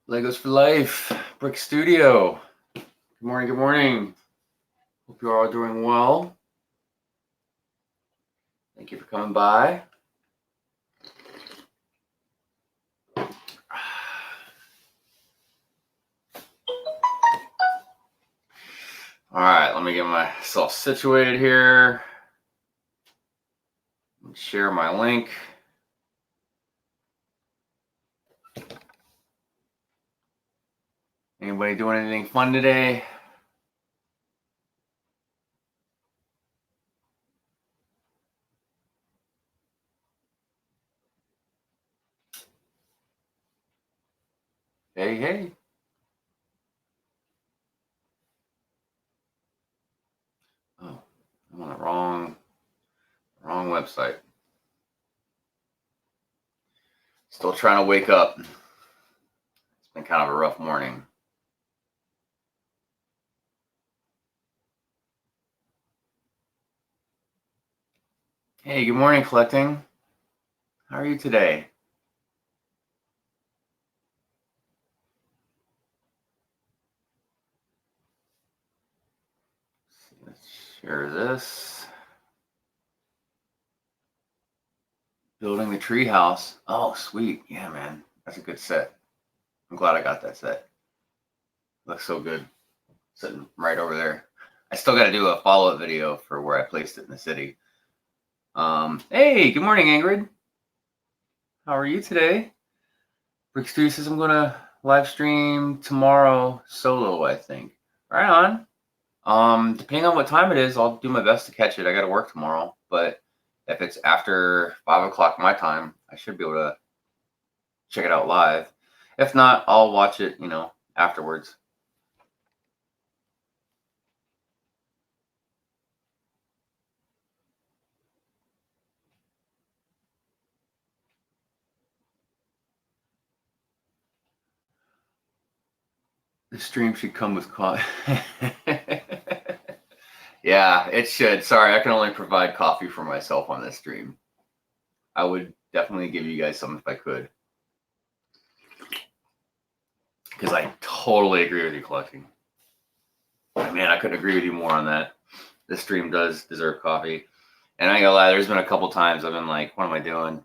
Legos for Life, Brick Studio. Good morning, good morning. Hope you're all doing well. Thank you for coming by. All right, let me get myself situated here. Share my link. Anybody doing anything fun today? Hey. Oh, I'm on the wrong website. Still trying to wake up. It's been kind of a rough morning. Hey, good morning, Collecting. How are you today? Let's share this. Building the treehouse. Oh, sweet. Yeah, man. That's a good set. I'm glad I got that set. Looks so good. Sitting right over there. I still got to do a follow-up video for where I placed it in the city. Hey, good morning, Ingrid. How are you today? Brick Studio says I'm going to live stream tomorrow solo, I think. Right on. Depending on what time it is, I'll do my best to catch it. I got to work tomorrow, but if it's after 5 o'clock my time, I should be able to check it out live. If not, I'll watch it, afterwards. The stream should come with coffee. Yeah, it should. Sorry, I can only provide coffee for myself on this stream. I would definitely give you guys some if I could. Because I totally agree with you, Collecting. Man, I couldn't agree with you more on that. This stream does deserve coffee. And I ain't gonna lie, there's been a couple times I've been like, what am I doing?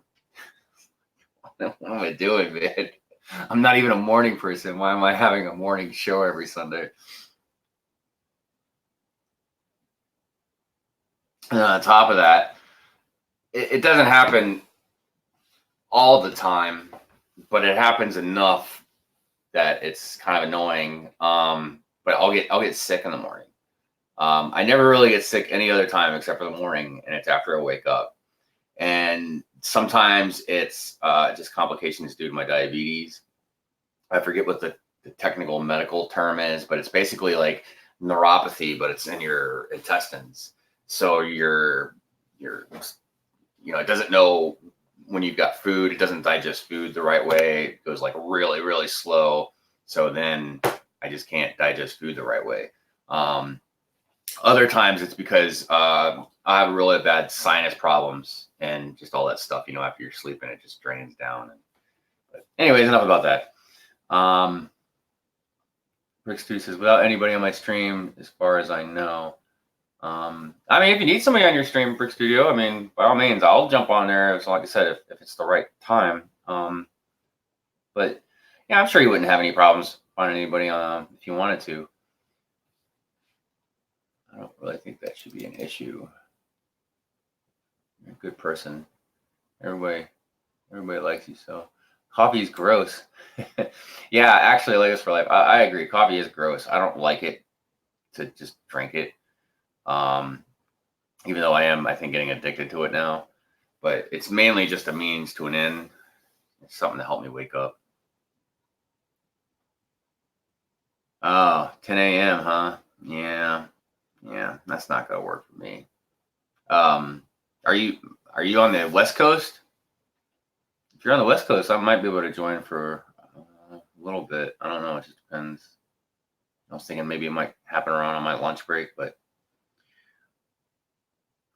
What am I doing, man? I'm not even a morning person. Why am I having a morning show every Sunday? And on top of that, it doesn't happen all the time, but it happens enough that it's kind of annoying. But I'll get sick in the morning. I never really get sick any other time except for the morning, and it's after I wake up. And sometimes it's just complications due to my diabetes. I forget what the technical medical term is, but it's basically like neuropathy, but it's in your intestines. So it doesn't know when you've got food. It doesn't digest food the right way. It goes like really, really slow. So then I just can't digest food the right way. Other times it's because I have really bad sinus problems and just all that stuff, after you're sleeping, it just drains down. But anyways, enough about that. Rick Stu says, without anybody on my stream, as far as I know. If you need somebody on your stream, Brick Studio, by all means, I'll jump on there. So like I said, if it's the right time. But yeah, I'm sure you wouldn't have any problems finding anybody if you wanted to. I don't really think that should be an issue. You're a good person. Everybody likes you. So coffee is gross. Yeah, actually, Legos for Life. I agree. Coffee is gross. I don't like it to just drink it. Even though I am, I think, getting addicted to it now. But it's mainly just a means to an end. It's something to help me wake up. Oh, 10 a.m., huh? Yeah, that's not gonna work for me. Are you on the West Coast? If you're on the West Coast, I might be able to join for a little bit. I don't know. It just depends. I was thinking maybe it might happen around on my lunch break, but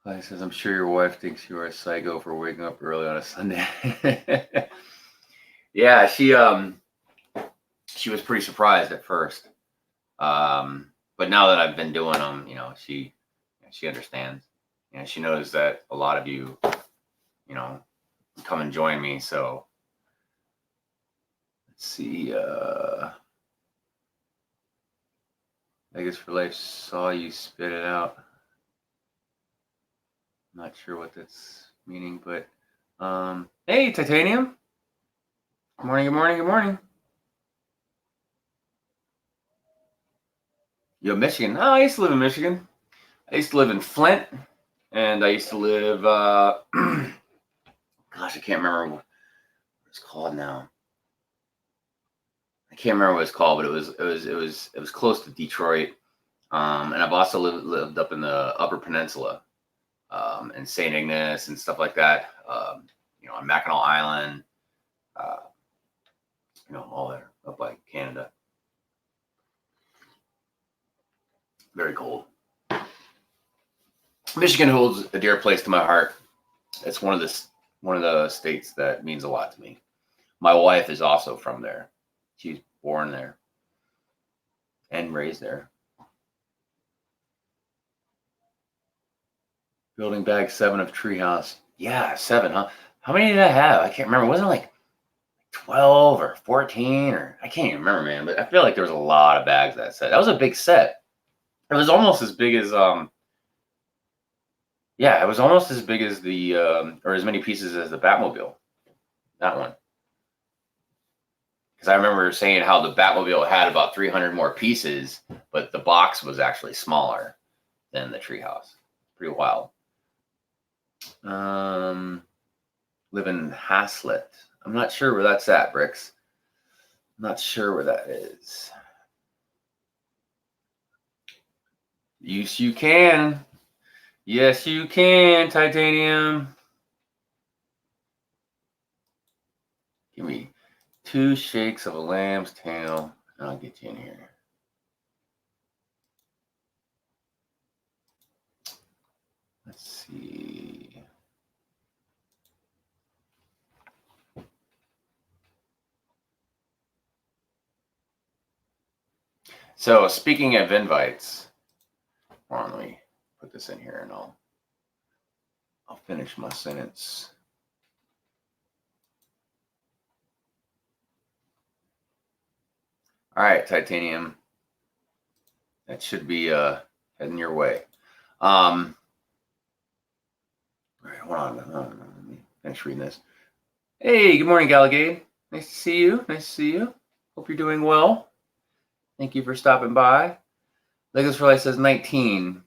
Clay says, I'm sure your wife thinks you are a psycho for waking up early on a Sunday. Yeah, she she was pretty surprised at first. But now that I've been doing them, she understands. She knows that a lot of you, come and join me. So let's see. Vegas for Life saw you spit it out. I'm not sure what that's meaning, but hey, Titanium. Good morning, good morning, good morning. Yo, Michigan. Oh, I used to live in Michigan. I used to live in Flint, and I used to live gosh, I can't remember what it's called now. I can't remember what it's called, but it was close to Detroit. And I've also lived up in the Upper Peninsula, and St. Ignace and stuff like that. On Mackinac Island, all there up by Canada. Very cold. Michigan holds a dear place to my heart. It's one of the states that means a lot to me. My wife is also from there. She's born there and raised there. Building bag 7 of Treehouse. Yeah, 7, huh? How many did I have? I can't remember. Wasn't it like 12 or 14 or I can't even remember, man. But I feel like there was a lot of bags that set. That was a big set. It was almost as big as it was almost as big as the or as many pieces as the Batmobile. That one. Because I remember saying how the Batmobile had about 300 more pieces, but the box was actually smaller than the Treehouse. Pretty wild. Live in Haslett. I'm not sure where that's at, Bricks. I'm not sure where that is. Yes, you can. Yes, you can, Titanium. Give me 2 shakes of a lamb's tail, and I'll get you in here. Let's see. So speaking of invites, hold on, let me put this in here and I'll finish my sentence. All right, Titanium. That should be heading your way. All right, hold on. Let me finish reading this. Hey, good morning, Galligade. Nice to see you. Nice to see you. Hope you're doing well. Thank you for stopping by. Legos for Life says 19.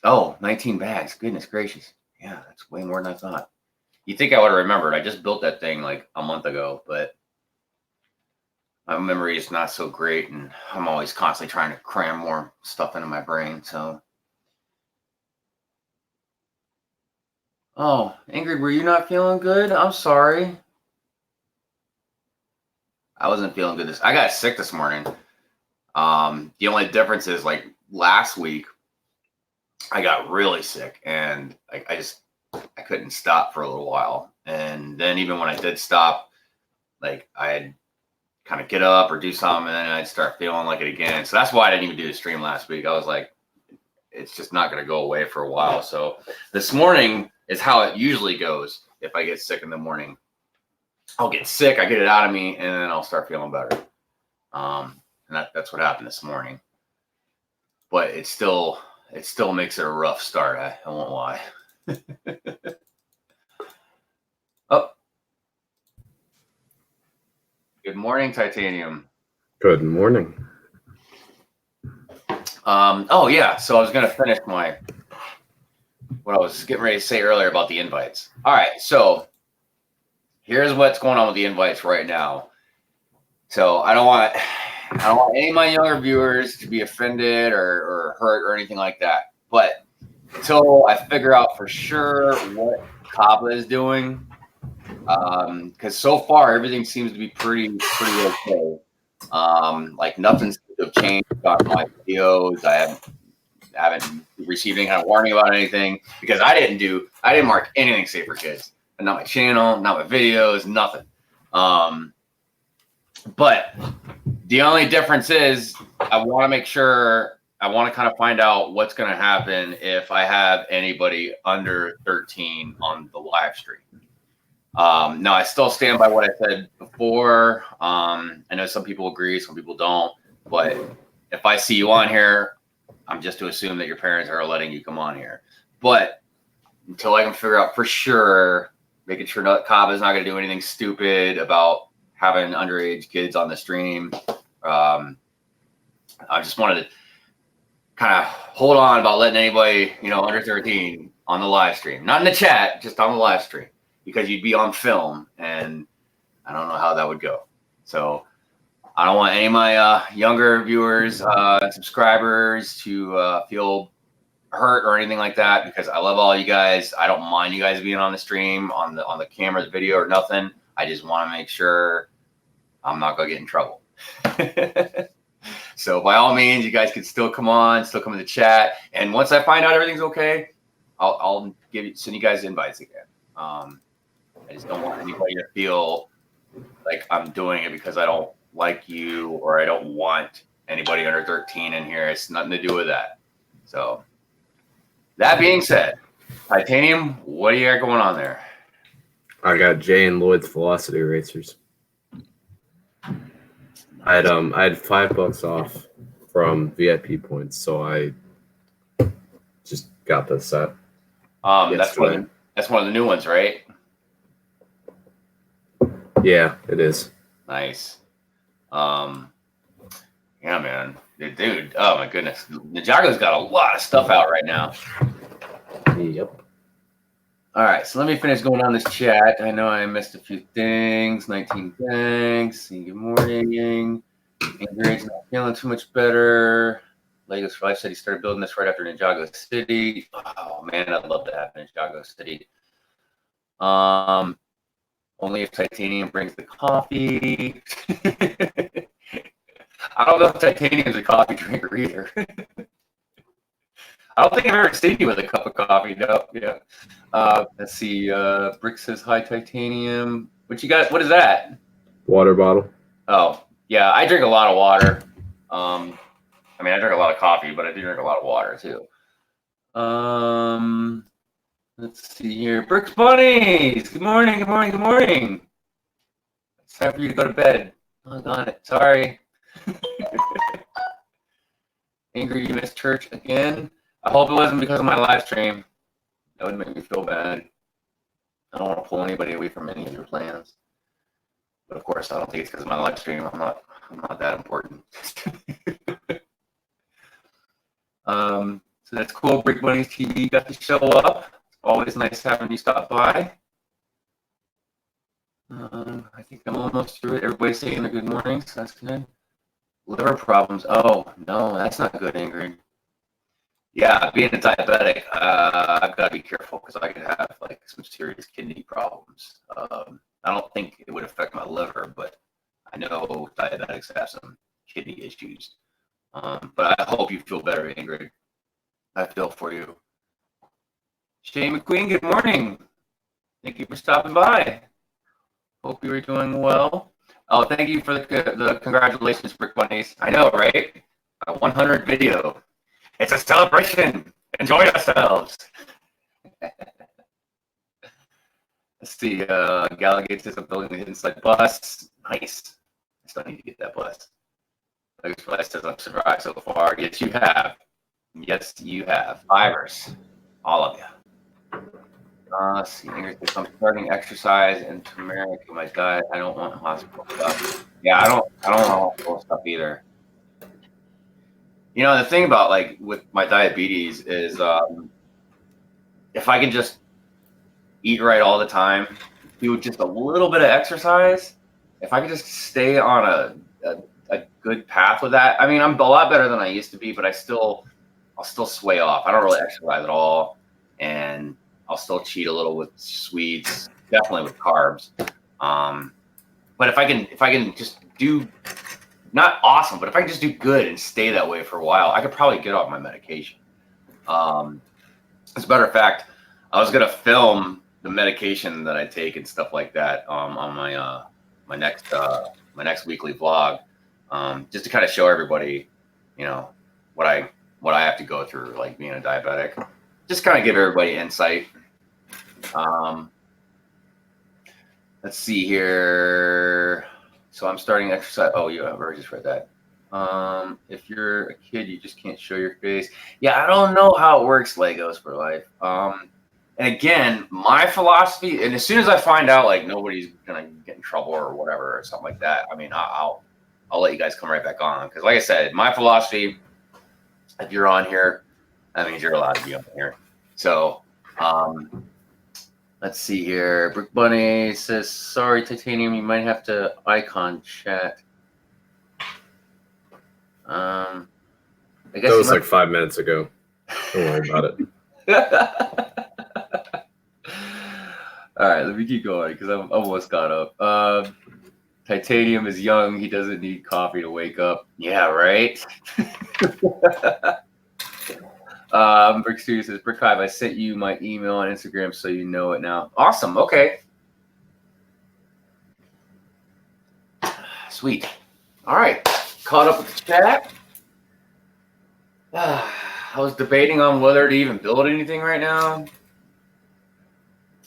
Oh, 19 bags. Goodness gracious. Yeah, that's way more than I thought. You'd think I would have remembered. I just built that thing like a month ago, but my memory is not so great, and I'm always constantly trying to cram more stuff into my brain, so. Oh, Ingrid, were you not feeling good? I'm sorry. I wasn't feeling good. I got sick this morning. The only difference is like last week, I got really sick, and I couldn't stop for a little while. And then even when I did stop, like I'd kind of get up or do something, and then I'd start feeling like it again. So that's why I didn't even do the stream last week. I was like, it's just not going to go away for a while. So this morning is how it usually goes. If I get sick in the morning, I'll get sick, I get it out of me, and then I'll start feeling better. And that's what happened this morning. But it still makes it a rough start. I won't lie. Oh, good morning, Titanium. Good morning. Oh yeah. So I was gonna finish what I was getting ready to say earlier about the invites. All right. So here's what's going on with the invites right now. So I don't want any of my younger viewers to be offended or hurt or anything like that. But until I figure out for sure what Kaba is doing, because so far everything seems to be pretty okay. Like nothing seems to have changed on my videos. I haven't received any kind of warning about anything because I didn't mark anything safe for kids. And not my channel, not my videos, nothing. But The only difference is I want to make sure, I want to kind of find out what's going to happen if I have anybody under 13 on the live stream. No, I still stand by what I said before. I know some people agree, some people don't, but if I see you on here, I'm just to assume that your parents are letting you come on here. But until I can figure out for sure, making sure Kava is not going to do anything stupid about having underage kids on the stream. I just wanted to kind of hold on about letting anybody, under 13 on the live stream, not in the chat, just on the live stream, because you'd be on film and I don't know how that would go. So I don't want any of my younger viewers, subscribers to feel hurt or anything like that, because I love all you guys. I don't mind you guys being on the stream, on the camera, the video, or nothing. I just want to make sure I'm not going to get in trouble. So by all means, you guys can still come on, still come in the chat. And once I find out everything's okay, I'll send you guys invites again. I just don't want anybody to feel like I'm doing it because I don't like you or I don't want anybody under 13 in here. It's nothing to do with that. So that being said, Titanium, what do you got going on there? I got Jay and Lloyd's Velocity Racers. I had $5 off from VIP points, so I just got the set. That's one of the new ones, right? Yeah, it is. Nice. Yeah, man. Dude, oh my goodness. Ninjago's got a lot of stuff out right now. Yep. All right, so let me finish going down this chat. I know I missed a few things. 19 thanks. Good morning. Andrew's not feeling too much better. Legos for Life said he started building this right after Ninjago City. Oh man, I'd love to have Ninjago City. Only if Titanium brings the coffee. I don't know if Titanium's a coffee drinker either. I don't think I've ever seen you with a cup of coffee. No, yeah. Let's see. Brick says hi, Titanium. What you got? What is that? Water bottle. Oh, yeah. I drink a lot of water. I drink a lot of coffee, but I do drink a lot of water too. Let's see here. Bricks Bunnies. Good morning. Good morning. Good morning. It's time for you to go to bed. Oh, got it. Sorry. Angry you missed church again. I hope it wasn't because of my live stream. That would make me feel bad. I don't want to pull anybody away from any of your plans. But of course, I don't think it's because of my live stream. I'm not that important. So that's cool. Brick Bunnies TV got to show up. Always nice having you stop by. I think I'm almost through it. Everybody's saying a good morning, so that's good. Liver problems. Oh, no, that's not good, Ingrid. Yeah, being a diabetic, I've got to be careful because I could have like some serious kidney problems. I don't think it would affect my liver, but I know diabetics have some kidney issues. But I hope you feel better, Ingrid. I feel for you. Shane McQueen, good morning. Thank you for stopping by. Hope you are doing well. Oh, thank you for the congratulations, Brick Bunnies. I know, right? A 100 video. It's a celebration. Enjoy yourselves. Let's see. Gallagher says I'm building the inside bus. Nice. I still need to get that bus. Flash says I'm survived so far. Yes, you have. Yes, you have. Fivers. All of you. Let's see. I'm starting exercise and turmeric in my diet. I don't want hospital stuff. Yeah, I don't want hospital stuff either. The thing about with my diabetes is if I can just eat right all the time, do just a little bit of exercise, if I could just stay on a good path with that. I mean, I'm a lot better than I used to be, but I'll still sway off. I don't really exercise at all, and I'll still cheat a little with sweets, definitely with carbs. But if I can just do not awesome, but if I can just do good and stay that way for a while, I could probably get off my medication. As a matter of fact, I was gonna film the medication that I take and stuff like that on my my next weekly vlog. just to kind of show everybody, you know, what I have to go through, like being a diabetic. Just kind of give everybody insight. Let's see here. So I'm starting exercise. Oh, yeah, I've already just read that. If you're a kid, you just can't show your face. Yeah, I don't know how it works, Legos for Life. And again, my philosophy, and as soon as I find out like nobody's gonna get in trouble or whatever or something like that, I mean, I'll let you guys come right back on, because like I said, my philosophy, if you're on here, that means you're allowed to be on here. So let's see here. Brick Bunny says, sorry, Titanium, you might have to icon chat. I guess that was like 5 minutes ago. Don't worry about it. All right, let me keep going because I'm almost got up. Titanium is young. He doesn't need coffee to wake up. Yeah, right? Brick Studio says, Brick Hive, I sent you my email on Instagram so you know it now. Awesome. Okay. Sweet. All right. Caught up with the chat. I was debating on whether to even build anything right now.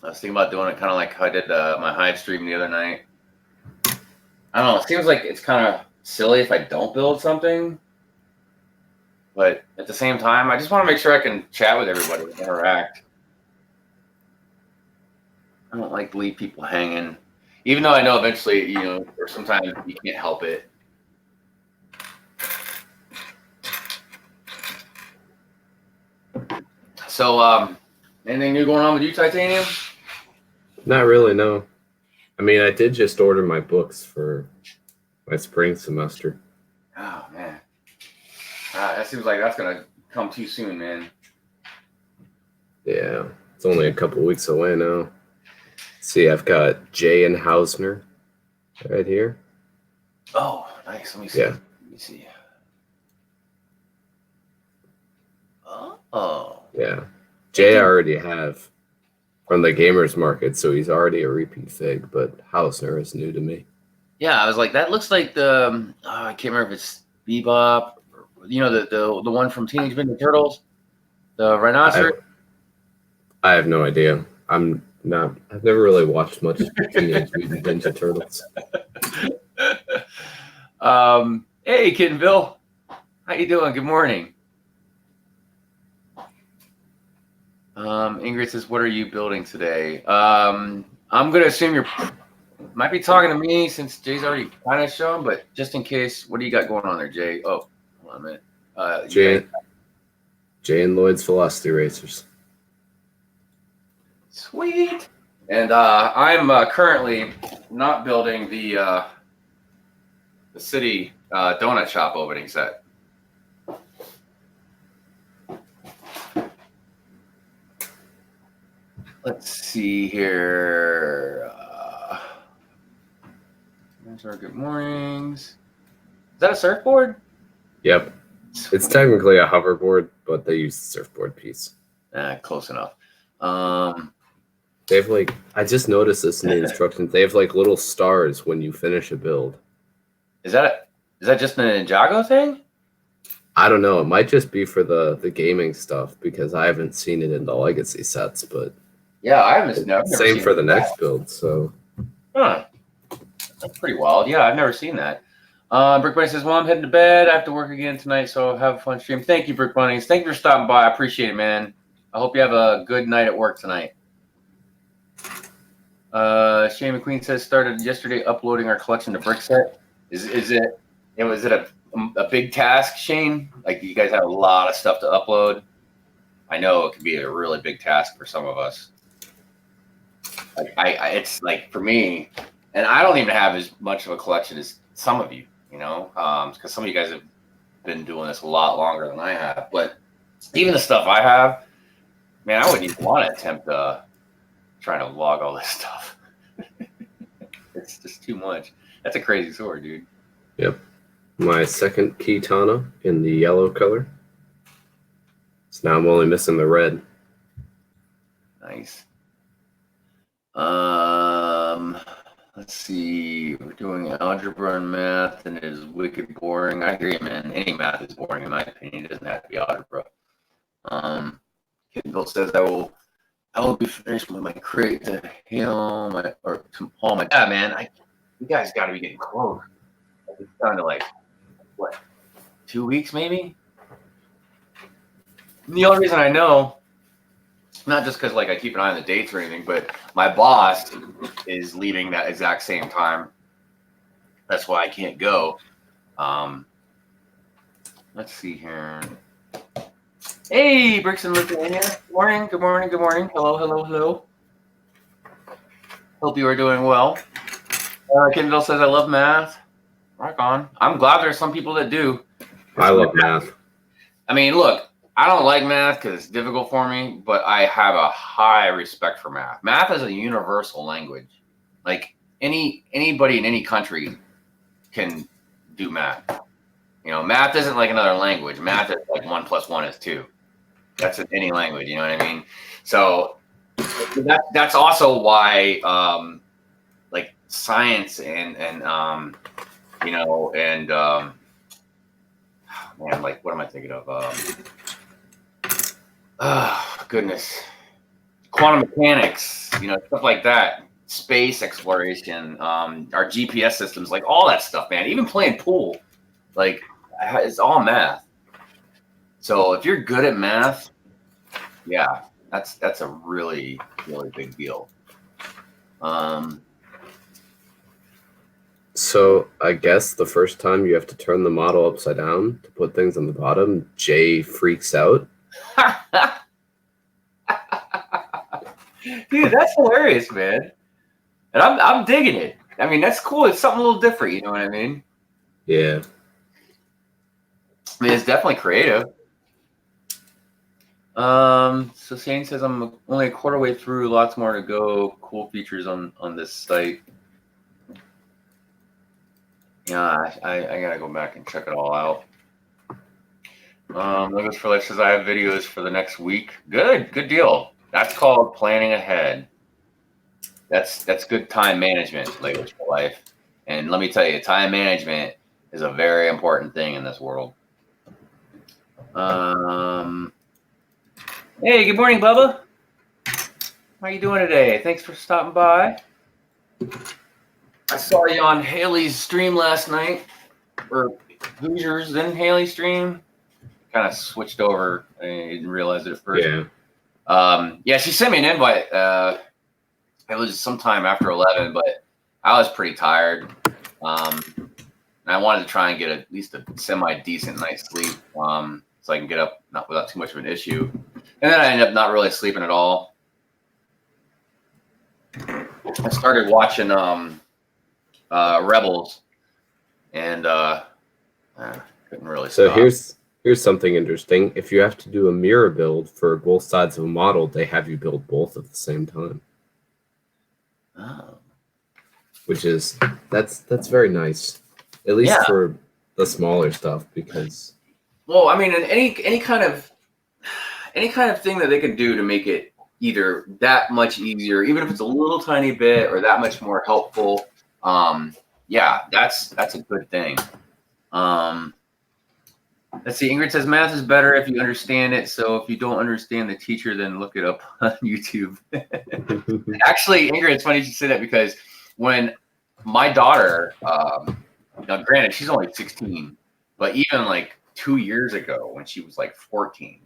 I was thinking about doing it kind of like how I did my Hive stream the other night. I don't know. It seems like it's kind of silly if I don't build something. But at the same time, I just want to make sure I can chat with everybody and interact. I don't like to leave people hanging. Even though I know eventually, you know, or sometimes you can't help it. So, anything new going on with you, Titanium? Not really, no. I mean, I did just order my books for my spring semester. Oh, man. That seems like that's going to come too soon, man. Yeah, it's only a couple weeks away now. See, I've got Jay and Hausner right here. Oh, nice. Let me see. Yeah. Let me see. Oh. Yeah. Jay I already have from the gamers market, so he's already a repeat fig, but Hausner is new to me. Yeah, I was like, that looks like the I can't remember if it's Bebop, or, you know, the one from Teenage Mutant Ninja Turtles, the rhinoceros. I have no idea. I've never really watched much Teenage Mutant Ninja Turtles. Hey, Kittenville, how you doing? Good morning. Ingrid says, what are you building today? I'm gonna assume you're might be talking to me since Jay's already kind of shown, but just in case, what do you got going on there, Jay? Oh, hold on a minute. Jay and Lloyd's Velocity Racers. Sweet. And I'm currently not building the city donut shop opening set. Let's see here. There's our good mornings. Is that a surfboard? Yep. It's technically a hoverboard, but they use the surfboard piece. Close enough. They have like, I just noticed this in the instructions. They have like little stars when you finish a build. Is that just an Ninjago thing? I don't know. It might just be for the gaming stuff because I haven't seen it in the legacy sets, but yeah, I haven't. Never same for the next build. So, huh? That's pretty wild. Yeah, I've never seen that. Brick Bunny says, "Well, I'm heading to bed. I have to work again tonight, so have a fun stream." Thank you, Brick Bunnies. Thank you for stopping by. I appreciate it, man. I hope you have a good night at work tonight. Shane McQueen says, started yesterday uploading our collection to Brickset. Was it a big task, Shane? Like, you guys have a lot of stuff to upload. I know it can be a really big task for some of us. Like it's like for me, and I don't even have as much of a collection as some of you, you know, because some of you guys have been doing this a lot longer than I have. But even the stuff I have, man, I wouldn't even want to attempt trying to log all this stuff. It's just too much. That's a crazy sword, dude. Yep. My second Kitana in the yellow color. So now I'm only missing the red. Nice. Let's see. We're doing algebra and math, and it is wicked boring. I hear you, man. Any math is boring, in my opinion. It doesn't have to be algebra. Kendall says I will be finished with my crate to Hail, or to Paul. Yeah, man. You guys got to be getting close. It's down to like what, 2 weeks maybe. And the only reason I know, not just because like I keep an eye on the dates or anything, but my boss is leaving that exact same time. That's why I can't go. Let's see here. Hey, Bricks in Lithuania. Good morning. Good morning. Good morning. Hello. Hello. Hello. Hope you are doing well. Kendall says I love math. Rock on. I'm glad there's some people that do. I love math. I mean, look, I don't like math because it's difficult for me, but I have a high respect for math. Math is a universal language. Like anybody in any country can do math. You know, math isn't like another language. Math is like 1 + 1 is 2. That's in any language. You know what I mean? So that's also why, like science and you know, and man, like what am I thinking of? Goodness, quantum mechanics, you know, stuff like that, space exploration, our GPS systems, like all that stuff, man. Even playing pool, like it's all math. So if you're good at math, yeah, that's a really big deal. So I guess the first time you have to turn the model upside down to put things on the bottom, Jay freaks out. Dude, that's hilarious, man. And I'm digging it. I mean, that's cool. It's something a little different. You know what I mean? Yeah. I mean, it's definitely creative. So Shane says I'm only a quarter way through. Lots more to go. Cool features on this site. Yeah, I gotta go back and check it all out. Logos for Life says I have videos for the next week. Good deal. That's called planning ahead. That's good time management, Logos for Life. And let me tell you, time management is a very important thing in this world. Hey, good morning, Bubba. How you doing today? Thanks for stopping by. I saw you on Haley's stream last night, or Hoosiers, then Haley's stream. Kind of switched over. I didn't realize it at first. Yeah. Yeah, she sent me an invite. It was sometime after 11, but I was pretty tired. And I wanted to try and get at least a semi-decent night's sleep, so I can get up without too much of an issue. And then I ended up not really sleeping at all. I started watching Rebels, and couldn't really So stop. here's something interesting. If you have to do a mirror build for both sides of a model, they have you build both at the same time. Oh. Which is that's very nice. At least for the smaller stuff, because well, I mean, in any kind of thing that they can do to make it either that much easier, even if it's a little tiny bit, or that much more helpful, yeah, that's a good thing. Let's see. Ingrid says math is better if you understand it. So if you don't understand the teacher, then look it up on YouTube. Actually, Ingrid, it's funny you should say that, because when my daughter, now granted she's only 16, but even like 2 years ago when she was like 14,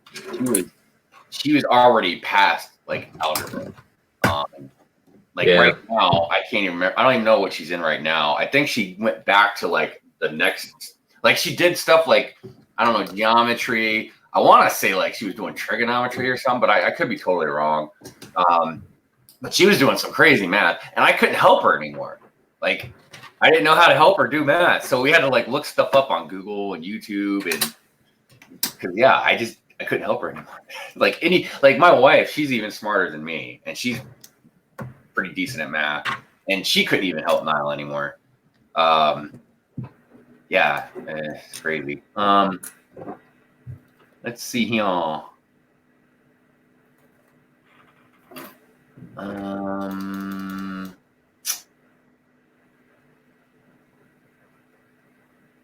she was already past like algebra. Right now, I can't even remember. I don't even know what she's in right now. I think she went back to like the next, like she did stuff like, I don't know, geometry. I want to say like she was doing trigonometry or something, but I could be totally wrong. But she was doing some crazy math, and I couldn't help her anymore. Like, I didn't know how to help her do math, so we had to like look stuff up on Google and YouTube, and because I couldn't help her anymore. like my wife, she's even smarter than me, and she's pretty decent at math, and she couldn't even help Niall anymore. Yeah, it's crazy. Let's see here.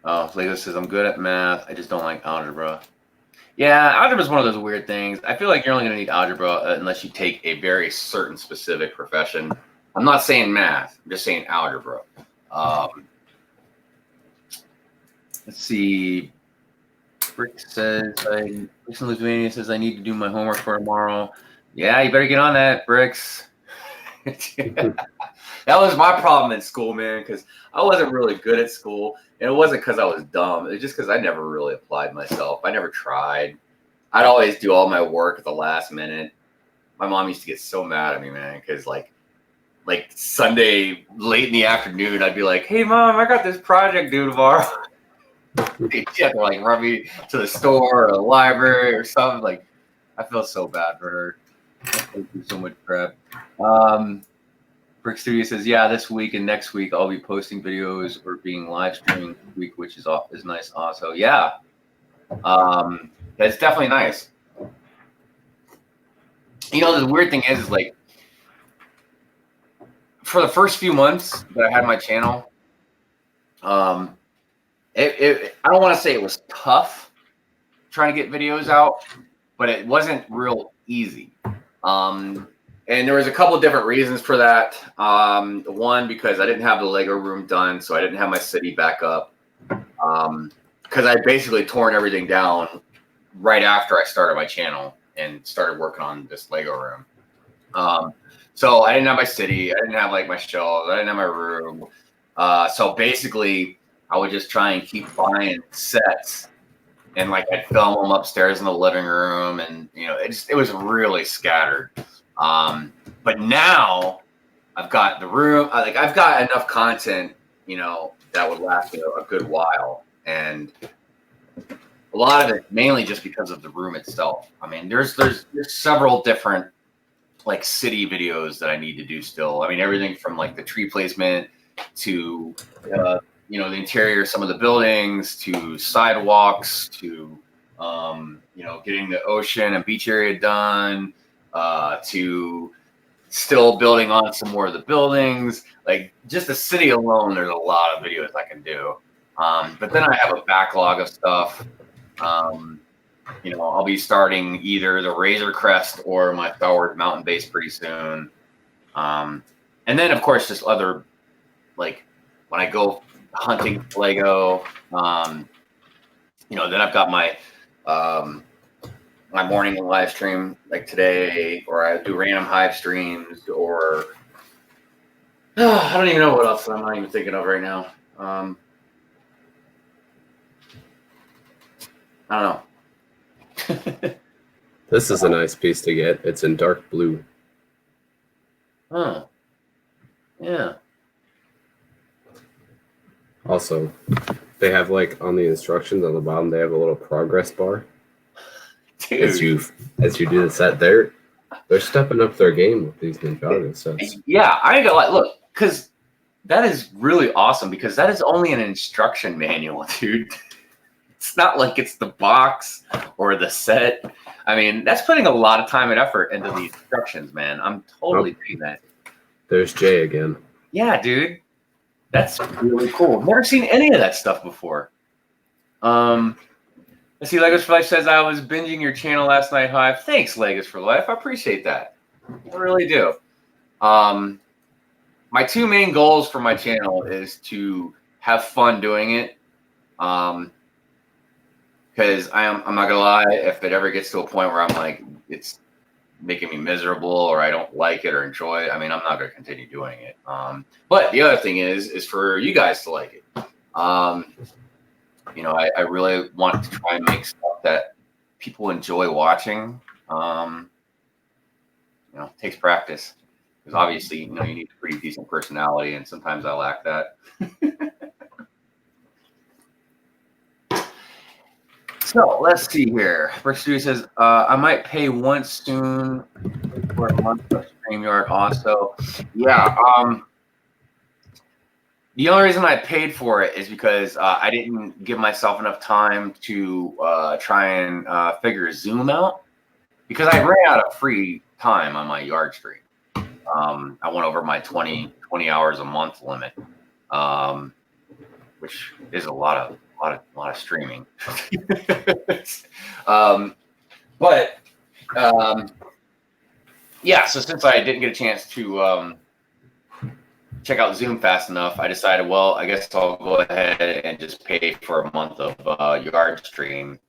Lego says, I'm good at math. I just don't like algebra. Yeah, algebra is one of those weird things. I feel like you're only going to need algebra unless you take a very certain specific profession. I'm not saying math. I'm just saying algebra. Let's see. Brick says, Lithuania says, I need to do my homework for tomorrow. Yeah, you better get on that, Bricks. That was my problem in school, man, because I wasn't really good at school. And it wasn't because I was dumb. It's just because I never really applied myself. I never tried. I'd always do all my work at the last minute. My mom used to get so mad at me, man, because like Sunday late in the afternoon, I'd be like, "Hey, Mom, I got this project due tomorrow." She'd have to like run me to the store or the library or something. Like, I feel so bad for her. I do so much crap. Brick Studio says, "Yeah, this week and next week I'll be posting videos or being live streaming this week, which is nice also." Yeah, that's definitely nice. You know, the weird thing is like for the first few months that I had my channel, I don't want to say it was tough trying to get videos out, but it wasn't real easy. And there was a couple of different reasons for that. One, because I didn't have the Lego room done, so I didn't have my city back up. Because I basically torn everything down right after I started my channel and started working on this Lego room. So I didn't have my city, I didn't have like my shelves, I didn't have my room. So basically, I would just try and keep buying sets, and like I'd film them upstairs in the living room, and you know, it was really scattered. But now I've got the room, I've got enough content, you know, that would last a good while, and a lot of it mainly just because of the room itself. I mean, there's several different like city videos that I need to do still. I mean, everything from like the tree placement to you know, the interior, some of the buildings, to sidewalks, to you know, getting the ocean and beach area done, to still building on some more of the buildings. Like just the city alone, there's a lot of videos I can do. But then I have a backlog of stuff. You know, I'll be starting either the Razor Crest or my Star Wars Mountain Base pretty soon. And then, of course, just other, like, when I go hunting Lego, you know, then I've got my my morning live stream, like today, or I do random Hive streams, or I don't even know what else I'm not even thinking of right now. I don't know. This is a nice piece to get. It's in dark blue. Huh. Yeah. Also, they have like on the instructions on the bottom, they have a little progress bar. Dude. As you do the set, they're stepping up their game with these Ninjago sets. Yeah, I ain't gonna lie. Look, because that is really awesome, because that is only an instruction manual, dude. It's not like it's the box or the set. I mean, that's putting a lot of time and effort into the instructions, man. I'm totally doing that. There's Jay again. Yeah, dude. That's really cool. Never seen any of that stuff before. Let's see, Legos for Life says, I was binging your channel last night, Hive. Thanks, Legos for Life. I appreciate that. I really do. My two main goals for my channel is to have fun doing it. Because I'm not gonna lie, if it ever gets to a point where I'm like, it's making me miserable, or I don't like it or enjoy it, I mean, I'm not gonna continue doing it. But the other thing is for you guys to like it. You know, I really want to try and make stuff that people enjoy watching. You know, it takes practice, because obviously, you know, you need a pretty decent personality, and sometimes I lack that. So let's see here. Brick Studio says, I might pay once soon for a month of StreamYard also. Yeah. The only reason I paid for it is because I didn't give myself enough time to try and figure Zoom out, because I ran out of free time on my yard stream. I went over my 20 hours a month limit, which is a lot of a lot of streaming. But yeah, so since I didn't get a chance to check out Zoom fast enough, I decided, well, I guess I'll go ahead and just pay for a month of Yard Stream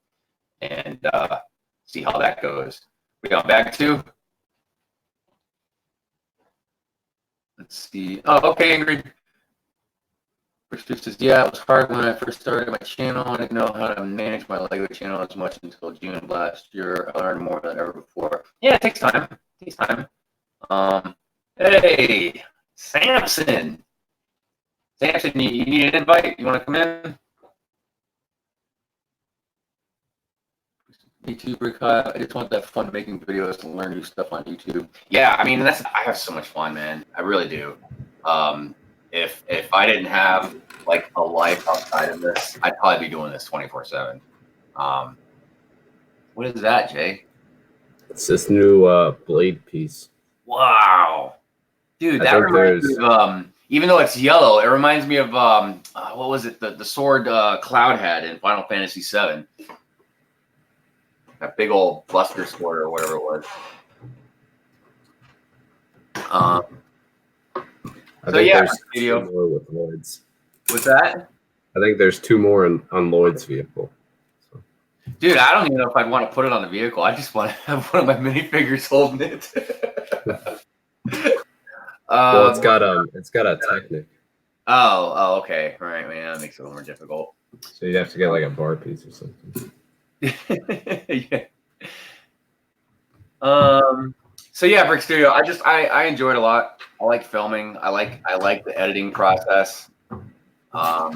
and see how that goes. We got back to. Let's see. Oh, okay, Ingrid. First says, yeah, it was hard when I first started my channel. I didn't know how to manage my Lego channel as much until June of last year. I learned more than ever before. Yeah, it takes time. It takes time. Hey, Samson. Samson, you need an invite? You want to come in? YouTuber Kyle, I just want that fun making videos and learn new stuff on YouTube. Yeah, I mean, I have so much fun, man. I really do. If I didn't have like a life outside of this, I'd probably be doing this 24/7. What is that, Jay? It's this new blade piece. Wow, dude, that reminds me of even though it's yellow, it reminds me of what was it? The sword Cloud had in Final Fantasy VII. That big old Buster sword or whatever it was. I think there's two more with Lloyd's. What's that? I think there's two more on Lloyd's vehicle. So. Dude, I don't even know if I'd want to put it on the vehicle. I just want to have one of my minifigures holding it. Well, it's got a Technic. Oh, okay. All right, man. That makes it a little more difficult. So you'd have to get like a bar piece or something. Yeah. So yeah, Brick Studio. I enjoyed it a lot. I like filming. I like the editing process. Yeah,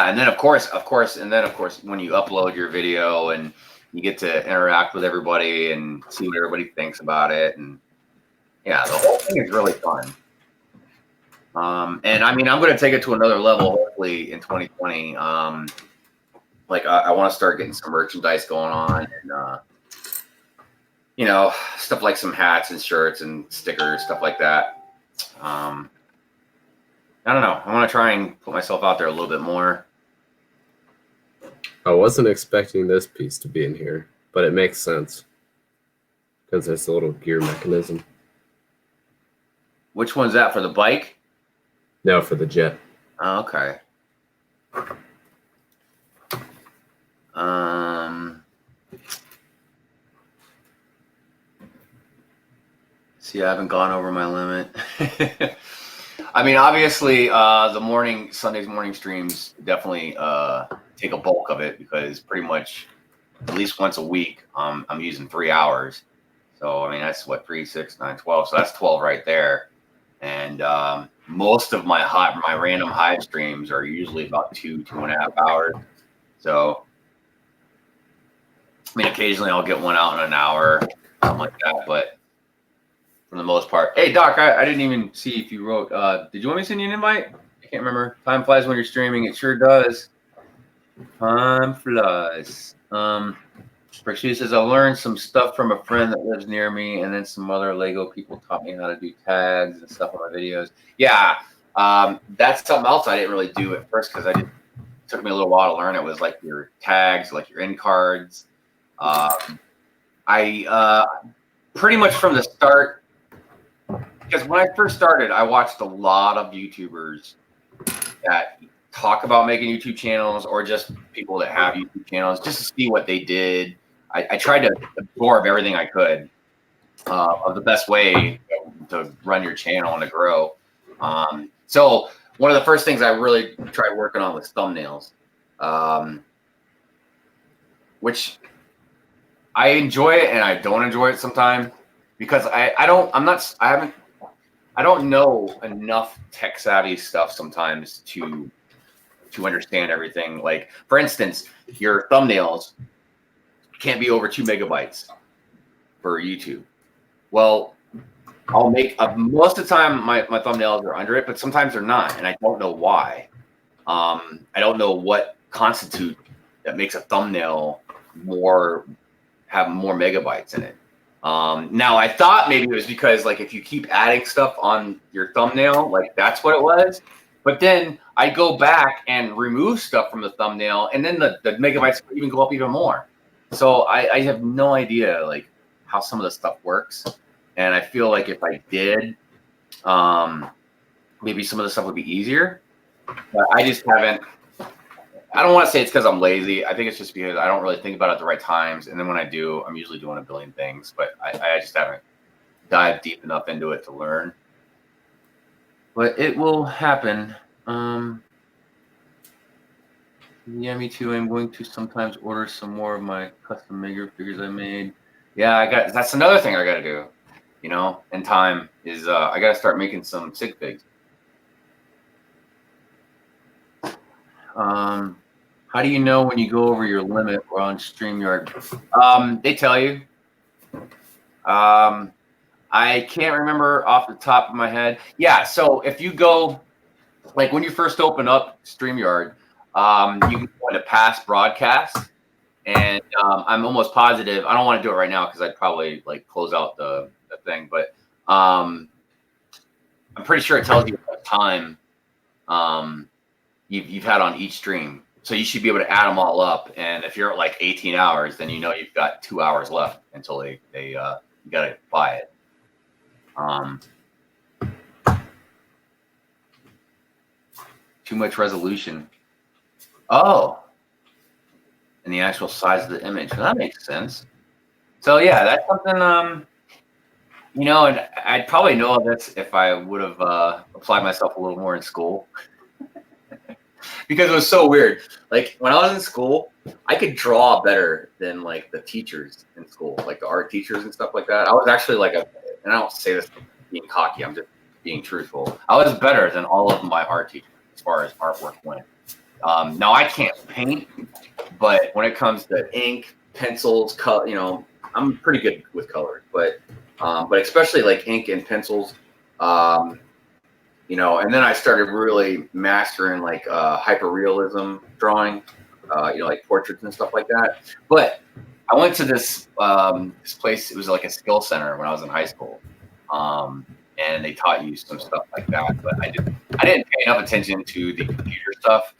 and then of course, when you upload your video and you get to interact with everybody and see what everybody thinks about it, and yeah, the whole thing is really fun. And I mean, I'm going to take it to another level, hopefully in 2020. Like I want to start getting some merchandise going on, and you know, stuff like some hats and shirts and stickers, stuff like that. I don't know. I want to try and put myself out there a little bit more. I wasn't expecting this piece to be in here, but it makes sense because there's a little gear mechanism. Which one's that, for the bike? No, for the jet. Oh, okay. See, I haven't gone over my limit. I mean, obviously, Sunday's morning streams definitely take a bulk of it, because pretty much at least once a week, I'm using 3 hours. So, I mean, that's what, 3, 6, 9, 12. So that's 12 right there. And most of my random Hive streams are usually about 2.5 hours. So, I mean, occasionally I'll get one out in an hour, something like that. But for the most part, hey Doc, I didn't even see if you wrote. Did you want me to send you an invite? I can't remember. Time flies when you're streaming. It sure does. Time flies. She says, I learned some stuff from a friend that lives near me, and then some other Lego people taught me how to do tags and stuff on my videos. Yeah, that's something else I didn't really do at first, because it took me a little while to learn. It was like your tags, like your end cards. I pretty much from the start, because when I first started, I watched a lot of YouTubers that talk about making YouTube channels, or just people that have YouTube channels, just to see what they did. I tried to absorb everything I could of the best way to run your channel and to grow. So one of the first things I really tried working on was thumbnails, which I enjoy it and I don't enjoy it sometimes, because I don't know enough tech savvy stuff sometimes to understand everything. Like, for instance, your thumbnails can't be over 2 megabytes for YouTube. Well, I'll make most of the time my thumbnails are under it, but sometimes they're not, and I don't know why. I don't know what constitutes that makes a thumbnail have more megabytes in it. Now I thought maybe it was because, like, if you keep adding stuff on your thumbnail, like that's what it was. But then I go back and remove stuff from the thumbnail, and then the megabytes even go up even more. So I have no idea like how some of the stuff works, and I feel like if I did, maybe some of the stuff would be easier. But I just haven't. I don't want to say it's because I'm lazy. I think it's just because I don't really think about it at the right times, and then when I do, I'm usually doing a billion things. But I just haven't dived deep enough into it to learn. But it will happen. Yeah, me too. I'm going to sometimes order some more of my custom maker figures I made. Yeah, that's another thing I got to do, in time is I got to start making some sig figs. How do you know when you go over your limit or on StreamYard? They tell you. I can't remember off the top of my head. Yeah, so if you go, like when you first open up StreamYard, you can go into past broadcast. And I'm almost positive. I don't want to do it right now because I'd probably like close out the thing. But I'm pretty sure it tells you what time you've had on each stream. So you should be able to add them all up. And if you're at like 18 hours, then you know you've got 2 hours left until you got to buy it. Too much resolution. Oh, and the actual size of the image. Well, that makes sense. So yeah, that's something. And I'd probably know this if I would have applied myself a little more in school, because it was so weird. Like when I was in school, I could draw better than like the teachers in school, like the art teachers and stuff like that. I was actually like and I don't say this being cocky, I'm just being truthful. I was better than all of my art teachers as far as artwork went. Now I can't paint, but when it comes to ink, pencils, color, I'm pretty good with colors. But especially like ink and pencils, and then I started really mastering like hyperrealism drawing, like portraits and stuff like that. But I went to this place. It was like a skill center when I was in high school, and they taught you some stuff like that. But I didn't pay enough attention to the computer stuff.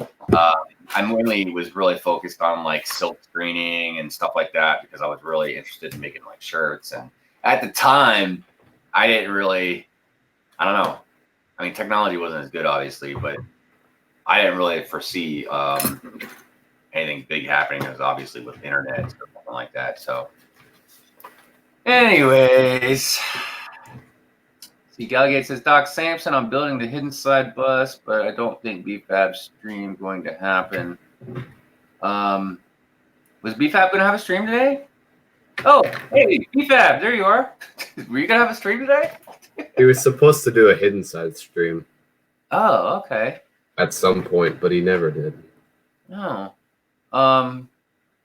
I mainly was really focused on like silk screening and stuff like that because I was really interested in making like shirts. And at the time, I didn't really, I don't know. I mean, technology wasn't as good, obviously, but I didn't really foresee anything big happening. It was obviously with the internet and something like that. So, anyways. See, Galgate says, Doc Sampson, I'm building the hidden side bus, but I don't think BFAB's stream going to happen. Was BFAB going to have a stream today? Oh, hey, BFAB, there you are. Were you going to have a stream today? He was supposed to do a hidden side stream. Oh, okay. At some point, but he never did. Oh.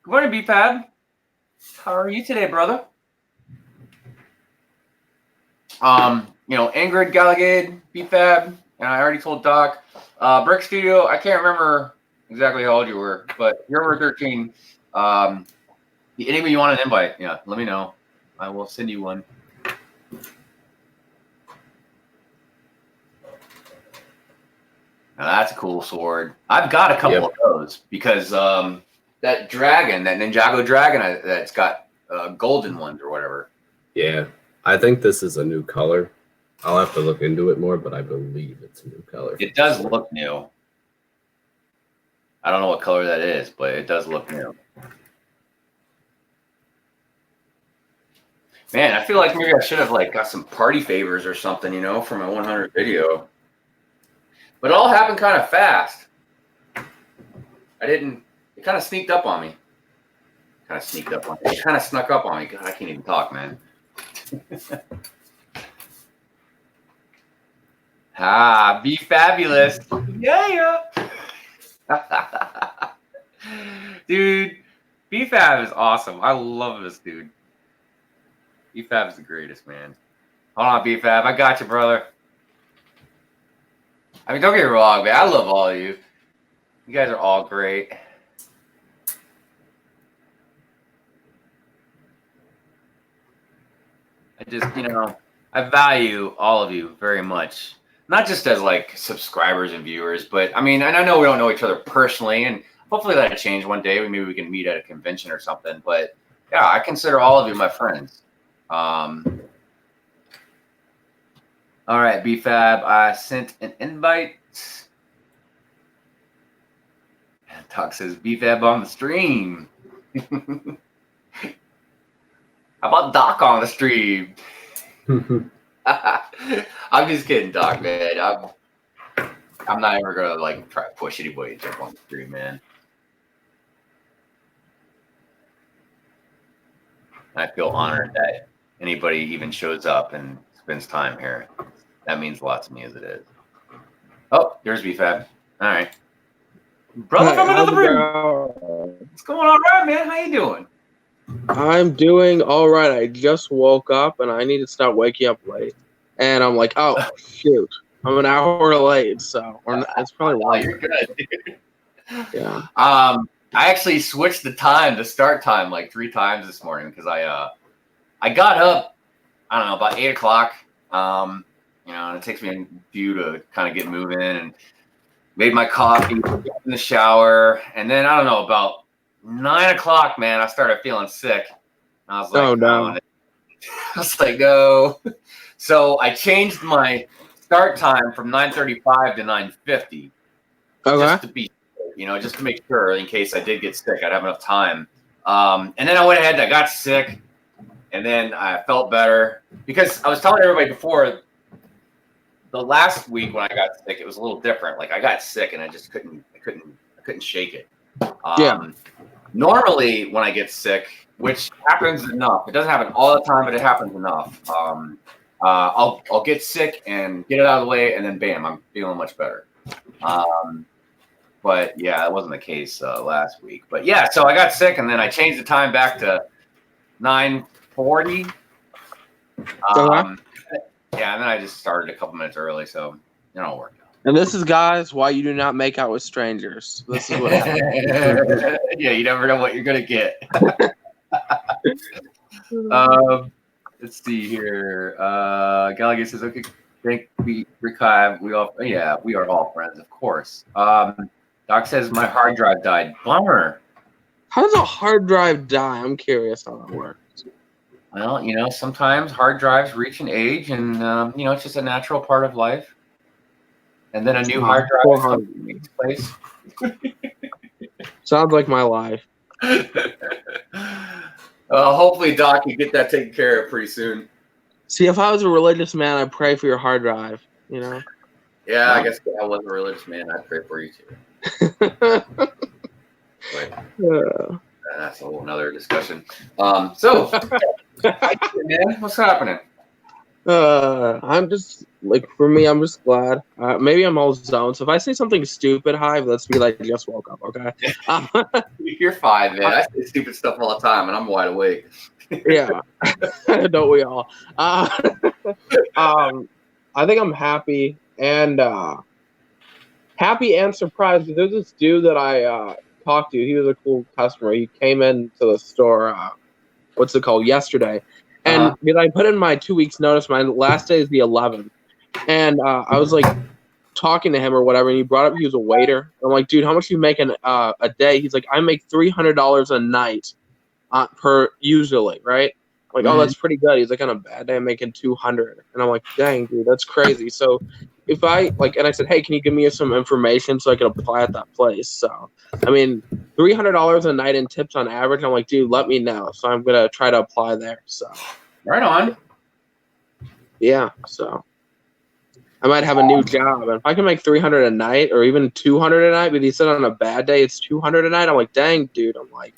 Good morning, BFAB. How are you today, brother? Ingrid, Galagade, BFAB, and I already told Doc. Brick Studio, I can't remember exactly how old you were, but you're over 13. Anybody you want an invite, yeah, let me know. I will send you one. Now that's a cool sword. I've got a couple of those because that dragon, that Ninjago dragon, that's got golden ones or whatever. Yeah, I think this is a new color. I'll have to look into it more, but I believe it's a new color. It does look new. I don't know what color that is, but it does look new. Man, I feel like maybe I should have like got some party favors or something, for my 100 video. But it all happened kind of fast. It kind of sneaked up on me. It kind of snuck up on me. God, I can't even talk, man. Be fabulous. Yeah. Dude, BFAB is awesome. I love this dude. BFAB is the greatest, man. Hold on, BFAB. I got you, brother. I mean, don't get me wrong, man. I love all of you. You guys are all great. I just, I value all of you very much. not just as like subscribers and viewers, but I mean, and I know we don't know each other personally, and hopefully that'll change one day. Maybe we can meet at a convention or something. But yeah, I consider all of you my friends. All right, BFAB, I sent an invite. Doc says BFAB on the stream. How about Doc on the stream? I'm just kidding, Doc, man. I'm not ever gonna like try to push anybody to jump on the stream, man. I feel honored that anybody even shows up and spends time here. That means a lot to me as it is. Oh, there's BFAB. All right. Brother from another room. What's going on, right, man? How you doing? I'm doing all right. I just woke up and I need to stop waking up late. And I'm like, oh, shoot. I'm an hour late, so it's probably wrong. Oh, you're good, dude. Yeah. I actually switched the time, the start time, like 3 times this morning because I got up, I don't know, about 8 o'clock. And it takes me a few to kind of get moving and made my coffee, got in the shower, and then I don't know, about 9 o'clock, man, I started feeling sick. I was like, oh no. I was like, no. So I changed my start time from 9:35 to 9:50. Okay. Just to be, just to make sure in case I did get sick, I'd have enough time. And then I went ahead, I got sick, and then I felt better because I was telling everybody before. The last week when I got sick, it was a little different. Like I got sick and I just couldn't shake it. Normally when I get sick, which happens enough, it doesn't happen all the time, but it happens enough. I'll get sick and get it out of the way, and then bam, I'm feeling much better. But yeah, that wasn't the case last week. But yeah, so I got sick and then I changed the time back to 9:40. Yeah, and then I just started a couple minutes early, so it all worked out. And this is, guys, why you do not make out with strangers. This is what yeah, you never know what you're going to get. Let's see here. Gallagher says, okay, thank we Hive. We are all friends, of course. Doc says, my hard drive died. Bummer. How does a hard drive die? I'm curious how that works. Well, sometimes hard drives reach an age, and it's just a natural part of life. And then a new hard drive takes place. Sounds like my life. Hopefully, Doc, you get that taken care of pretty soon. See, if I was a religious man, I'd pray for your hard drive. Yeah, I guess if I was a religious man, I'd pray for you too. That's a whole nother discussion. So, man, what's happening? I'm just for me, I'm just glad. Maybe I'm all zoned. So if I say something stupid, Hive, let's be like, I just woke up, okay? You're fine, man. I say stupid stuff all the time, and I'm wide awake. Yeah, don't we all? I think I'm happy and surprised. There's this dude that I talked to. He was a cool customer. He came into the store. What's it called? Yesterday. And I put in my 2 weeks notice. My last day is the 11th. And I was like talking to him or whatever. And he brought up he was a waiter. I'm like, dude, how much do you make a day? He's like, I make $300 a night per usually, right? I'm like, oh, that's pretty good. He's like, on a bad day, I'm making 200. And I'm like, dang, dude, that's crazy. So if I and I said, hey, can you give me some information so I can apply at that place? So, I mean, $300 a night in tips on average. I'm like, dude, let me know. So I'm going to try to apply there. So, right on. Yeah. So I might have a new job. And if I can make 300 a night or even 200 a night, but he said on a bad day, it's 200 a night. I'm like, dang, dude. I'm like,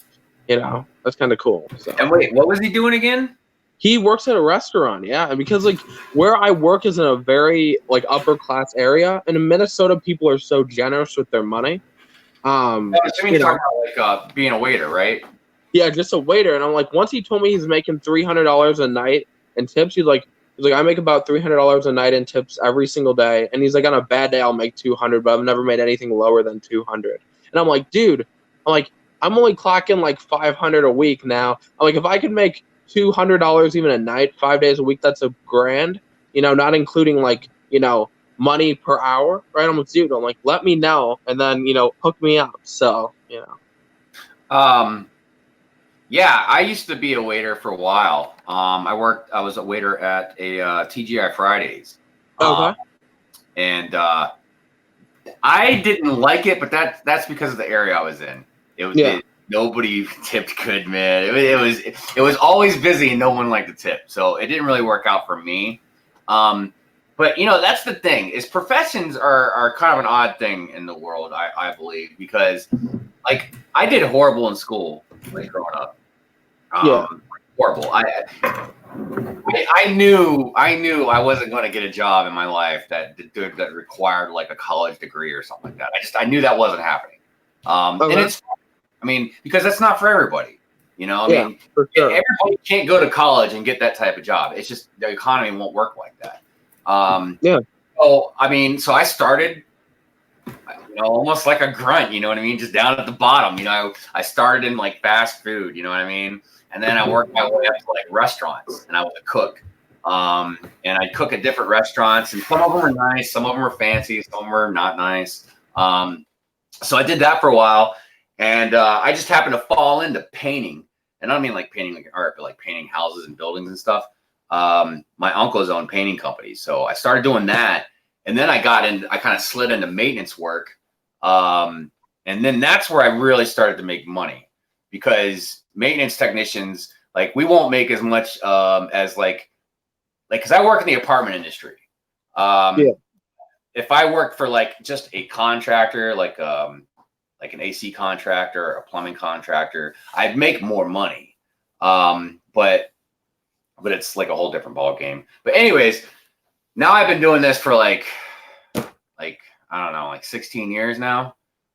that's kind of cool. So. And wait, what was he doing again? He works at a restaurant, yeah. And because where I work is in a very upper class area, and in Minnesota, people are so generous with their money. You're talking about being a waiter, right? Yeah, just a waiter. And I'm like, once he told me he's making $300 a night in tips, he's like, I make about $300 a night in tips every single day. And he's like, on a bad day, I'll make 200, but I've never made anything lower than 200. And I'm like, dude, I'm only clocking like 500 a week now. I'm like, if I could make $200 even a night, 5 days a week, that's $1,000, not including money per hour, right? I'm like, dude, I'm like, let me know, and then hook me up. So Yeah, I used to be a waiter for a while. I was a waiter at a TGI Fridays. Okay. And I didn't like it, but that's because of the area I was in. Nobody tipped good, man. It was always busy and no one liked to tip, so it didn't really work out for me. But that's the thing is professions are kind of an odd thing in the world, I believe, because like I did horrible in school, like growing up. Horrible. I knew I wasn't going to get a job in my life that required like a college degree or something like that. I knew that wasn't happening. And it's, I mean, because that's not for everybody. I mean, for sure. everybody can't go to college and get that type of job. It's just the economy won't work like that. So I mean, so I started, almost like a grunt. You know what I mean? Just down at the bottom. I started in like fast food. You know what I mean? And then I worked my way up to like restaurants, and I was a cook. And I cook at different restaurants, and some of them are nice, some of them are fancy, some of them are not nice. So I did that for a while, and I just happened to fall into painting. And I don't mean like painting like art, but like painting houses and buildings and stuff. My uncle's owned painting companies, so I started doing that, and then I kind of slid into maintenance work, and then that's where I really started to make money, because maintenance technicians, like, we won't make as much as like because I work in the apartment industry. If I worked for like just a contractor, like an AC contractor or a plumbing contractor, I'd make more money. But it's like a whole different ball game. But anyways, now I've been doing this for like I don't know, like 16 years now.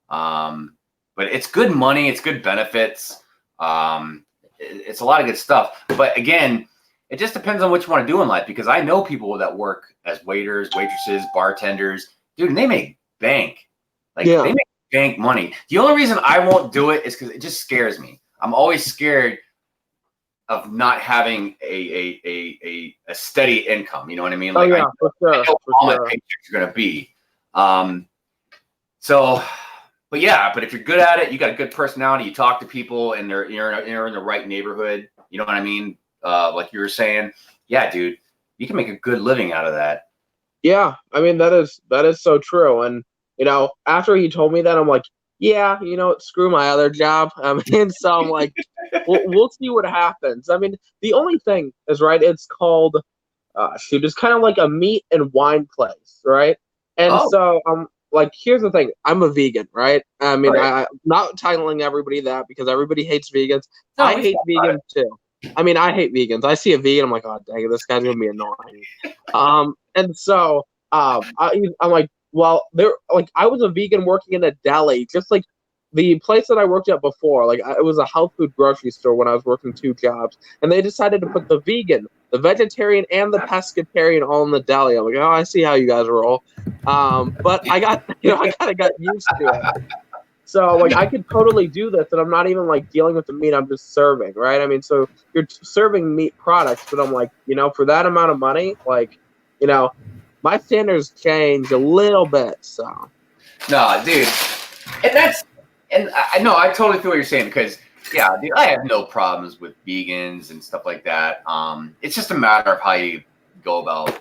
But it's good money, it's good benefits. It's a lot of good stuff. But again, it just depends on what you want to do in life, because I know people that work as waiters, waitresses, bartenders, dude, and they make bank. They make bank money. The only reason I won't do it is because it just scares me. I'm always scared of not having a steady income. You know what I mean? Like, for sure. I know all my paychecks are going to be. But yeah, but if you're good at it, you got a good personality, you talk to people, and you're in the right neighborhood. You know what I mean? Like you were saying, yeah, dude, you can make a good living out of that. Yeah, I mean, that is so true. And after he told me that, I'm like, yeah, screw my other job. And so I'm like, we'll see what happens. I mean, the only thing is, right, it's called it's kind of like a meat and wine place, right? And so like, here's the thing, I'm a vegan, right? I mean, I'm not titling everybody that, because everybody hates vegans. I hate vegans too. I mean, I hate vegans. I see a vegan, I'm like, oh dang it, this guy's gonna be annoying. And so I'm like, well, I was a vegan working in a deli, just like the place that I worked at before. Like, it was a health food grocery store when I was working 2 jobs, and they decided to put the vegan, the vegetarian, and the pescatarian all in the deli. I'm like, oh, I see how you guys roll. But I got, I kind of got used to it. So, like, I could totally do this, and I'm not even, like, dealing with the meat. I'm just serving, right? I mean, so you're serving meat products, but I'm like, for that amount of money, like, my standards change a little bit, so. No, dude. And I know, I totally feel what you're saying, because, yeah, dude, I have no problems with vegans and stuff like that. It's just a matter of how you go about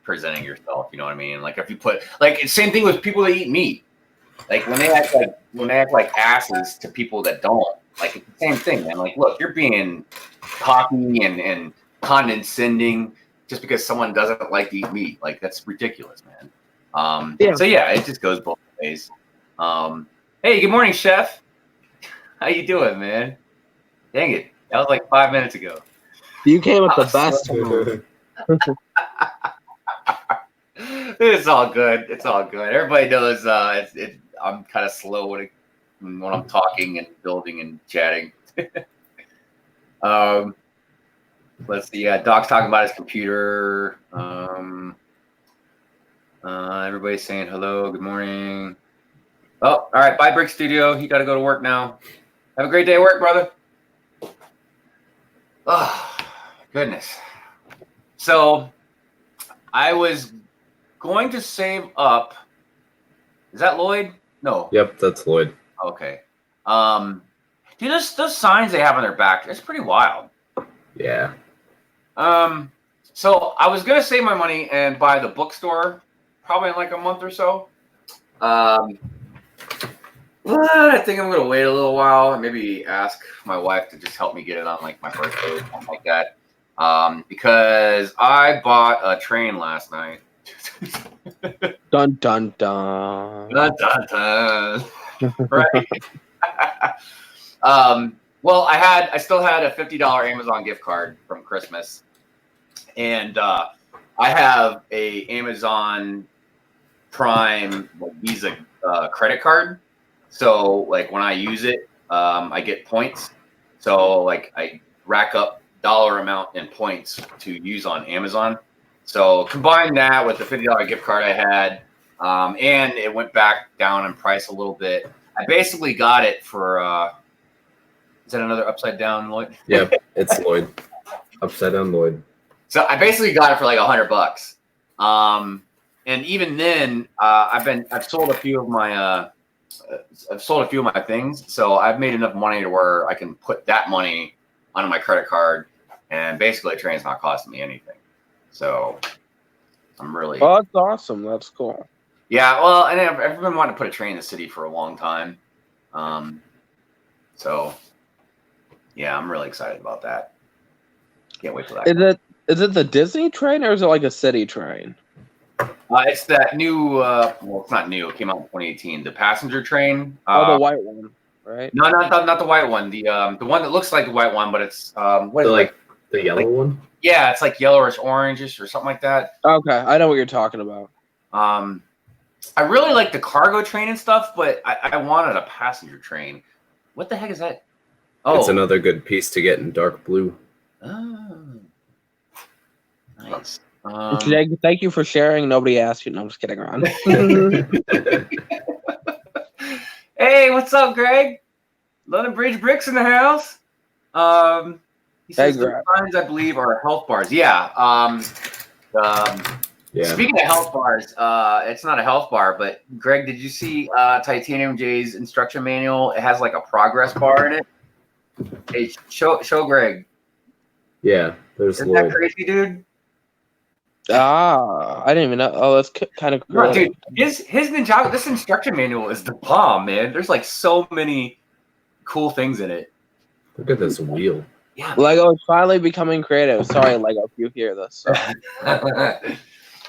presenting yourself, you know what I mean? Like, if you put, like, same thing with people that eat meat. Like, when they act like asses to people that don't, like, it's the same thing, man. Like, look, you're being cocky and condescending just because someone doesn't like to eat meat. Like, that's ridiculous, man. So yeah, it just goes both ways. Hey, good morning, chef. How you doing, man? Dang it, that was like 5 minutes ago. You came at the best time. It's all good. It's all good. Everybody knows I'm kind of slow when I'm talking and building and chatting. Let's see. Doc's talking about his computer. Everybody's saying hello. Good morning. Oh, all right. Bye, Brick Studio. You got to go to work now. Have a great day at work, brother. Oh, goodness. So I was going to save up. Is that Lloyd? No. Yep, that's Lloyd. Okay. Dude, those signs they have on their back, it's pretty wild. Yeah. So I was gonna save my money and buy the bookstore probably in like a month or so. I think I'm gonna wait a little while and maybe ask my wife to just help me get it on like my birthday or something like that. Because I bought a train last night. Dun dun dun. Dun, dun, dun. Right. Well, I still had a $50 Amazon gift card from Christmas, and I have a Amazon Prime Visa credit card. So like when I use it, I get points. So like I rack up dollar amount in points to use on Amazon. So combine that with the $50 gift card I had, and it went back down in price a little bit. I basically got it for. Is that another upside down Lloyd? Yep, it's Lloyd. Upside down Lloyd. So I basically got it for like $100. And even then, I've sold a few of my things. So I've made enough money to where I can put that money onto my credit card, and basically, the train's not costing me anything. So I'm really. Oh, that's awesome. That's cool. Yeah, well, and I've been wanting to put a train in the city for a long time. So yeah, I'm really excited about that. Can't wait for that. Is it the Disney train or is it like a city train? It's that new. Well, it's not new. It came out in 2018. The passenger train. The white one, right? No, not the white one. The one that looks like the white one, but it's what is it, like the yellow one? Yeah, it's like yellowish, orangish, or something like that. Okay, I know what you're talking about. I really like the cargo train and stuff, but I wanted a passenger train. What the heck is that? Oh, It's another good piece to get in dark blue. Oh, nice. Greg, thank you for sharing. Nobody asked you. No, I'm just kidding around. Hey, what's up, Greg? London Bridge Bricks in the house. He says the signs, I believe, are health bars. Yeah. Yeah. Speaking of health bars, it's not a health bar, but Greg, did you see Titanium J's instruction manual? It has like a progress bar in it. Hey, show Greg. Yeah, there's Isn't that crazy, dude? I didn't even know. Oh, that's kind of cool. No, dude, his Ninjago, this instruction manual is the bomb, man. There's like so many cool things in it. Look at this wheel. Yeah. Lego is finally becoming creative. Sorry, Lego, if you hear this. So.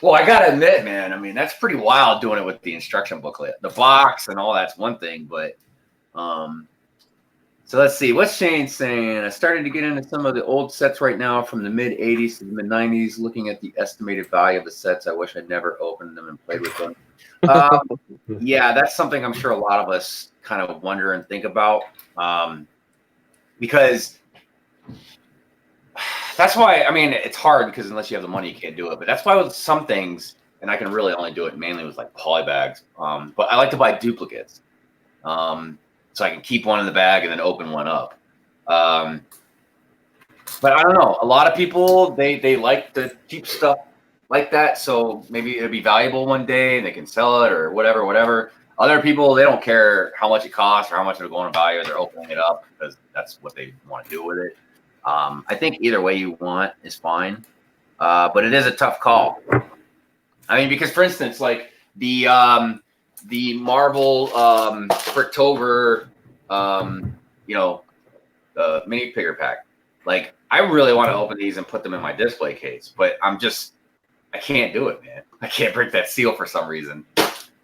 Well, I gotta admit, man, I mean, that's pretty wild doing it with the instruction booklet. The box and all that's one thing, but so let's see. What's Shane saying? I started to get into some of the old sets right now from the mid 80s to the mid 90s, looking at the estimated value of the sets. I wish I'd never opened them and played with them. Yeah, that's something I'm sure a lot of us kind of wonder and think about. Because that's why, I mean, it's hard because unless you have the money, you can't do it. But that's why with some things, and I can really only do it mainly with like poly bags. But I like to buy duplicates. So I can keep one in the bag and then open one up. But I don't know. A lot of people, they like to keep stuff like that. So maybe it'll be valuable one day and they can sell it or whatever. Other people, they don't care how much it costs or how much it'll go in value. They're opening it up because that's what they want to do with it. I think either way you want is fine. But it is a tough call. I mean, because for instance, like the Marvel Spritover, mini figure pack. Like, I really want to open these and put them in my display case, but I can't do it, man. I can't break that seal for some reason.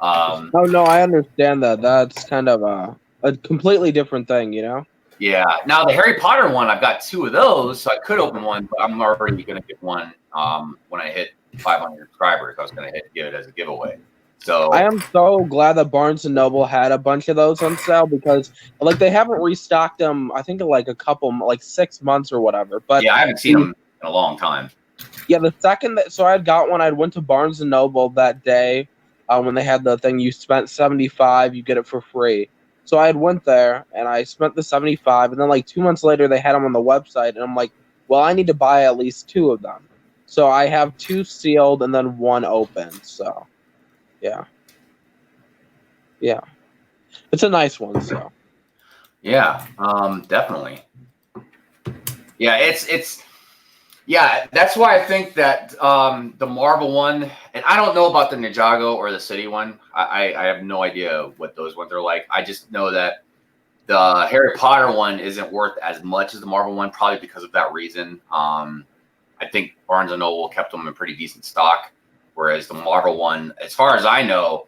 Oh no, I understand that. That's kind of a completely different thing, you know? Yeah. Now the Harry Potter one, I've got 2 of those, so I could open one, but I'm already going to get one when I hit 500 subscribers. I was going to give it as a giveaway. So I am so glad that Barnes and Noble had a bunch of those on sale because like they haven't restocked them. I think like a couple, like 6 months or whatever. But yeah, I haven't seen them in a long time. Yeah, the second that I had got one, I went to Barnes and Noble that day when they had the thing. You spent $75, you get it for free. So I had went there and I spent the $75, and then like 2 months later they had them on the website, and I'm like, well, I need to buy at least 2 of them. So I have 2 sealed and then 1 open. So yeah. It's a nice one, so. Yeah, definitely. Yeah, yeah, that's why I think that the Marvel one, and I don't know about the Ninjago or the City one. I have no idea what those ones are like. I just know that the Harry Potter one isn't worth as much as the Marvel one, probably because of that reason. I think Barnes and Noble kept them in pretty decent stock, whereas the Marvel one, as far as I know,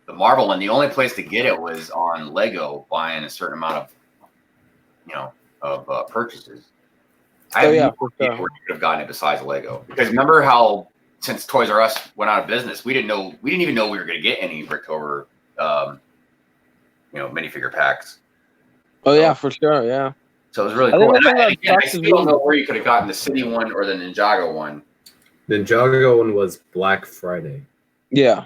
the Marvel one, the only place to get it was on Lego, buying a certain amount of, purchases. I Oh have yeah, no for idea sure. where you could have gotten it besides Lego. Because remember how since Toys R Us went out of business, we didn't even know we were going to get any Bricktober, minifigure packs. Oh So, yeah, for sure. Yeah. so it was really I think cool. the thing And that again, I sucks is still don't know where you could have gotten the City one or the Ninjago one. Ninjago one was Black Friday. Yeah.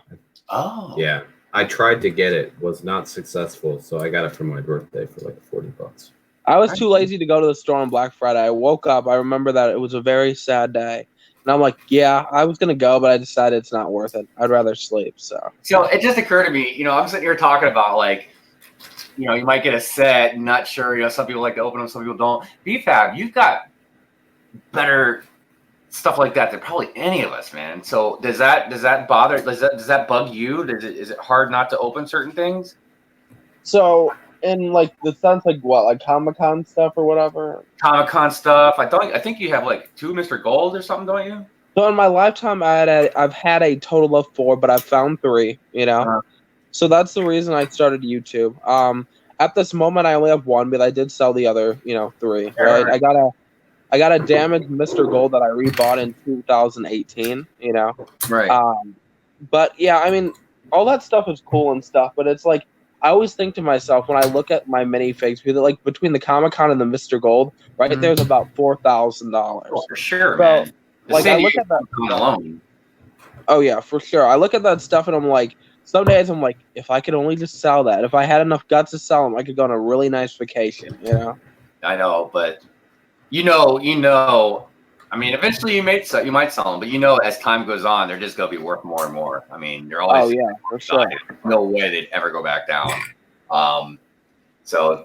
Oh. Yeah. I tried to get it, was not successful, so I got it for my birthday for like $40. I was too lazy to go to the store on Black Friday. I woke up. I remember that it was a very sad day. And I'm like, yeah, I was going to go, but I decided it's not worth it. I'd rather sleep. So it just occurred to me, I'm sitting here talking about like, you might get a set, not sure, some people like to open them, some people don't. BFAB, you've got better stuff like that than probably any of us, man. So does that bother? Does that bug you? Is it hard not to open certain things? So in like the sense like what, like Comic-Con stuff or whatever? Comic-Con stuff. I think you have like 2 Mr. Gold or something, don't you? So in my lifetime, I've had a total of 4, but I've found 3. So that's the reason I started YouTube. At this moment, I only have 1, but I did sell the other, 3. Right? I got a damaged Mr. Gold that I rebought in 2018. Right. But yeah, I mean, all that stuff is cool and stuff, but it's like I always think to myself when I look at my minifigs, because like between the Comic-Con and the Mr. Gold, right, Mhm. there's about $4,000. Oh, for sure, So, man. The like I San look Diego at that Comic-Con stuff. alone. Oh yeah, for sure. I look at that stuff and I'm like, some days I'm like, if I could only just sell that, if I had enough guts to sell them, I could go on a really nice vacation. I know, but I mean, eventually you might sell them, but as time goes on, they're just gonna be worth more and more. I mean, they're always Oh yeah, for sure. no way they'd ever go back down.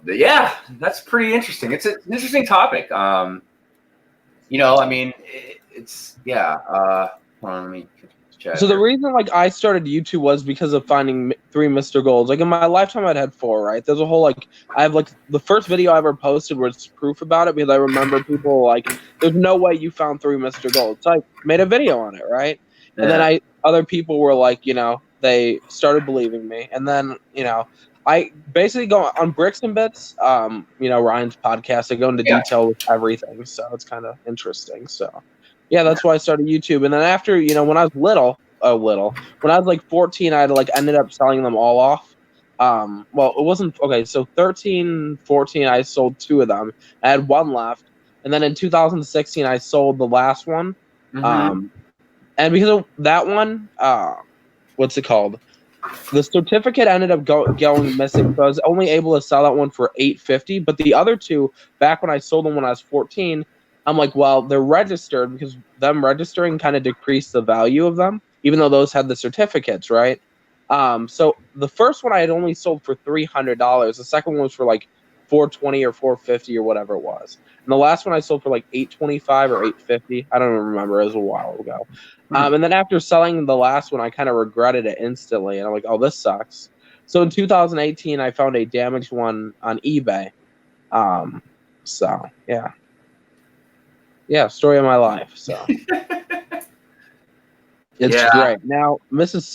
Yeah, that's pretty interesting. It's an interesting topic. I mean, it's yeah. Hold on, let me chat So the here. reason like I started YouTube was because of finding 3 Mr. Golds. Like in my lifetime, I'd had 4. Right? There's a whole like I have like the first video I ever posted was proof about it because I remember people like, "There's no way you found 3 Mr. Golds." So I made a video on it, right? And then other people were like, they started believing me, and then I basically go on Bricks and Bits, Ryan's podcast. I go into detail with everything, so it's kind of interesting. So. Yeah, that's why I started YouTube. And then after, when I was when I was like 14, I like ended up selling them all off. Well, it wasn't okay. So 13, 14, I sold 2 of them. I had 1 left. And then in 2016, I sold the last one. Mhm. And because of that one, what's it called? The certificate ended up going missing, so I was only able to sell that one for $850. But the other 2, back when I sold them when I was 14, I'm like, well, they're registered because them registering kind of decreased the value of them, even though those had the certificates, right? So the first one I had only sold for $300. The second one was for like 420 or 450 or whatever it was, and the last one I sold for like 825 or 850. I don't remember. It was a while ago. And then after selling the last one, I kind of regretted it instantly, and I'm like, oh, this sucks. So in 2018, I found a damaged one on eBay. So yeah, story of my life. So it's great. Now, Mrs.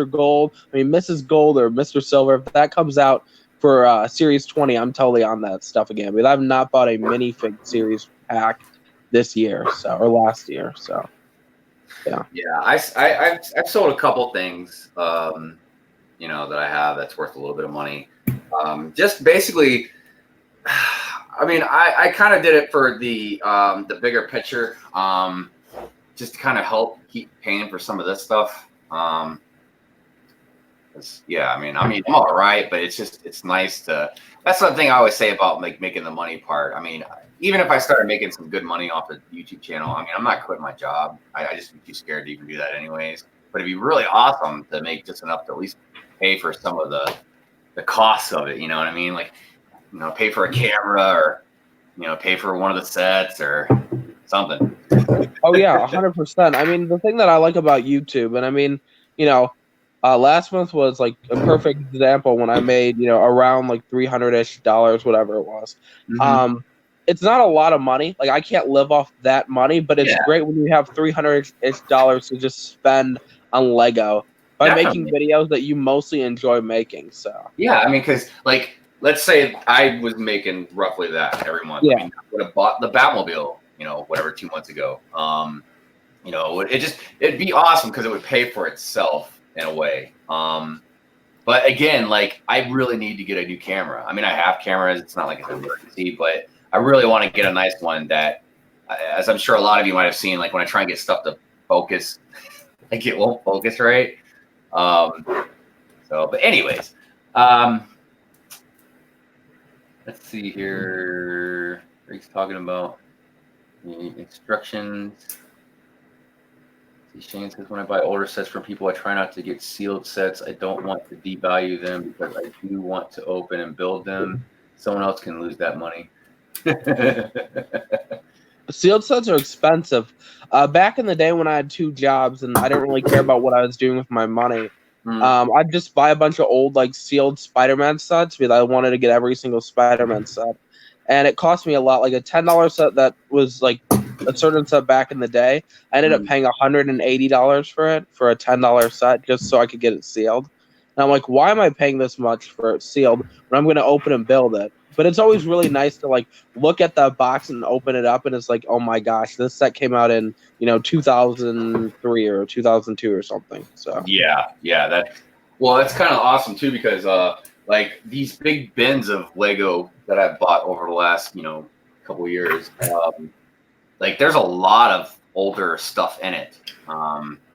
Gold, Mrs. Gold or Mr. Silver, if that comes out for Series 20, I'm totally on that stuff again. But I've not bought a minifig series pack this year, or last year. So yeah. Yeah, I've sold a couple things, that I have that's worth a little bit of money. Just basically, I mean, I kind of did it for the bigger picture, just to kind of help keep paying for some of this stuff. Yeah, I mean, I'm all right, but it's nice to. That's the thing I always say about making the money part. I mean, even if I started making some good money off the YouTube channel, I mean, I'm not quitting my job. I just be too scared to even do that anyways. But it'd be really awesome to make just enough to at least pay for some of the costs of it. You know what I mean? Like, pay for a camera or, pay for one of the sets or something. Oh yeah, 100%. I mean, the thing that I like about YouTube, and I mean, last month was like a perfect example when I made, around like $300-ish, whatever it was. Mm-hmm. It's not a lot of money. Like I can't live off that money, but it's great when you have $300-ish to just spend on Lego by making Definitely. videos that you mostly enjoy making. So Yeah, I mean, because like, let's say I was making roughly that every month. Yeah. I mean, I would have bought the Batmobile, whatever, 2 months ago. It'd be awesome because it would pay for itself in a way. But again, like I really need to get a new camera. I mean, I have cameras. It's not like it's an emergency, but I really want to get a nice one that, as I'm sure a lot of you might have seen, like when I try and get stuff to focus, like it won't focus right. But anyways, let's see here. Rick's talking about the instructions. Shane says, when I buy older sets from people, I try not to get sealed sets. I don't want to devalue them because I do want to open and build them. Someone else can lose that money. Sealed sets are expensive. Back in the day when I had 2 jobs and I didn't really care about what I was doing with my money, I'd just buy a bunch of old like sealed Spider-Man sets because I wanted to get every single Spider-Man set. And it cost me a lot, like a $10 set that was like a certain set back in the day. I ended up paying $180 for it for a $10 set just so I could get it sealed. And I'm like, why am I paying this much for it sealed when I'm going to open and build it? But it's always really nice to like look at the box and open it up, and it's like, oh my gosh, this set came out in 2003 or 2002 or something. So yeah, that's kind of awesome too because like these big bins of Lego that I've bought over the last couple years, like there's a lot of older stuff in it.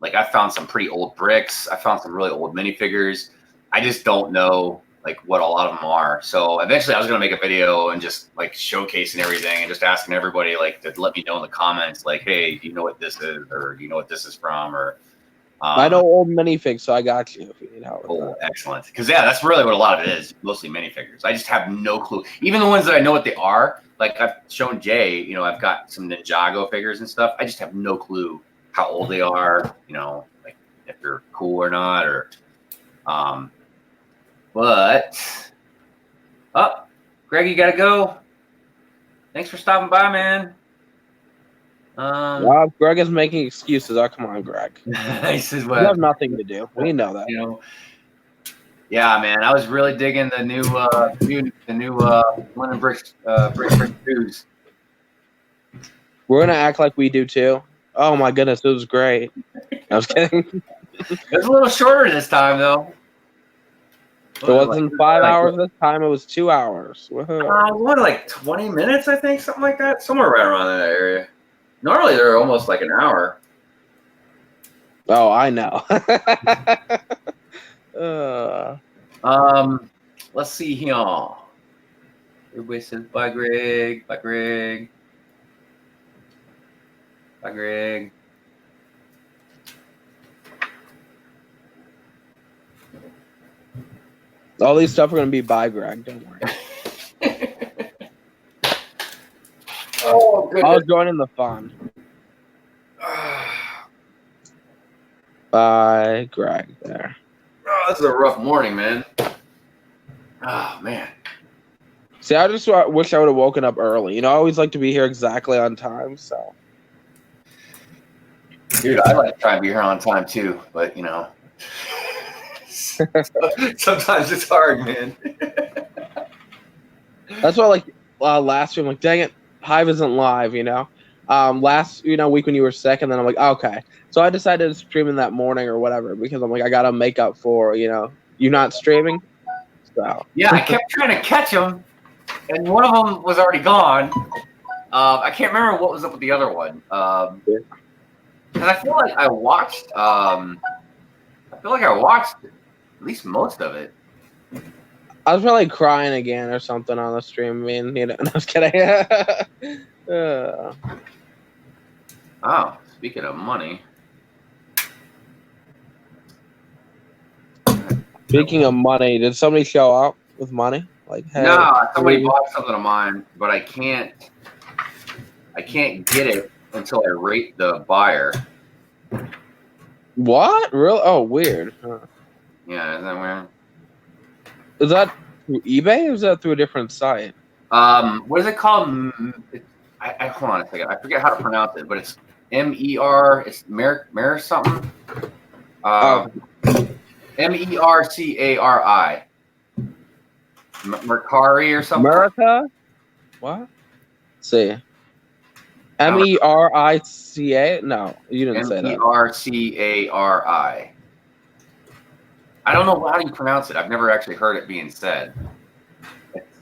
Like I found some pretty old bricks. I found some really old minifigures. I just don't know like what a lot of them are. So eventually I was going to make a video and just like showcasing everything and just asking everybody like to let me know in the comments, like, hey, do you know what this is? Or do you know what this is from? Or I know old minifigs, so I got you if you need help with that. Excellent. Because yeah, that's really what a lot of it is, mostly minifigures. I just have no clue. Even the ones that I know what they are, like I've shown Jay, I've got some Ninjago figures and stuff. I just have no clue how old they are, like if they're cool or not, or but Greg, you gotta go. Thanks for stopping by, man. Greg is making excuses. Oh, come on, Greg. He says, "Well, you have nothing to do. We know that." Yeah, man. I was really digging the new London Brick shoes. We're gonna act like we do too. Oh my goodness, it was great. I was kidding. It was a little shorter this time, though. It wasn't 5 hours this time. It was 2 hours. What, like 20 minutes, I think, something like that. Somewhere right around that area. Normally, they're almost like an hour. Oh, I know. Let's see here. Everybody says bye, Greg. Bye, Greg. Bye, Greg. All these stuff are gonna be bye, Greg. Don't worry. Oh, goodness. I was joining the fun. Bye, Greg. There. Oh, this is a rough morning, man. Oh, man. See, I just wish I would have woken up early. I always like to be here exactly on time. So, dude, I like to try and be here on time too, but sometimes it's hard, man. That's why, like last week, I'm like, dang it, Hive isn't live. Last week when you were sick, and then I'm like, okay. So I decided to stream in that morning or whatever because I'm like, I gotta make up for you not streaming. So yeah, I kept trying to catch them, and one of them was already gone. I can't remember what was up with the other one. And I feel like I watched. I feel like I watched at least most of it. I was probably crying again or something on the stream. I mean, no, I was kidding. Oh, speaking of money. Speaking of money, did somebody show up with money? Like, hey, No, somebody bought something of mine, but I can't get it until I rate the buyer. What? Real? Oh, weird. Huh. Yeah, isn't that weird? Is that through eBay or is that through a different site? What is it called? I hold on a second. I forget how to pronounce it, but it's MER. It's Mer something. MERCARI. Mercari or something. America? What? Let's see. MERICA? No, you didn't say that. MERCARI. I don't know how you pronounce it. I've never actually heard it being said.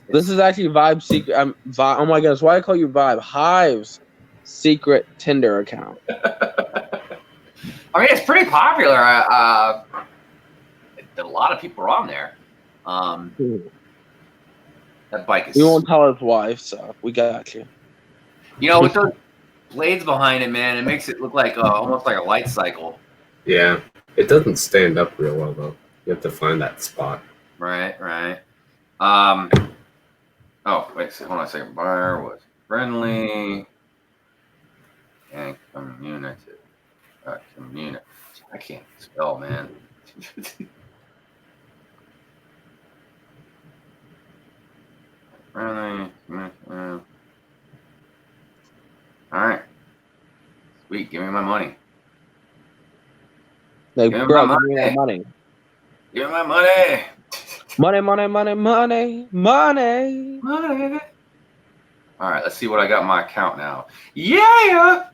This is actually Vibe's secret. Oh my goodness, why do I call you Vibe? Hive's secret Tinder account. I mean, it's pretty popular. A lot of people are on there. That bike is. We won't tell his wife, so we got you. You know, with those blades behind it, man, it makes it look like almost like a light cycle. Yeah, it doesn't stand up real well though. You have to find that spot. Right. Oh, wait. Hold on a second. Buyer was friendly and communicative. I can't spell, man. Friendly. All right. Sweet. Give me my money. Like, Give me bro, my give me that money. Give me my money. Money. All right, let's see what I got in my account now. Yeah.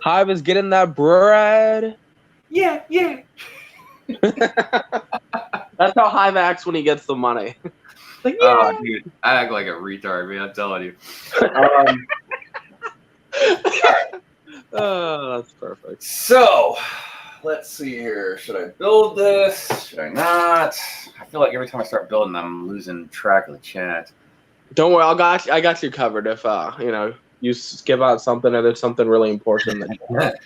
Hive is getting that bread. Yeah. That's how Hive acts when he gets the money. Like, Oh, dude, I act like a retard, man. I'm telling you. Oh, that's perfect. So, let's see here. Should I build this? Should I not? I feel like every time I start building, I'm losing track of the chat. Don't worry, I got you covered if you skip out something or there's something really important that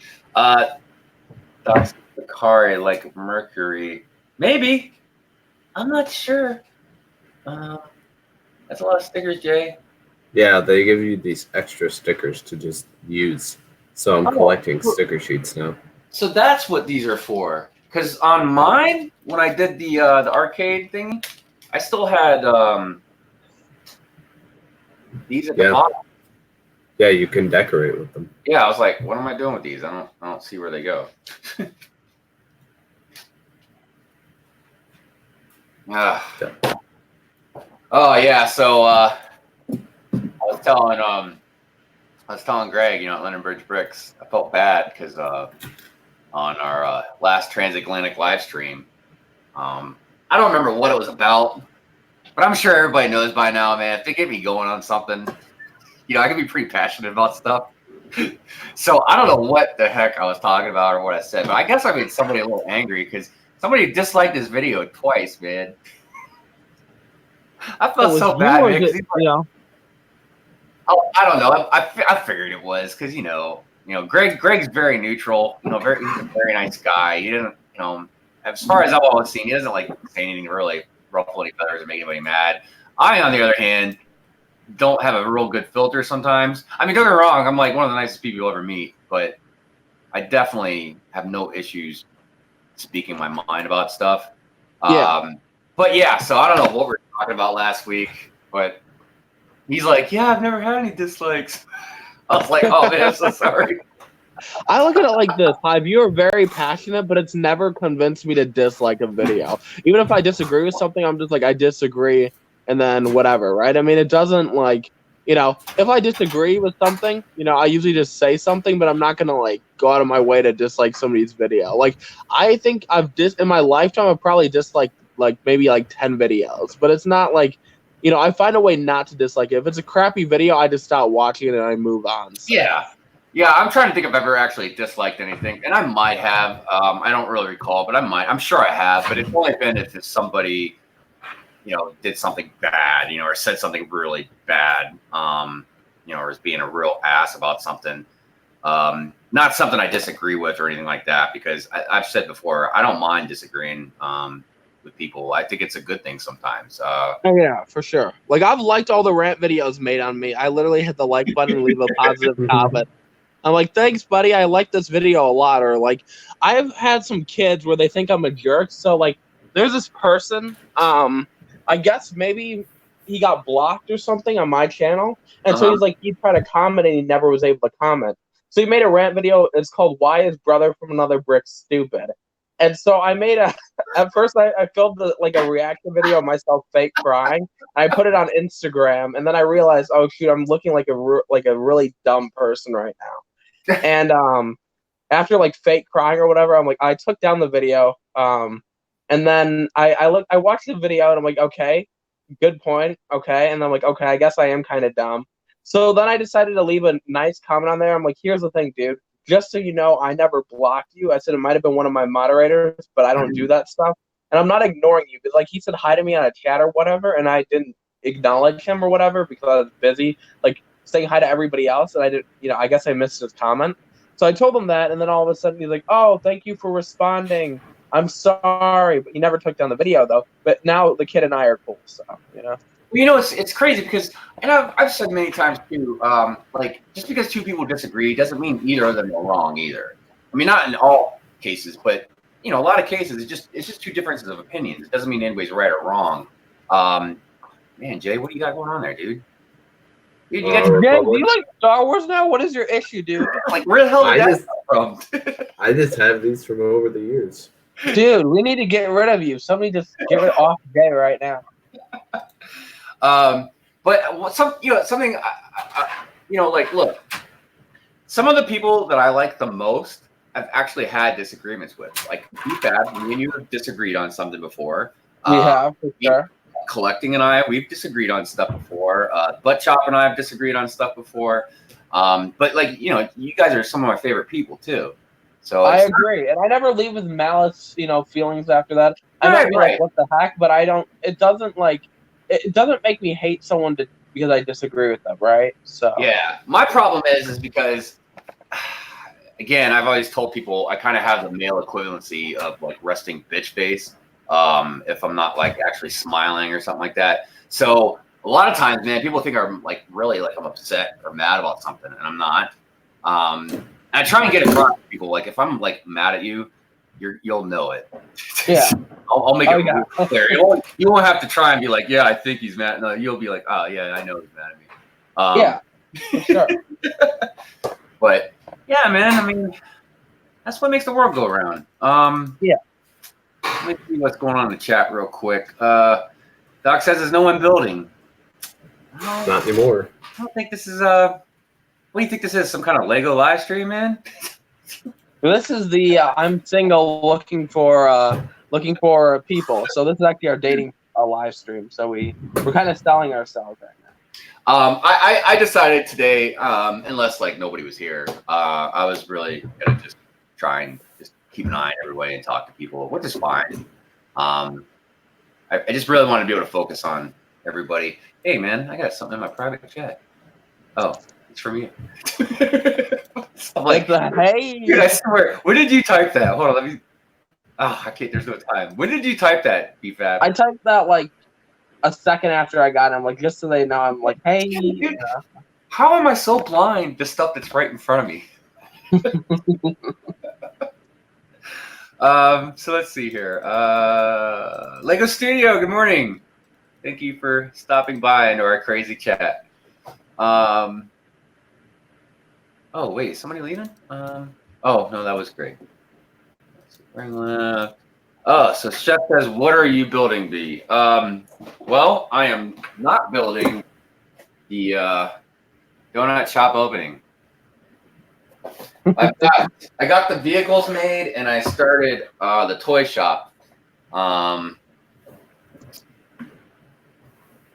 That's the car like Mercury. Maybe. I'm not sure. That's a lot of stickers, Jay. Yeah, they give you these extra stickers to just use. So I'm collecting sticker sheets now. So that's what these are for. Because on mine, when I did the arcade thing, I still had these at the bottom. Yeah, you can decorate with them. Yeah, I was like, what am I doing with these? I don't see where they go. Oh yeah, so I was telling Greg, at London Bridge Bricks, I felt bad because on our last transatlantic live stream, I don't remember what it was about, but I'm sure everybody knows by now, man. If they get me going on something, I can be pretty passionate about stuff. So I don't know what the heck I was talking about or what I said, but I guess I made somebody a little angry because somebody disliked this video twice, man. I felt so bad, man. I don't know. I figured it was because Greg's very neutral. He's a very nice guy. He didn't, as far as I've always seen, he doesn't like say anything really ruffle any feathers or make anybody mad. I, on the other hand, don't have a real good filter sometimes. I mean, don't get me wrong. I'm like one of the nicest people you'll ever meet, but I definitely have no issues speaking my mind about stuff. Yeah. But yeah, so I don't know what we were talking about last week, but he's like, yeah, I've never had any dislikes. I was like, oh man, I'm so sorry. I look at it like this, Hive. You are very passionate, but it's never convinced me to dislike a video. Even if I disagree with something, I'm just like, I disagree, and then whatever, right? I mean, it doesn't like, if I disagree with something, I usually just say something, but I'm not gonna like go out of my way to dislike somebody's video. Like, I think in my lifetime, I've probably disliked like maybe like 10 videos, but it's not like, I find a way not to dislike it. If it's a crappy video, I just stop watching it and I move on. So. Yeah, I'm trying to think if I've ever actually disliked anything, and I might have. I don't really recall, but I might. I'm sure I have, but it's only been if it's somebody did something bad, or said something really bad, or is being a real ass about something. Not something I disagree with or anything like that, because I've said before, I don't mind disagreeing with people. I think it's a good thing sometimes. Oh, yeah, for sure. Like, I've liked all the rant videos made on me. I literally hit the like button and leave a positive comment. I'm like, thanks, buddy. I like this video a lot. Or like, I've had some kids where they think I'm a jerk. So like, there's this person. I guess maybe he got blocked or something on my channel, and so he's like, he tried to comment and he never was able to comment. So he made a rant video. It's called "Why Is Brother from Another Brick Stupid?" And so I made a. At first, I filmed like a reaction video of myself fake crying. I put it on Instagram, and then I realized, oh shoot, I'm looking like a really dumb person right now. And after like fake crying or whatever, I'm like, I took down the video. And then I watched the video and I'm like, okay, good point. Okay. And I'm like, okay, I guess I am kind of dumb. So then I decided to leave a nice comment on there. I'm like, here's the thing, dude. Just so you know, I never blocked you. I said it might have been one of my moderators, but I don't do that stuff. And I'm not ignoring you. But like he said hi to me on a chat or whatever, and I didn't acknowledge him or whatever because I was busy, like saying hi to everybody else. And I didn't, I guess I missed his comment. So I told him that, and then all of a sudden he's like, oh, thank you for responding. I'm sorry, but he never took down the video though. But now the kid and I are cool, so It's crazy because, and I've said many times too, like just because two people disagree doesn't mean either of them are wrong either. I mean, not in all cases, but a lot of cases it's just two differences of opinions. It doesn't mean anybody's right or wrong. Man, Jay, what do you got going on there, dude? Jay, do you like Star Wars now? What is your issue, dude? Like, where the hell did that come from? I just have these from over the years. Dude, we need to get rid of you. Somebody just give it off Jay right now. But something, like, look, some of the people that I like the most, I've actually had disagreements with. Like, me and you have disagreed on something before. We have, for sure. Collecting and we've disagreed on stuff before. Butt Chop and I have disagreed on stuff before. But like, you guys are some of my favorite people too. So I agree, and I never leave with malice, feelings after that. I might be like, what the heck? But I don't. It doesn't make me hate someone because I disagree with them, right? So yeah, my problem is because, again, I've always told people I kind of have the male equivalency of like resting bitch face. If I'm not like actually smiling or something like that. So a lot of times, man, people think I'm like really like I'm upset or mad about something, and I'm not. I try and get across to people, like if I'm like mad at you, you'll know it. Yeah. I'll make it really clear. You won't have to try and be like, yeah, I think he's mad. No, you'll be like, oh yeah, I know he's mad at me. Yeah. For sure. But yeah, man, I mean, that's what makes the world go around. Yeah. Let me see what's going on in the chat real quick. Doc says there's no one building. Not anymore. I don't think this is what do you think this is? Some kind of Lego live stream, man? This is the I'm single looking for people. So this is actually our dating live stream. So we're kind of selling ourselves right now. I decided today, unless like nobody was here, I was really gonna just try and just keep an eye on everybody and talk to people, which is fine. I just really want to be able to focus on everybody. Hey, man, I got something in my private chat. Oh, it's from you. I'm like, hey, dude, I swear. When did you type that? Hold on, let me. Oh, I can't. There's no time. When did you type that, BFAB? I typed that like a second after I got it. I'm like, just so they know, I'm like, hey. Dude, how am I so blind to stuff that's right in front of me? So let's see here. Lego Studio, good morning. Thank you for stopping by into our crazy chat. Oh, wait, somebody leaving? Oh, no, that was great. Oh, so Chef says, what are you building, B? Well, I am not building the donut shop opening. I got the vehicles made, and I started the toy shop.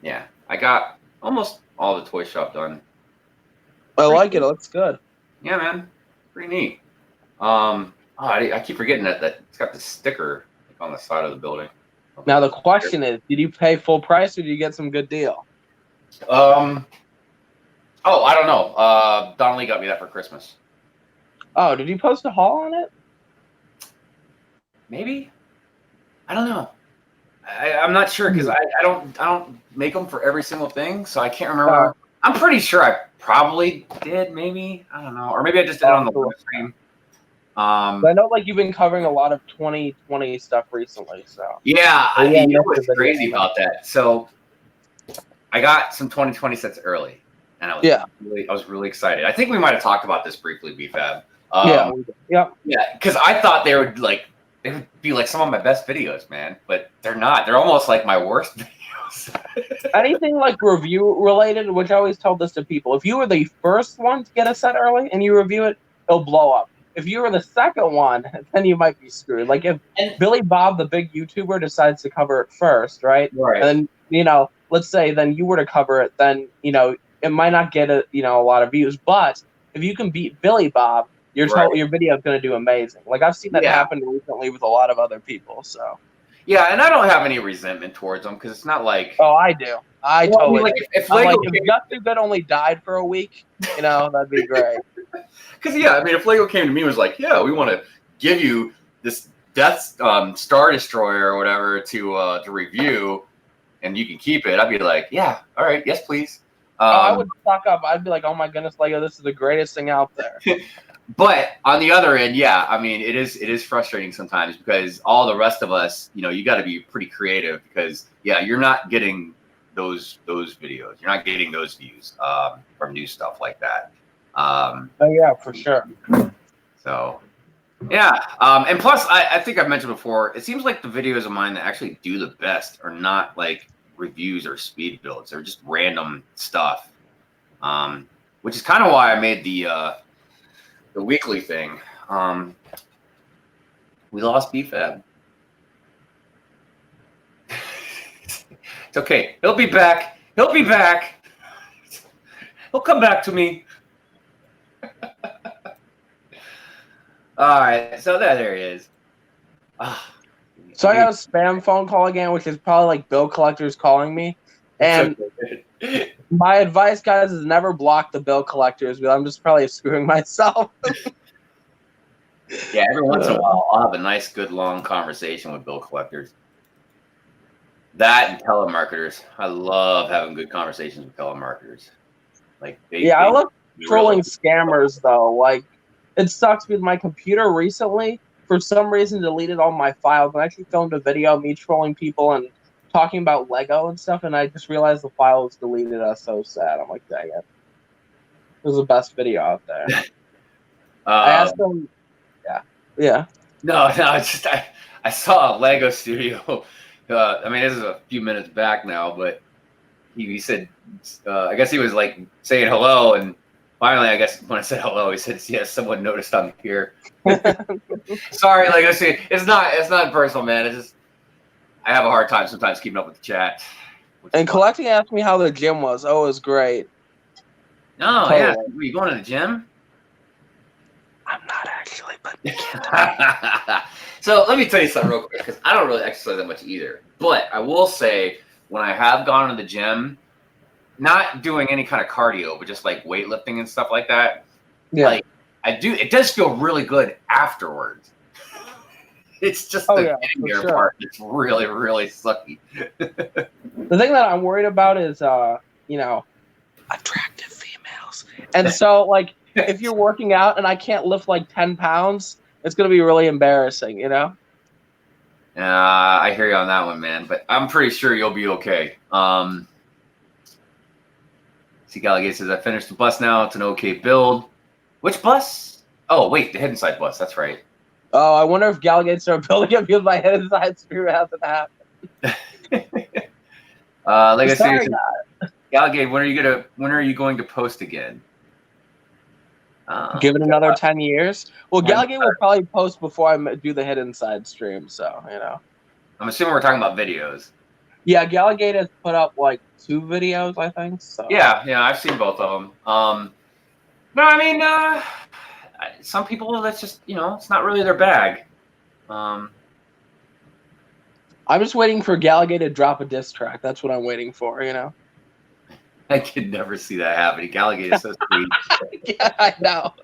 Yeah, I got almost all the toy shop done. I like it. It looks good. Yeah, man, pretty neat. I keep forgetting that it's got the sticker on the side of the building. Now the question is, did you pay full price or did you get some good deal? Oh, I don't know. Don Lee got me that for Christmas. Oh, did you post a haul on it? Maybe. I don't know. I'm not sure because I don't make them for every single thing, so I can't remember. I'm pretty sure I probably did. Maybe I don't know, or maybe I just did it on the live stream. I know, like, you've been covering a lot of 2020 stuff recently, so yeah, maybe you know what's crazy about that? So I got some 2020 sets early, and I was really excited. I think we might have talked about this briefly, BFAB. Yeah, because I thought they would be like some of my best videos, man, but they're not. They're almost like my worst videos. Anything like review related, which I always tell this to people, if you were the first one to get a set early and you review it, it'll blow up. If you were the second one, then you might be screwed. Like if Billy Bob, the big YouTuber, decides to cover it first, right? Right. And then, let's say then you were to cover it, then, it might not get a lot of views. But if you can beat Billy Bob, your video is going to do amazing. Like I've seen that happen recently with a lot of other people. So yeah, and I don't have any resentment towards them because it's not like. Oh, I do. I totally. Like if Lego if Just Too Good only died for a week, that'd be great. Because if Lego came to me and was like, yeah, we want to give you this Death Star Destroyer or whatever to review, and you can keep it, I'd be like, yeah, all right, yes, please. I would stock up. I'd be like, oh my goodness, Lego, this is the greatest thing out there. But on the other end, it is frustrating sometimes because all the rest of us, you got to be pretty creative because you're not getting those videos, you're not getting those views from new stuff like that. Oh yeah, for sure. So and plus I think I've mentioned before, it seems like the videos of mine that actually do the best are not like reviews or speed builds, they're just random stuff, which is kind of why I made the weekly thing. We lost BFAB. It's okay. He'll be back. He'll come back to me. All right. So there he is. So I got a spam phone call again, which is probably like bill collectors calling me. And my advice, guys, is never block the bill collectors, because I'm just probably screwing myself. Yeah, every once in a while, I'll have a nice, good, long conversation with bill collectors. That and telemarketers. I love having good conversations with telemarketers. I love trolling scammers, though. Like, it sucks because my computer recently, for some reason, deleted all my files. And I actually filmed a video of me trolling people and talking about Lego and stuff, and I just realized the file was deleted. I was so sad. I'm like, dang it. It was the best video out there. I asked them, yeah. No, it's just I saw a Lego studio. This is a few minutes back now, but he said, I guess he was like saying hello, and finally, I guess when I said hello, he said, "Yes, someone noticed I'm here." Sorry, Lego studio. It's not personal, man. It's just I have a hard time sometimes keeping up with the chat. And Collecting asked me how the gym was. Oh, it was great. No, yeah. Were you going to the gym? I'm not actually, but So let me tell you something real quick, because I don't really exercise that much either. But I will say, when I have gone to the gym, not doing any kind of cardio, but just like weightlifting and stuff like that, like it does feel really good afterwards. It's just getting there part. It's really, really sucky. The thing that I'm worried about is, attractive females. And so, like, if you're working out and I can't lift like 10 pounds, it's going to be really embarrassing, I hear you on that one, man. But I'm pretty sure you'll be okay. See, Galligate says, I finished the bus now. It's an okay build. Which bus? Oh, wait, the Hidden Side bus. That's right. Oh, I wonder if Galligate started building up because my Hidden Side stream hasn't happened. Like I said, Galligate, when are you going to post again? Give it another 10 years. Well, Galligate will probably post before I do the Hidden Side stream, so I'm assuming we're talking about videos. Yeah, Galligate has put up like 2 videos, I think. So yeah, I've seen both of them. Some people, that's just it's not really their bag. I'm just waiting for Gallagher to drop a diss track. That's what I'm waiting for, I could never see that happening. Gallagher is so sweet. Yeah, I know.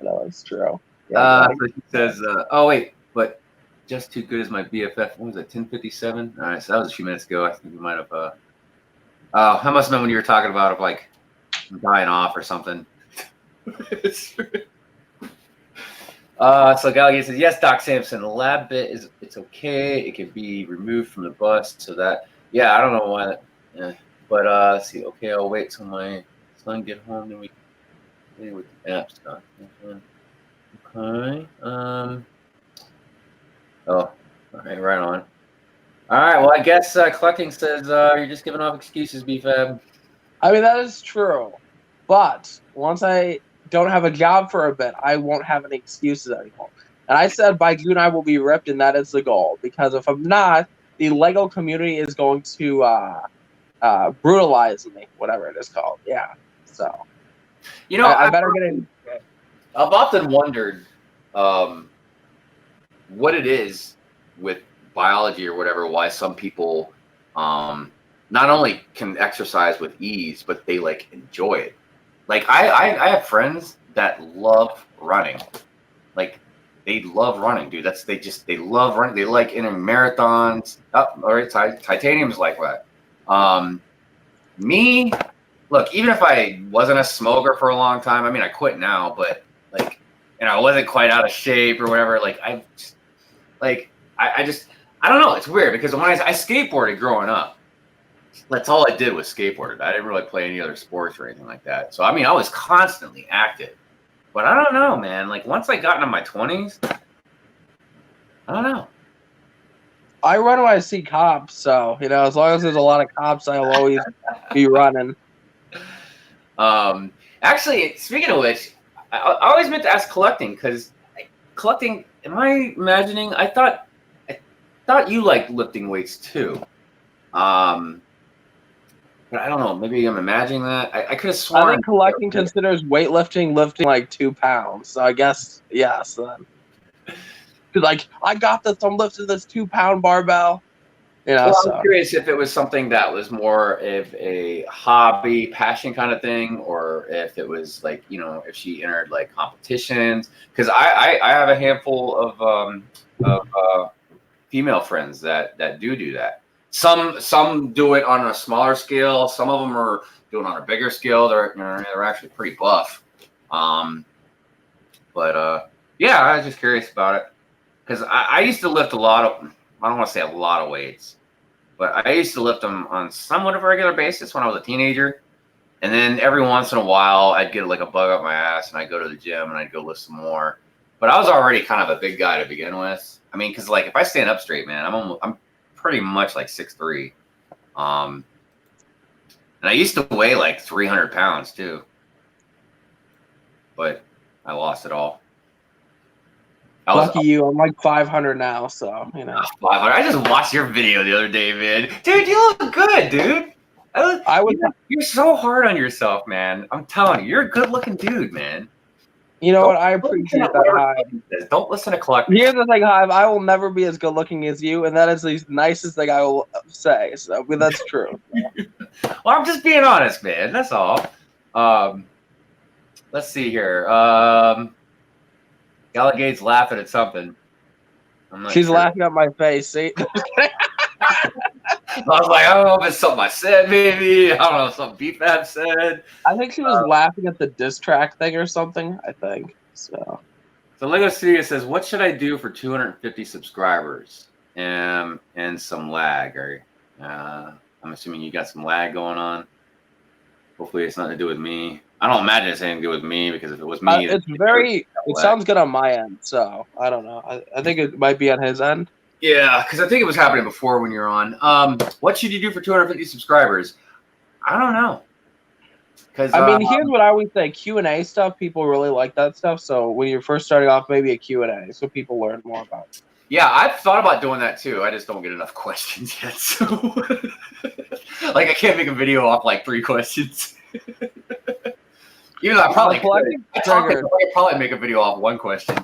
No, it's true. So he says, oh, wait, but just too good as my BFF. What was it, 10:57? All right, so that was a few minutes ago. I think we might have. Oh, that must have been when you were talking about of like dying off or something. So Gallagher says, yes, Doc Sampson, the lab bit it's okay. It can be removed from the bus so that, yeah, I don't know why. But let's see. Okay, I'll wait till my son get home and we play with the app stuff. Okay. Oh, okay, right on. All right. Well, I guess collecting says you're just giving off excuses, BFAB. I mean, that is true. But once I don't have a job for a bit, I won't have any excuses anymore. And I said by June I will be ripped, and that is the goal. Because if I'm not, the Lego community is going to brutalize me, whatever it is called. Yeah. So, I better get in. I've often wondered what it is with biology or whatever, why some people not only can exercise with ease, but they like enjoy it. Like I have friends that love running. Like they love running, dude. They love running. They like entering marathons. Oh, all right, titanium's like that. Me, look, even if I wasn't a smoker for a long time, I mean, I quit now, but like, I wasn't quite out of shape or whatever. Like I don't know. It's weird because when I skateboarded growing up, that's all I did was skateboarded. I didn't really play any other sports or anything like that. So I mean, I was constantly active. But I don't know, man. Like once I got into my 20s, I don't know. I run when I see cops, so as long as there's a lot of cops, I'll always be running. Actually, speaking of which, I always meant to ask collecting because collecting. Am I imagining? I thought you liked lifting weights too. But I don't know. Maybe I'm imagining that. I could have sworn. I think collecting considers weightlifting lifting like 2 pounds. So I guess yes. Then. Like I got this. I'm lifting this 2-pound barbell. Well, I'm curious if it was something that was more of a hobby, passion kind of thing, or if it was like if she entered like competitions. Because I have a handful of female friends that do that. Some do it on a smaller scale. Some of them are doing it on a bigger scale. They're actually pretty buff. But yeah, I was just curious about it because I used to lift a lot of. I don't want to say a lot of weights, but I used to lift them on somewhat of a regular basis when I was a teenager. And then every once in a while, I'd get like a bug up my ass and I'd go to the gym and I'd go lift some more. But I was already kind of a big guy to begin with. I mean, because like if I stand up straight, man, I'm pretty much like 6'3". And I used to weigh like 300 pounds too. But I lost it all. Lucky you, I'm like 500 now, so 500. I just watched your video the other day, man. Dude, you look good, dude. You're so hard on yourself, man. I'm telling you, you're a good-looking dude, man. You know what? I appreciate that, Hive. Don't listen to collectors. Here's the thing, Hive. I will never be as good-looking as you, and that is the nicest thing I will say. So, but that's true. Well, I'm just being honest, man. That's all. Let's see here. Gallagade's laughing at something. She's laughing at my face. See? I was like, I don't know if it's something I said, maybe. I don't know if something BFAB said. I think she was laughing at the diss track thing or something, I think. So Lego Studio says, what should I do for 250 subscribers? And some lag. Or I'm assuming you got some lag going on. Hopefully it's nothing to do with me. I don't imagine it's anything to do with me because if it was me, it sounds good on my end. So I don't know. I think it might be on his end. Yeah, because I think it was happening before when you're on. What should you do for 250 subscribers? I don't know. Because I mean, here's what I would say: Q&A stuff. People really like that stuff. So when you're first starting off, maybe a Q&A, so people learn more about it. Yeah, I've thought about doing that too. I just don't get enough questions yet. So, like, I can't make a video off like 3 questions. Even though I probably could probably make a video off 1 question.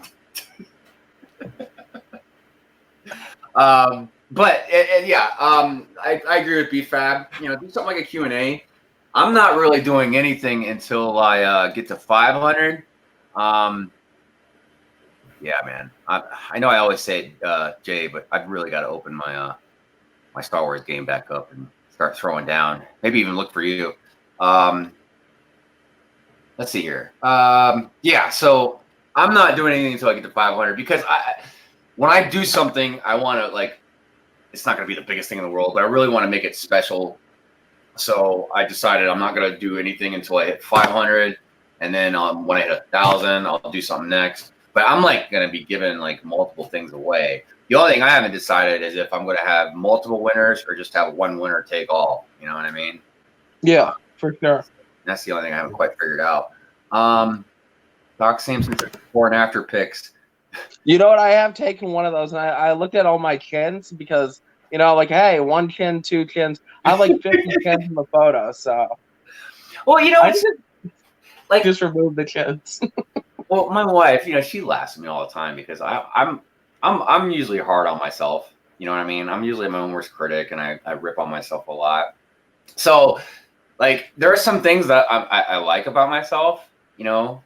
But yeah, I agree with BFab. You know, do something like a Q&A. I'm not really doing anything until I get to 500. Yeah, man. I know I always say Jay, but I've really got to open my my Star Wars game back up and start throwing down. Maybe even look for you. Let's see here. Yeah, so I'm not doing anything until I get to 500 because when I do something, I want to like. It's not going to be the biggest thing in the world, but I really want to make it special. So I decided I'm not going to do anything until I hit 500, and then when I hit 1,000, I'll do something next. But I'm like going to be giving like multiple things away. The only thing I haven't decided is if I'm going to have multiple winners or just have one winner take all. You know what I mean? Yeah, for sure. That's the only thing I haven't quite figured out. Doc Samson's before and after pics. You know what? I have taken one of those, and I looked at all my chins because, you know, like, hey, 1 chin, 2 chins. I have like 50 chins in the photo, so. Well, you know, I it's like just remove the chins. Well, my wife, you know, she laughs at me all the time because I'm usually hard on myself. You know what I mean? I'm usually my own worst critic, and I rip on myself a lot. So, like, there are some things that I like about myself. You know,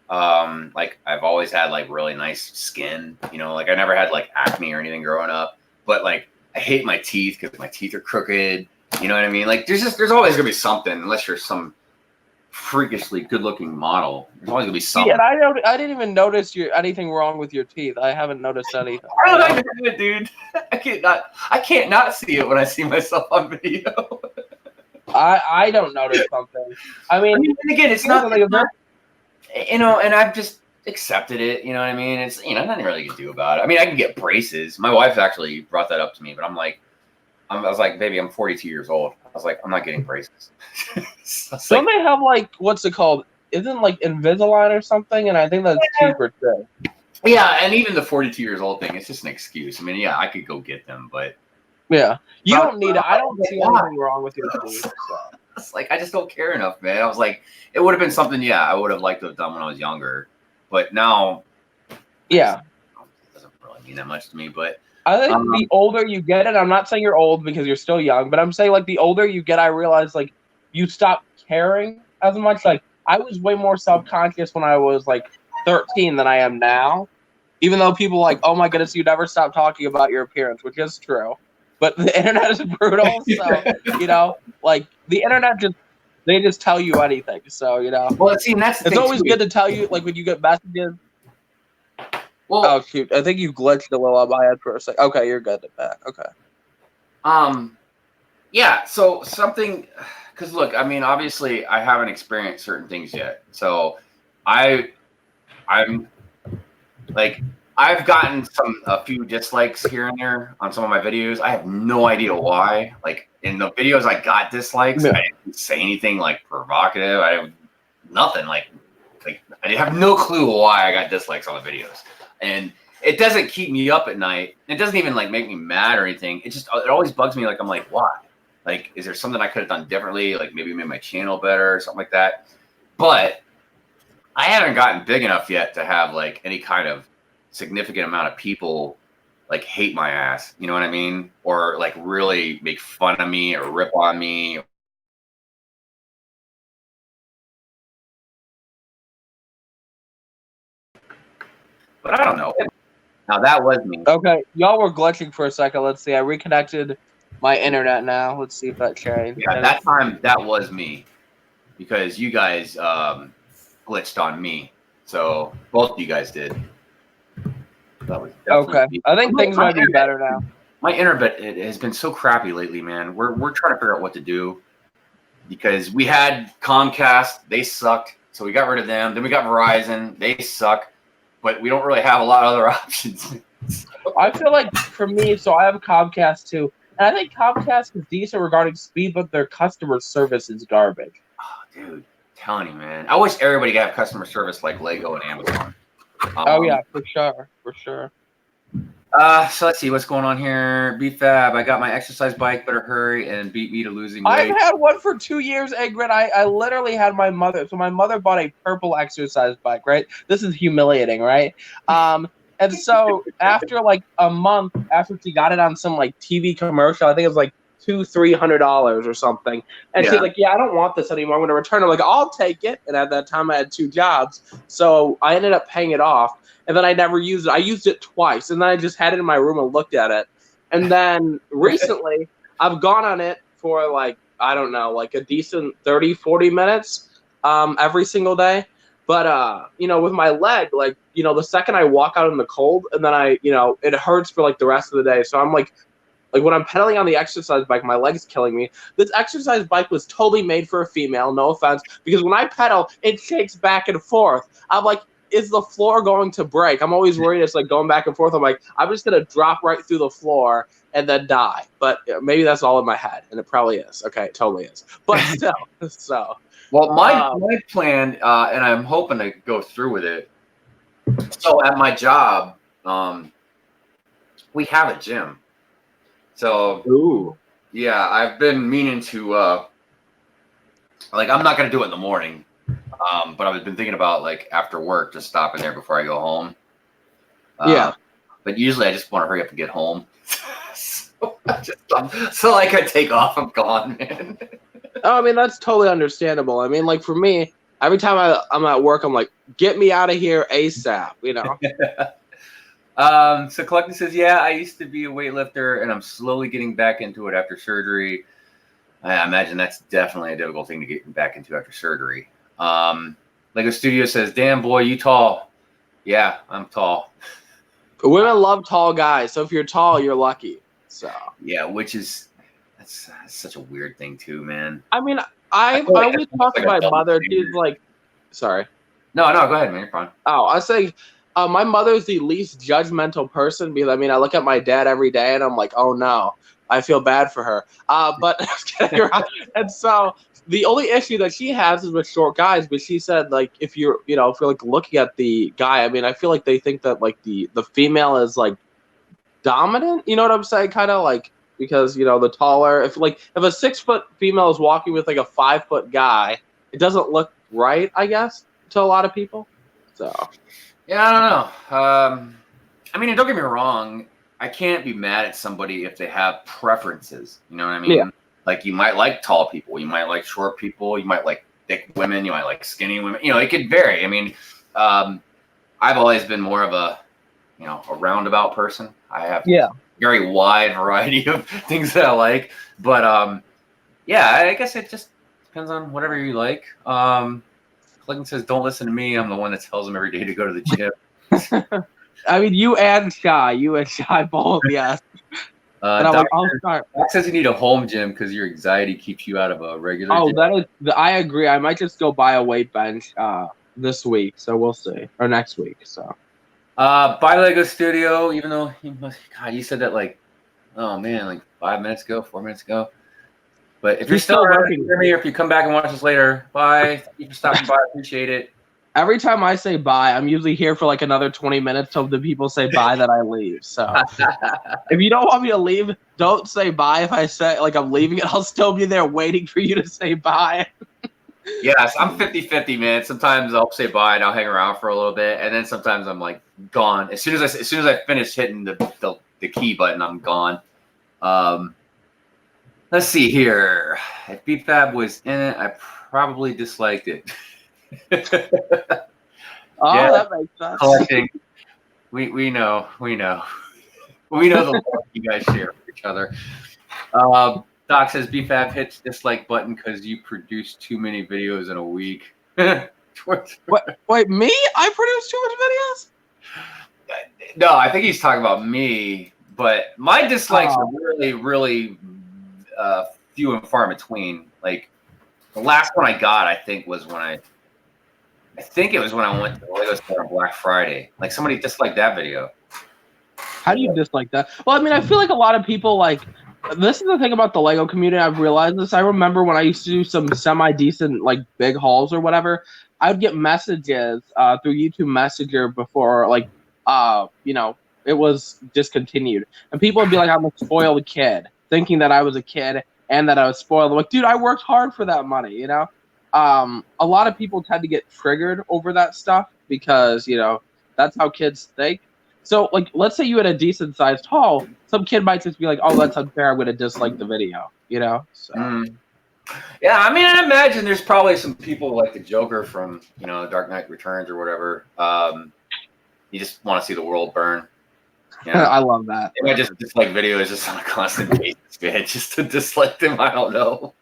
like I've always had like really nice skin. You know, like I never had like acne or anything growing up. But like, I hate my teeth because my teeth are crooked. You know what I mean? Like, there's always gonna be something unless you're some freakishly good-looking model. There's always gonna be something. Yeah, and I didn't even notice anything wrong with your teeth. I haven't noticed anything. I do it, dude. I can't not see it when I see myself on video. I don't notice something. I mean, and again, it's not, you know, and I've just accepted it. You know what I mean? It's, you know, nothing really you can do about it. I mean, I can get braces. My wife actually brought that up to me, but I'm like, I was like, baby, I'm 42 years old. I was like, I'm not getting braces. Don't they have like, what's it called? Isn't like Invisalign or something? And I think that's cheaper too. Yeah, and even the 42 years old thing, it's just an excuse. I mean, yeah, I could go get them, but yeah, you don't need it. I don't see anything wrong with your teeth. So. It's like, I just don't care enough, man. I was like, it would have been something, yeah, I would have liked to have done when I was younger, but now, yeah, it doesn't really mean that much to me. But I think the older you get, and I'm not saying you're old because you're still young, but I'm saying like the older you get, I realize like you stop caring as much. Like I was way more self-conscious when I was like 13 than I am now. Even though people like, oh my goodness, you never stop talking about your appearance, which is true. But the internet is brutal, so you know, like the internet they just tell you anything. So you know, well, see, and it's always good to tell you, like when you get messages. Well, oh shoot, I think you glitched a little on my head for a second. Okay, you're good at that. Okay. Yeah. So something, because look, I mean, obviously, I haven't experienced certain things yet. So I'm like, I've gotten a few dislikes here and there on some of my videos. I have no idea why. Like in the videos I got dislikes, yeah. I didn't say anything like provocative. I have nothing like I have no clue why I got dislikes on the videos. And it doesn't keep me up at night. It doesn't even like make me mad or anything. It always bugs me. Like, I'm like, why? Like, is there something I could have done differently? Like maybe made my channel better or something like that. But I haven't gotten big enough yet to have like any kind of significant amount of people like hate my ass, you know what I mean? Or like really make fun of me or rip on me. But I don't know. Now that was me. Okay, y'all were glitching for a second. Let's see. I reconnected my internet now. Let's see if that changed. Yeah, that time that was me because you guys glitched on me. So both of you guys did. That was okay. I think things might be better now. My internet has been so crappy lately, man. We're trying to figure out what to do because we had Comcast, they sucked, so we got rid of them. Then we got Verizon, they suck, but we don't really have a lot of other options. I feel like for me, so I have a Comcast too, and I think Comcast is decent regarding speed, but their customer service is garbage. Oh, dude, I'm telling you, man. I wish everybody could have customer service like Lego and Amazon. Oh yeah, for sure. So let's see what's going on here. BFab, I got my exercise bike. Better hurry and beat me to losing weight. I've had one for 2 years, Egret. I literally had my mother. So my mother bought a purple exercise bike. Right. This is humiliating, right? And so after like a month, after she got it on some like TV commercial, I think it was like $200-300 or something. And she's Yeah. like, "Yeah, I don't want this anymore. I'm going to return it." I'm like, "I'll take it." And at that time, I had 2 jobs, so I ended up paying it off. And then I never used it. I used it twice, and then I just had it in my room and looked at it. And then recently, I've gone on it for like, I don't know, like a decent 30-40 minutes every single day. But with my leg, like, the second I walk out in the cold, and then it hurts for like the rest of the day. So I'm like when I'm pedaling on the exercise bike, my leg's killing me. This exercise bike was totally made for a female, no offense, because when I pedal, it shakes back and forth. I'm like, is the floor going to break? I'm always worried it's like going back and forth. I'm like, I'm just gonna drop right through the floor and then die. But maybe that's all in my head, and it probably is. Okay, it totally is. But still, so. Well, my plan, and I'm hoping to go through with it. So at my job, we have a gym. So Ooh. yeah, I've been meaning to like I'm not gonna do it in the morning, but I've been thinking about like after work, just stopping there before I go home. Yeah. But usually I just want to hurry up and get home. so I could take off. I'm gone, man. Oh, I mean, that's totally understandable. I mean, like for me, every time I'm at work, I'm like, get me out of here ASAP, So Collecting says, yeah, I used to be a weightlifter and I'm slowly getting back into it after surgery. I imagine that's definitely a difficult thing to get back into after surgery. Lego Studio says, damn boy, you tall. Yeah, I'm tall. Women love tall guys, so if you're tall, you're lucky. So yeah, which is that's such a weird thing too, man. I mean, I always talk to my mother. She's like, sorry. No, go ahead, man. You're fine. Oh, I was saying, my mother's the least judgmental person because I mean, I look at my dad every day and I'm like, oh no, I feel bad for her. But and so the only issue that she has is with short guys. But she said like if you're like looking at the guy, I mean, I feel like they think that like the female is like dominant. You know what I'm saying? Kind of like because the taller if a 6-foot female is walking with like a 5-foot guy, it doesn't look right, I guess, to a lot of people. So. Yeah, I don't know. I mean, don't get me wrong. I can't be mad at somebody if they have preferences. You know what I mean? Yeah. Like you might like tall people, you might like short people, you might like thick women, you might like skinny women. It could vary. I mean, I've always been more of a roundabout person. I have very wide variety of things that I like. But yeah, I guess it just depends on whatever you like. Clinton says, don't listen to me. I'm the one that tells him every day to go to the gym. I mean, you and Shy both, yes. Doc says you need a home gym because your anxiety keeps you out of a regular gym. I agree. I might just go buy a weight bench this week, so we'll see. Or next week, so. Buy Lego Studio, even though you said that like, oh man, like 4 minutes ago. But if you're still working for me, or if you come back and watch this later, bye. Thank you for stopping by. I appreciate it. Every time I say bye, I'm usually here for like another 20 minutes till the people say bye that I leave. So if you don't want me to leave, don't say bye. If I say like I'm leaving it, I'll still be there waiting for you to say bye. Yes, I'm 50-50, man. Sometimes I'll say bye and I'll hang around for a little bit, and then sometimes I'm like gone. As soon as I finish hitting the key button, I'm gone. Let's see here. If BFAB was in it, I probably disliked it. That makes sense. Collecting. We know. We know the love you guys share with each other. Doc says BFAB hits dislike button because you produce too many videos in a week. Wait, me? I produce too many videos? No, I think he's talking about me. But my dislikes are really, really few and far in between. Like the last one I got, I think was when I went to the Lego store on Black Friday. Like somebody disliked that video. How do you dislike that? Well, I mean, I feel like a lot of people like. This is the thing about the Lego community. I've realized this. I remember when I used to do some semi-decent, like, big hauls or whatever, I would get messages through YouTube Messenger before, like, it was discontinued. And people would be like, I'm a spoiled kid, thinking that I was a kid and that I was spoiled. I'm like, dude, I worked hard for that money, A lot of people tend to get triggered over that stuff because, that's how kids think. So, like, let's say you had a decent sized haul, some kid might just be like, "Oh, that's unfair. I'm gonna dislike the video," you know? So. Yeah, I mean, I imagine there's probably some people like the Joker from Dark Knight Returns or whatever. You just want to see the world burn. I love that. They might just dislike videos just on a constant basis, man, just to dislike them. I don't know.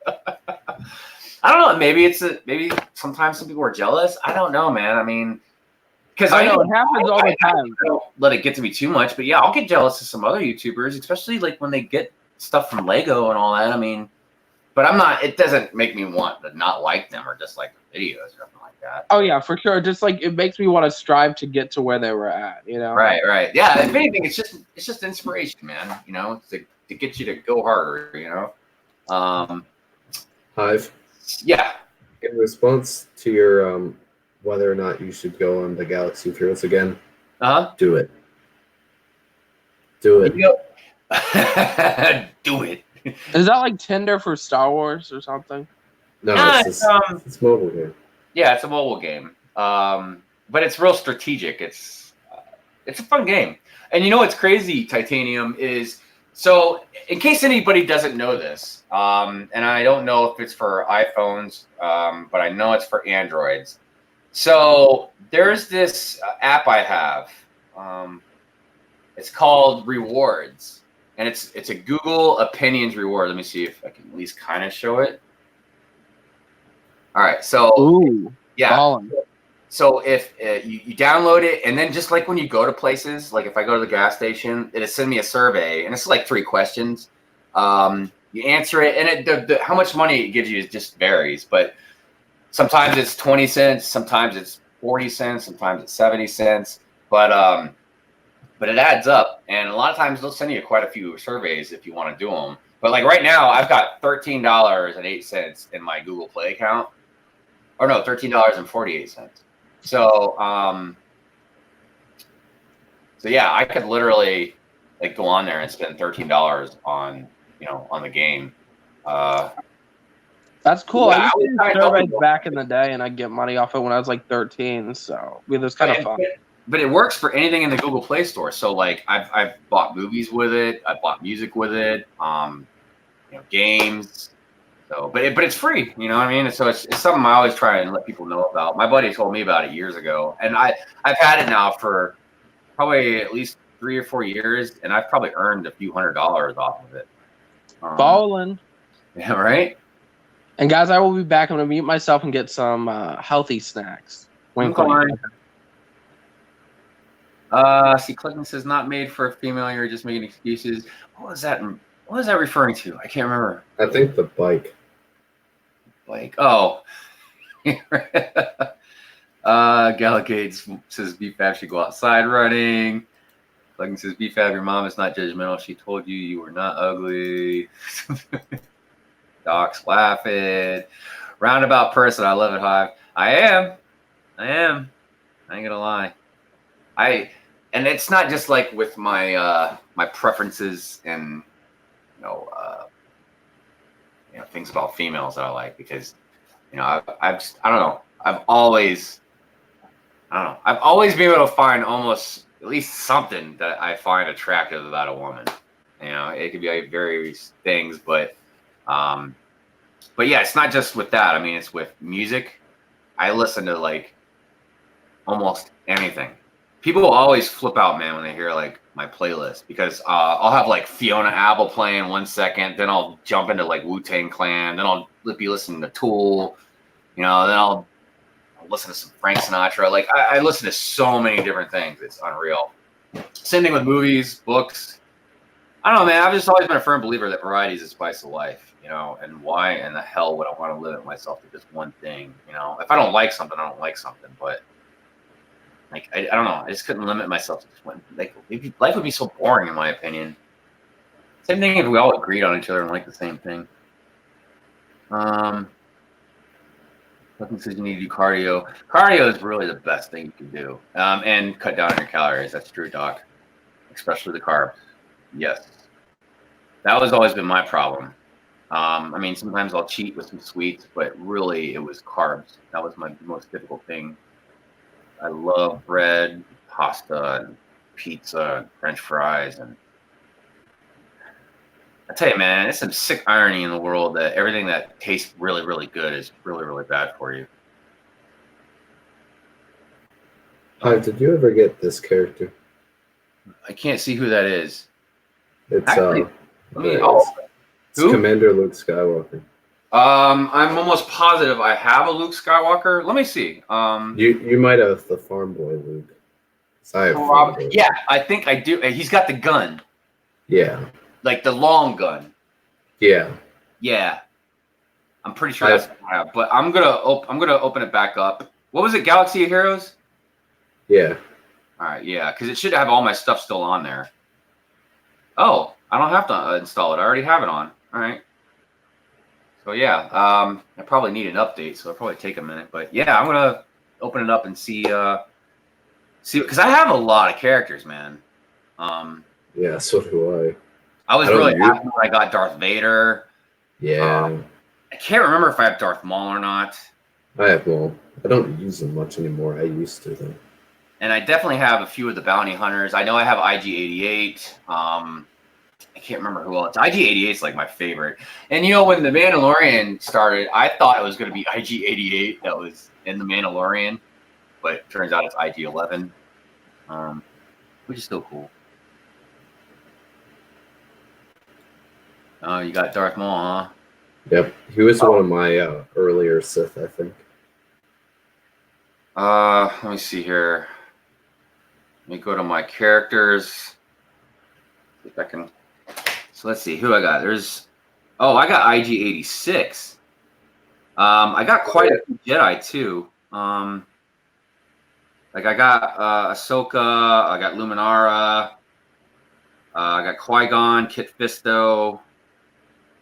I don't know. Maybe sometimes some people are jealous. I don't know, man. I mean, because I know it happens all the time. I don't let it get to me too much, but yeah, I'll get jealous of some other YouTubers, especially like when they get stuff from Lego and all that. I mean, but I'm not. It doesn't make me want to not like them or dislike the videos or something like that. Oh yeah, for sure. Just like it makes me want to strive to get to where they were at. You know. Right. Yeah. If anything, it's just inspiration, man. To get you to go harder. Hive. Yeah. In response to your whether or not you should go on the Galaxy of Heroes again, do it. Do it. Do it. Is that like Tinder for Star Wars or something? No, it's mobile game. Yeah, it's a mobile game. But it's real strategic. It's a fun game. And you know what's crazy, Titanium, is so in case anybody doesn't know this, and I don't know if it's for iPhones, but I know it's for Androids. So there's this app I have. It's called Rewards. And it's a Google Opinions reward. Let me see if I can at least kind of show it. All right, so yeah. Ballin'. So if you download it, and then just like when you go to places, like if I go to the gas station, it'll send me a survey, and it's like 3 questions. You answer it, and how much money it gives you just varies. But sometimes it's 20 cents, sometimes it's 40 cents, sometimes it's 70 cents. But it adds up, and a lot of times they'll send you quite a few surveys if you want to do them. But like right now, I've got $13.08 in my Google Play account, or no, $13.48. So, so yeah, I could literally like go on there and spend $13 on the game. That's cool. Yeah, I used to do surveys back in the day, and I'd get money off it when I was like 13. So it was kind of fun. But it works for anything in the Google Play Store. So like I've bought movies with it, I bought music with it, games. So but it's free, you know what I mean? So it's something I always try and let people know about. My buddy told me about it years ago, and I've had it now for probably at least 3 or 4 years, and I've probably earned a few $100s off of it. Ballin'. Yeah, right. And guys, I will be back. I'm gonna mute myself and get some healthy snacks. Wink, wink. See, Clinton says not made for a female. You're just making excuses. What was that? What was that referring to? I can't remember. I think the bike. Like, oh. Galligate says BFAB should go outside running. Clinton says BFAB, your mom is not judgmental. She told you you were not ugly. Doc's laughing. Roundabout person. I love it, Hive. I am. I ain't gonna lie. And it's not just like with my my preferences and things about females that I like, because I don't know. I've always been able to find almost at least something that I find attractive about a woman. It could be like various things, but yeah, it's not just with that. I mean, it's with music. I listen to like almost anything. People will always flip out, man, when they hear like my playlist, because I'll have like Fiona Apple playing 1 second, then I'll jump into like Wu-Tang Clan, then I'll be listening to Tool, then I'll listen to some Frank Sinatra. Like I listen to so many different things. It's unreal. Same thing with movies, books. I don't know, man. I've just always been a firm believer that variety is the spice of life, and why in the hell would I want to limit myself to just one thing? If I don't like something, I don't like something, but like, I don't know. I just couldn't limit myself to just one. Like, life would be so boring, in my opinion. Same thing if we all agreed on each other and like the same thing. Nothing says you need to do cardio. Cardio is really the best thing you can do, and cut down on your calories. That's true, Doc. Especially the carbs. Yes, that was always been my problem. I mean, sometimes I'll cheat with some sweets, but really, it was carbs. That was my most difficult thing. I love bread, pasta, and pizza and French fries. And I tell you, man, it's some sick irony in the world that everything that tastes really, really good is really, really bad for you. Hive, did you ever get this character? I can't see who that is. It's Actually, there it oh, is. It's who? Commander Luke Skywalker. I'm almost positive I have a Luke Skywalker. Let me see. You might have the farm boy Luke. 'Cause I have farm boy. Yeah, I think I do. He's got the gun, Yeah. like the long gun. Yeah. Yeah, I'm pretty sure that's what I have. But I'm gonna open it back up. What was it? Galaxy of Heroes. Yeah. All right, yeah, because it should have all my stuff still on there. Oh, I don't have to install it. I already have it on. All right. So yeah, I probably need an update, so it'll probably take a minute. But yeah, I'm gonna open it up and see because I have a lot of characters, man. Yeah, so do I was I don't really use- happy when I got Darth Vader. I. Yeah. I can't remember if I have Darth Maul or not. I have well. I don't use them much anymore. I used to though. And I definitely have a few of the bounty hunters. I know I have IG-88. I can't remember who else. IG-88 is like my favorite. And you know, when the Mandalorian started, I thought it was going to be IG-88 that was in the Mandalorian, but it turns out it's IG-11, which is still cool. Oh, you got Darth Maul, huh? Yep. He was one of my earlier Sith, I think. Let me see here. Let me go to my characters. See if I can. So let's see who I got. I got IG-86. I got quite a few Jedi too. Like I got Ahsoka. I got Luminara. I got Qui-Gon, Kit Fisto.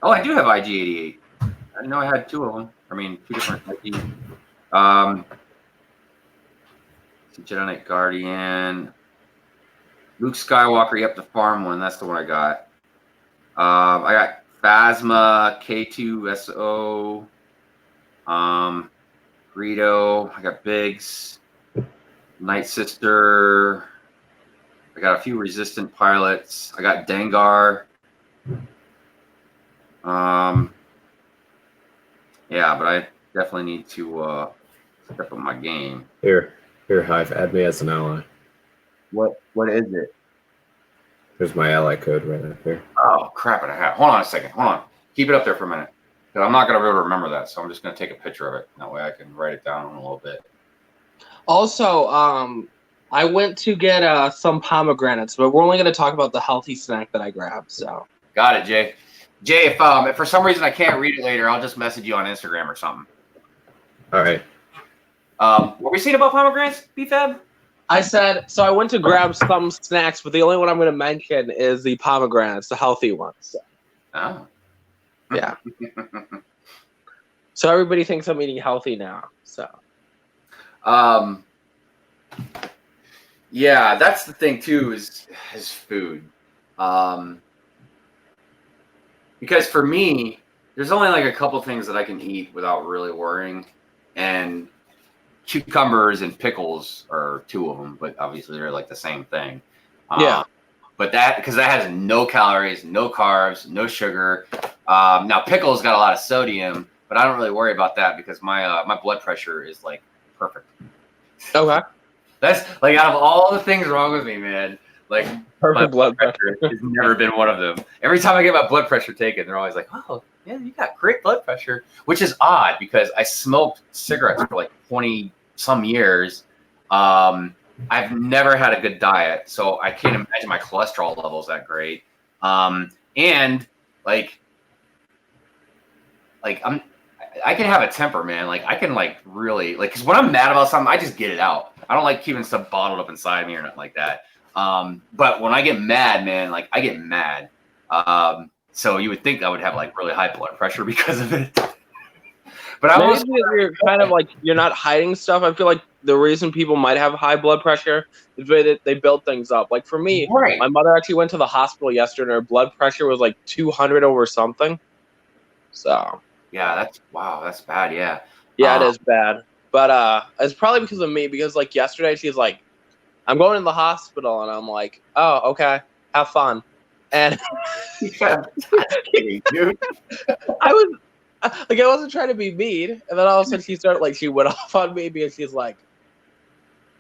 Oh, I do have IG-88. I didn't know I had two of them. I mean, two different IG. Jedi Knight Guardian. Luke Skywalker, yep, the farm one. That's the one I got. I got Phasma, K2SO, Greedo. I got Biggs, Night Sister. I got a few Resistant pilots. I got Dengar. Yeah, but I definitely need to step up my game. Here, Hive. Add me as an ally. What is it? There's my ally code right up there. Oh crap! And I have. Hold on a second. Hold on. Keep it up there for a minute. Because I'm not gonna be able to remember that, so I'm just gonna take a picture of it. That way I can write it down in a little bit. Also, I went to get some pomegranates, but we're only going to talk about the healthy snack that I grabbed. So Got it, Jay. Jay, if for some reason I can't read it later, I'll just message you on Instagram or something. All right. Were we saying about pomegranates, BFAB? I said, so I went to grab some snacks, but the only one I'm going to mention is the pomegranates, the healthy ones. So, Oh. yeah. So everybody thinks I'm eating healthy now. So. Yeah, that's the thing too, is food. Because for me, there's only like a couple things that I can eat without really worrying, and cucumbers and pickles are two of them, but obviously they're like the same thing. Yeah. But because that has no calories, no carbs, no sugar. Now pickles got a lot of sodium, but I don't really worry about that because my blood pressure is like perfect. Okay. That's like out of all the things wrong with me, man. Like my Perfect blood pressure. has never been one of them. Every time I get my blood pressure taken, they're always like, "Oh, yeah, you got great blood pressure," which is odd because I smoked cigarettes for like 20 some years. I've never had a good diet, so I can't imagine my cholesterol levels that great. And like I can have a temper, man. Like I can like really like, because when I'm mad about something, I just get it out. I don't like keeping stuff bottled up inside me or nothing like that. But when I get mad, man, like I get mad. So you would think I would have like really high blood pressure because of it. But Maybe because you're kind of like, you're not hiding stuff. I feel like the reason people might have high blood pressure is they build things up. Like for me, right. My mother actually went to the hospital yesterday and her blood pressure was like 200 over something. So Yeah, that's bad. Yeah. Yeah, it is bad. But it's probably because of me, because like yesterday she's like, I'm going to the hospital, and I'm like, oh, okay, have fun. And Yeah, kidding, dude. I was like, I wasn't trying to be mean, and then all of a sudden she went off on me because she's like,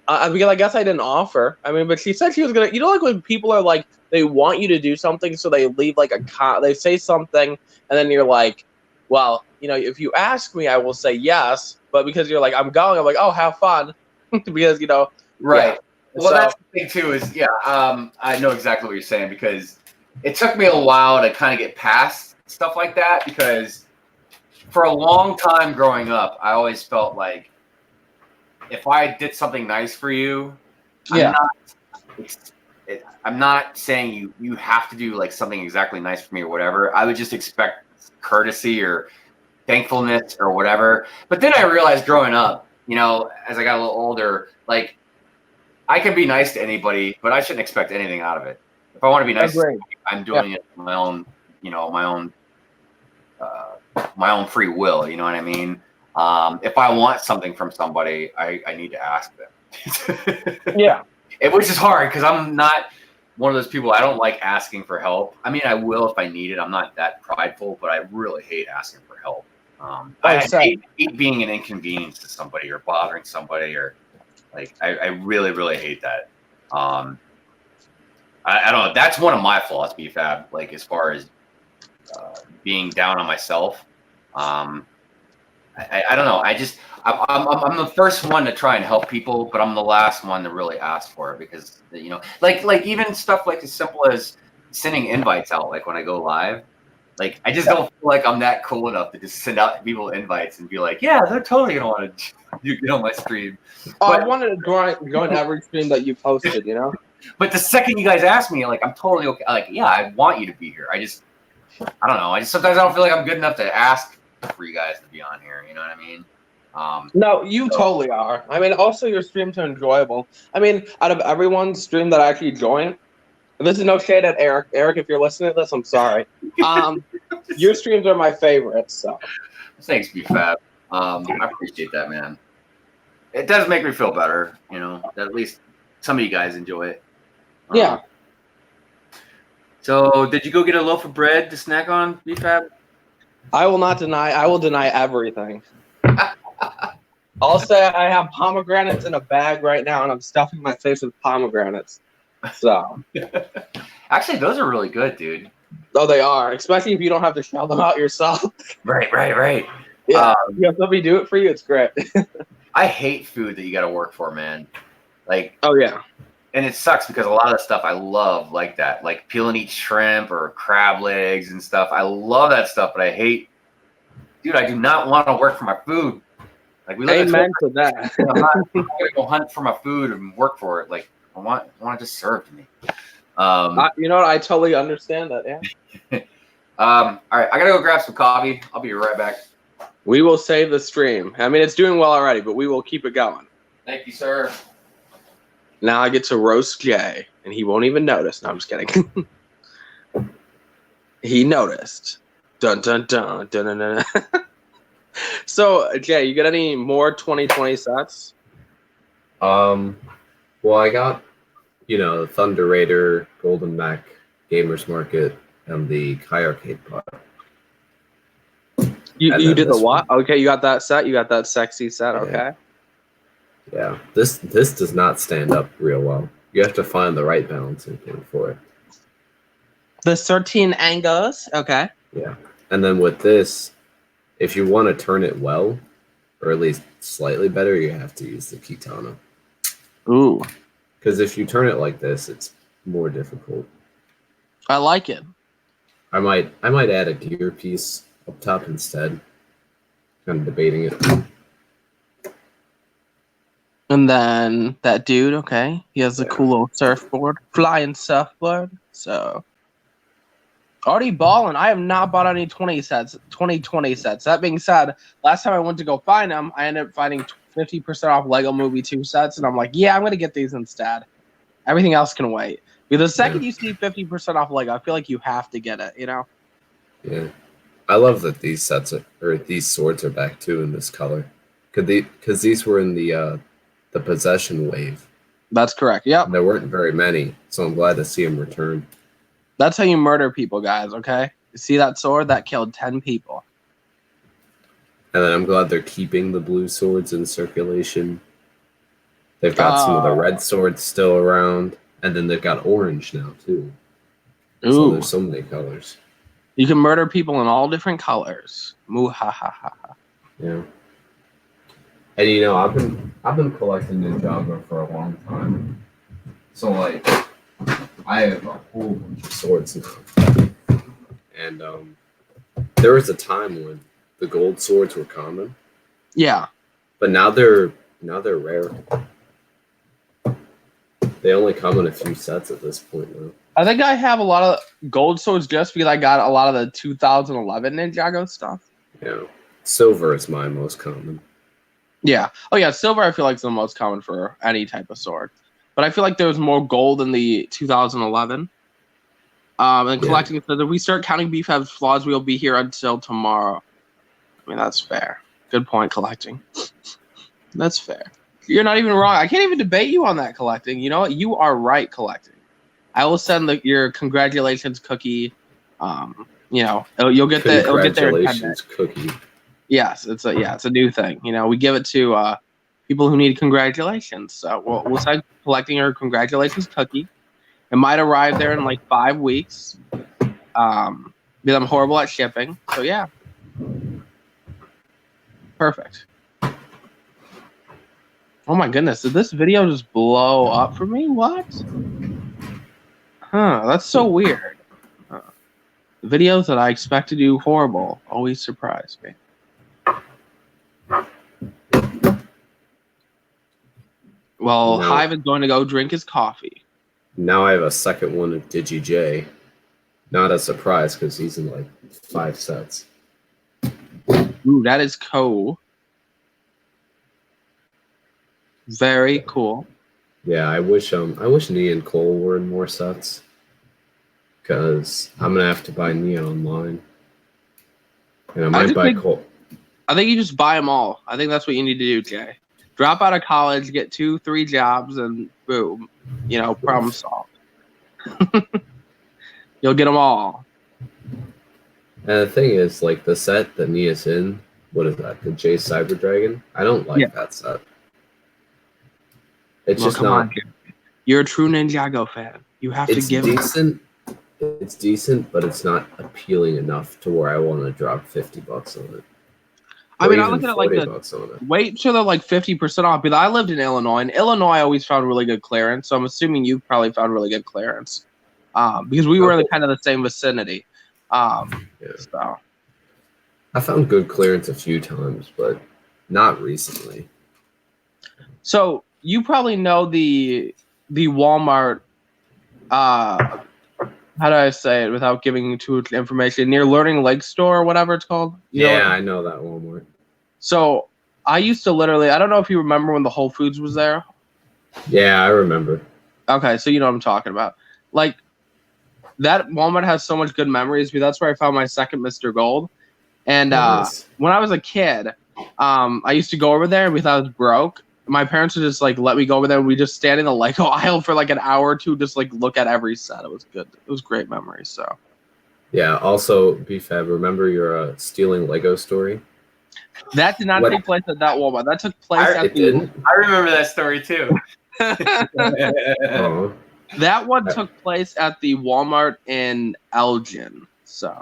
because I guess I didn't offer. I mean, but she said she was gonna. You know, like when people are like, they want you to do something, so they leave like they say something, and then you're like, well, if you ask me, I will say yes, but because you're like, I'm going, I'm like, oh, have fun, because Right. Yeah. Well, So that's the thing too. Is I know exactly what you're saying because it took me a while to kind of get past stuff like that because for a long time growing up, I always felt like if I did something nice for you, yeah, I'm not saying you have to do like something exactly nice for me or whatever. I would just expect courtesy or thankfulness or whatever. But then I realized growing up, as I got a little older, like I can be nice to anybody, but I shouldn't expect anything out of it. If I want to be nice, agreed. I'm doing it my own, my own free will. You know what I mean? If I want something from somebody, I need to ask them. Yeah, Which is hard because I'm not one of those people. I don't like asking for help. I mean, I will if I need it. I'm not that prideful, but I really hate asking for help. I hate being an inconvenience to somebody or bothering somebody or like I really, really hate that. I don't know. That's one of my flaws, BFAB. Like as far as being down on myself. I don't know. I'm the first one to try and help people, but I'm the last one to really ask for it because like even stuff like as simple as sending invites out, like when I go live. Like I just don't feel like I'm that cool enough to just send out people invites and be like, yeah, they're totally gonna want to get on my stream. I wanted to join every stream that you posted. But the second you guys ask me, like I'm totally okay. Like yeah, I want you to be here. I don't know. Sometimes I don't feel like I'm good enough to ask for you guys to be on here. You know what I mean? No, you totally are. I mean, also your streams are enjoyable. I mean, out of everyone's stream that I actually joined, this is no shade at Eric. Eric, if you're listening to this, I'm sorry. Your streams are my favorites. So thanks, BFAB. I appreciate that, man. It does make me feel better. That at least some of you guys enjoy it. Yeah. So, did you go get a loaf of bread to snack on, BFAB? I will not deny. I will deny everything. I'll say I have pomegranates in a bag right now, and I'm stuffing my face with pomegranates. So, actually, those are really good, dude. Oh, they are, especially if you don't have to shell them out yourself. Right. Yeah, you have somebody do it for you. It's great. I hate food that you got to work for, man. Like, oh yeah. And it sucks because a lot of the stuff I love like that, like peel and eat shrimp or crab legs and stuff. I love that stuff, but I hate, dude, I do not want to work for my food. Like we live Amen to that. I'm not going to go hunt for my food and work for it. Like I want it just served to me. You know what? I totally understand that. Yeah. All right, I got to go grab some coffee. I'll be right back. We will save the stream. I mean, it's doing well already, but we will keep it going. Thank you, sir. Now I get to roast Jay, and he won't even notice. No, I'm just kidding. He noticed. Dun dun dun dun dun dun. So, Jay, you got any more 2020 sets? Well, I got, the Thunder Raider, Golden Mac, Gamers Market, and the Kai Arcade Pod. You did the what? One. Okay, you got that set. You got that sexy set. Okay. Yeah, this does not stand up real well. You have to find the right balancing thing for it. The 13 angles. Okay. Yeah, and then with this, if you want to turn it well, or at least slightly better, you have to use the Kitana. Ooh. Because if you turn it like this, it's more difficult. I like it. I might add a gear piece up top instead. Kind of debating it. And then that dude, okay, he has a cool little surfboard, flying surfboard. So already balling. I have not bought any 2020 sets. That being said, last time I went to go find them, I ended up finding 50% off Lego Movie 2 sets, and I'm like, yeah, I'm gonna get these instead. Everything else can wait. Because the second you see 50% off Lego, I feel like you have to get it. Yeah, I love that these these swords are back too in this color. Because these were in the possession wave That's correct. Yep. And there weren't very many, so I'm glad to see them return. That's how you murder people, guys, okay? You see that sword? That killed 10 people. And then I'm glad they're keeping the blue swords in circulation. They've got some of the red swords still around, and then they've got orange now, too. Ooh. So there's so many colors. You can murder people in all different colors. Muhahaha. Yeah. And you know, I've been collecting Ninjago for a long time. So like I have a whole bunch of swords now. And there was a time when the gold swords were common. Yeah. But now they're rare. They only come in a few sets at this point now. I think I have a lot of gold swords just because I got a lot of the 2011 Ninjago stuff. Yeah. Silver is my most common. Yeah. Oh, yeah. Silver, I feel like is the most common for any type of sword. But I feel like there was more gold in the 2011. And collecting it says if we start counting BFAB's flaws, we'll be here until tomorrow. I mean, that's fair. Good point, collecting. That's fair. You're not even wrong. I can't even debate you on that, collecting. You know what? You are right, collecting. I will send your congratulations cookie. You know, you'll get the congratulations cookie. Yes, it's a new thing. You know, we give it to people who need congratulations. So we'll send collecting your congratulations cookie. It might arrive there in like 5 weeks. Because I'm horrible at shipping. So yeah. Perfect. Oh my goodness, did this video just blow up for me? What? Huh, that's so weird. Videos that I expect to do horrible always surprise me. Well, No. Hive is going to go drink his coffee. Now I have a second one of DigiJ. Not a surprise because he's in like 5 sets. Ooh, that is cool. Very cool. Yeah, I wish Nia and Cole were in more sets. Because I'm gonna have to buy Nia online. And I might buy Cole. I think you just buy them all. I think that's what you need to do, Jay. Drop out of college, get 2-3 jobs, and boom, you know, problem solved. You'll get them all. And the thing is, like the set that Nia's in, what is that? The J Cyber Dragon? I don't like that set. It's just not. On, you're a true Ninjago fan. You have to give decent. It's decent, but it's not appealing enough to where I want to drop $50 on it. I mean, I look at it like wait till they're like 50% off. Because I lived in Illinois, and Illinois I always found really good clearance. So I'm assuming you probably found really good clearance, because we were in kind of the same vicinity. So I found good clearance a few times, but not recently. So you probably know the Walmart. How do I say it without giving too much information? Near Learning Lake Store or whatever it's called. You know I know that Walmart. So I used to literally, I don't know if you remember when the Whole Foods was there. Yeah, I remember. Okay, so you know what I'm talking about. Like, that Walmart has so much good memories, because that's where I found my second Mr. Gold. And when I was a kid, I used to go over there, and because I was broke, my parents would just like let me go over there, and we just stand in the Lego aisle for like an hour or two, just like look at every set. It was good. It was great memories. So yeah. Also, BFAB, remember your stealing Lego story? That did not take place at that Walmart. That took place at the. I remember that story too. That one took place at the Walmart in Elgin. So.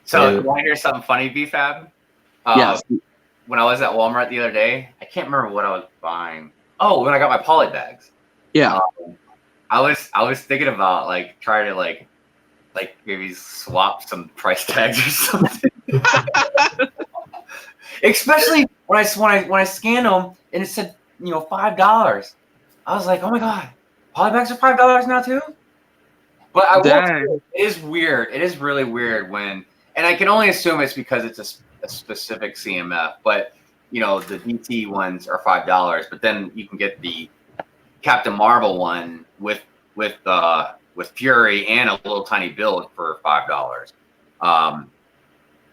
So you want to hear something funny, BFAB? Yes. When I was at Walmart the other day, I can't remember what I was buying. Oh, when I got my poly bags. Yeah. I was thinking about like trying to like maybe swap some price tags or something. Especially when I scanned them and it said $5. I was like, oh my god, poly bags are $5 now too. But I will say, it is weird. It is really weird when, and I can only assume it's because it's a specific CMF, but the DT ones are $5, but then you can get the Captain Marvel one with Fury and a little tiny build for $5.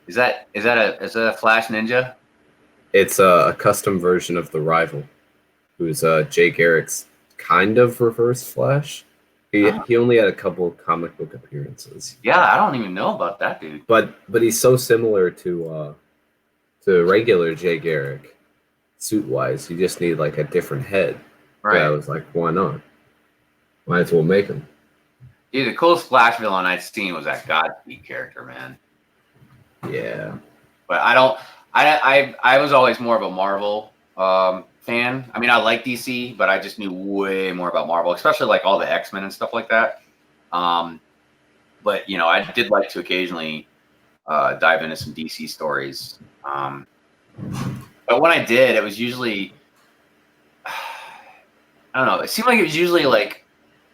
Is that a Flash Ninja? It's a custom version of the Rival, who's Jay Garrick's kind of Reverse Flash. He Oh. he only had a couple of comic book appearances. Yeah, I don't even know about that dude. But he's so similar to regular Jay Garrick, suit wise. You just need like a different head. Right. Yeah, I was like, why not? Might as well make him. Dude, the coolest Flash villain I'd seen was that Godspeed character, man. Yeah. But I was always more of a Marvel fan. I mean, I like DC, but I just knew way more about Marvel, especially like all the X-Men and stuff like that. But you know, I did like to occasionally dive into some DC stories. But when I did, it was usually I don't know. It seemed like it was usually like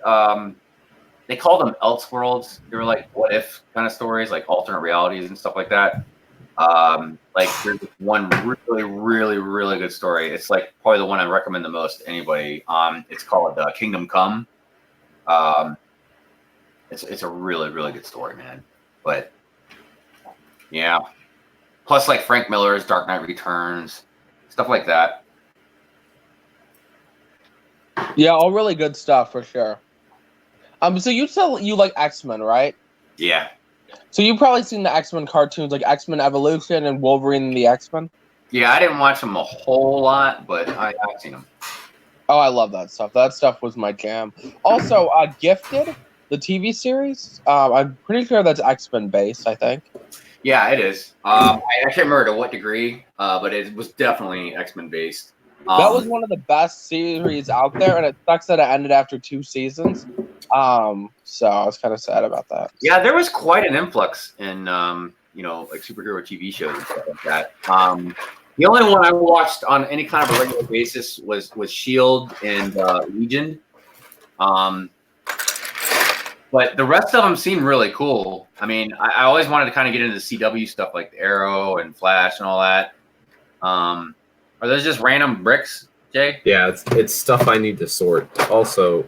they called them Elseworlds. They were like what if kind of stories, like alternate realities and stuff like that. Like there's one really, really, really good story. It's like probably the one I recommend the most to anybody. It's called Kingdom Come. It's a really, really good story, man. But yeah, plus like Frank Miller's Dark Knight Returns, stuff like that. Yeah, all really good stuff for sure. So you said you like X-Men, right? Yeah. So you've probably seen the X-Men cartoons, like X-Men Evolution and Wolverine and the X-Men. Yeah, I didn't watch them a whole lot, but I've seen them. Oh, I love that stuff. That stuff was my jam. Also, Gifted, the TV series. I'm pretty sure that's X-Men based. I think. Yeah, it is. I can't remember to what degree, but it was definitely X-Men based. That was one of the best series out there, and it sucks that it ended after 2 seasons. So I was kind of sad about that. Yeah, there was quite an influx in you know, like superhero TV shows and stuff like that. The only one I watched on any kind of a regular basis was Shield and Legion. But the rest of them seemed really cool. I mean, I always wanted to kind of get into the CW stuff like Arrow and Flash and all that. Are those just random bricks, Jay? Yeah, it's stuff I need to sort. Also,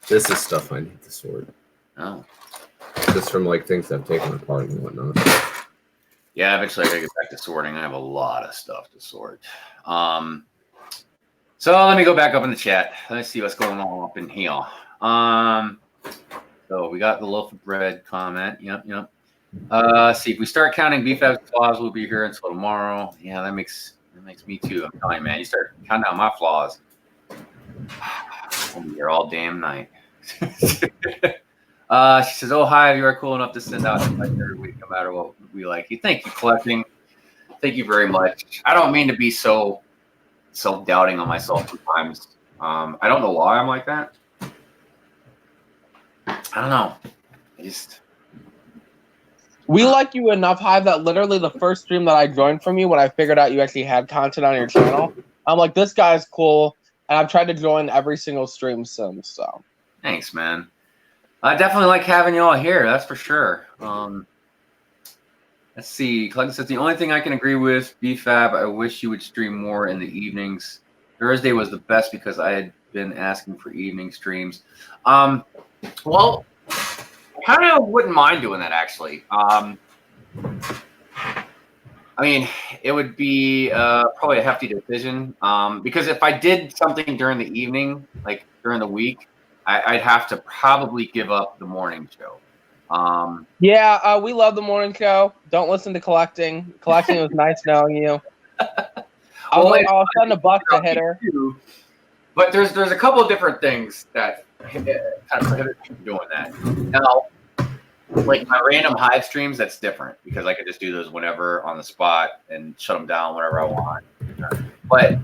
this is stuff I need to sort. Oh. Just from like things I've taken apart and whatnot. Yeah, eventually I gotta get back to sorting. I have a lot of stuff to sort. So let me go back up in the chat. Let's see what's going on up in here. So we got the loaf of bread comment. Yep. See, if we start counting BFAB's flaws, we'll be here until tomorrow. Yeah, that makes me too. I'm telling you, man. You start counting down my flaws, I'll be here all damn night. She says, "Oh, Hive, you are cool enough to send out advice every week, no matter what we like you." Thank you, collecting. Thank you very much. I don't mean to be so self-doubting on myself sometimes. I don't know why I'm like that. I don't know. We like you enough, Hive, that literally the first stream that I joined from you, when I figured out you actually had content on your channel, I'm like, this guy's cool, and I've tried to join every single stream since. So thanks, man. I definitely like having you all here. That's for sure. Let's see. Collector says the only thing I can agree with, BFAB, I wish you would stream more in the evenings. Thursday was the best because I had been asking for evening streams. Well, I kind of wouldn't mind doing that, actually. I mean, it would be probably a hefty decision because if I did something during the evening, like during the week, I'd have to probably give up the morning show. yeah, we love the morning show. Don't listen to collecting. Collecting was nice knowing you. I'll send a buck to hit her. But there's a couple of different things that kind of prohibit me from doing that. Now, like my random Hive streams, that's different because I could just do those whenever on the spot and shut them down whenever I want. But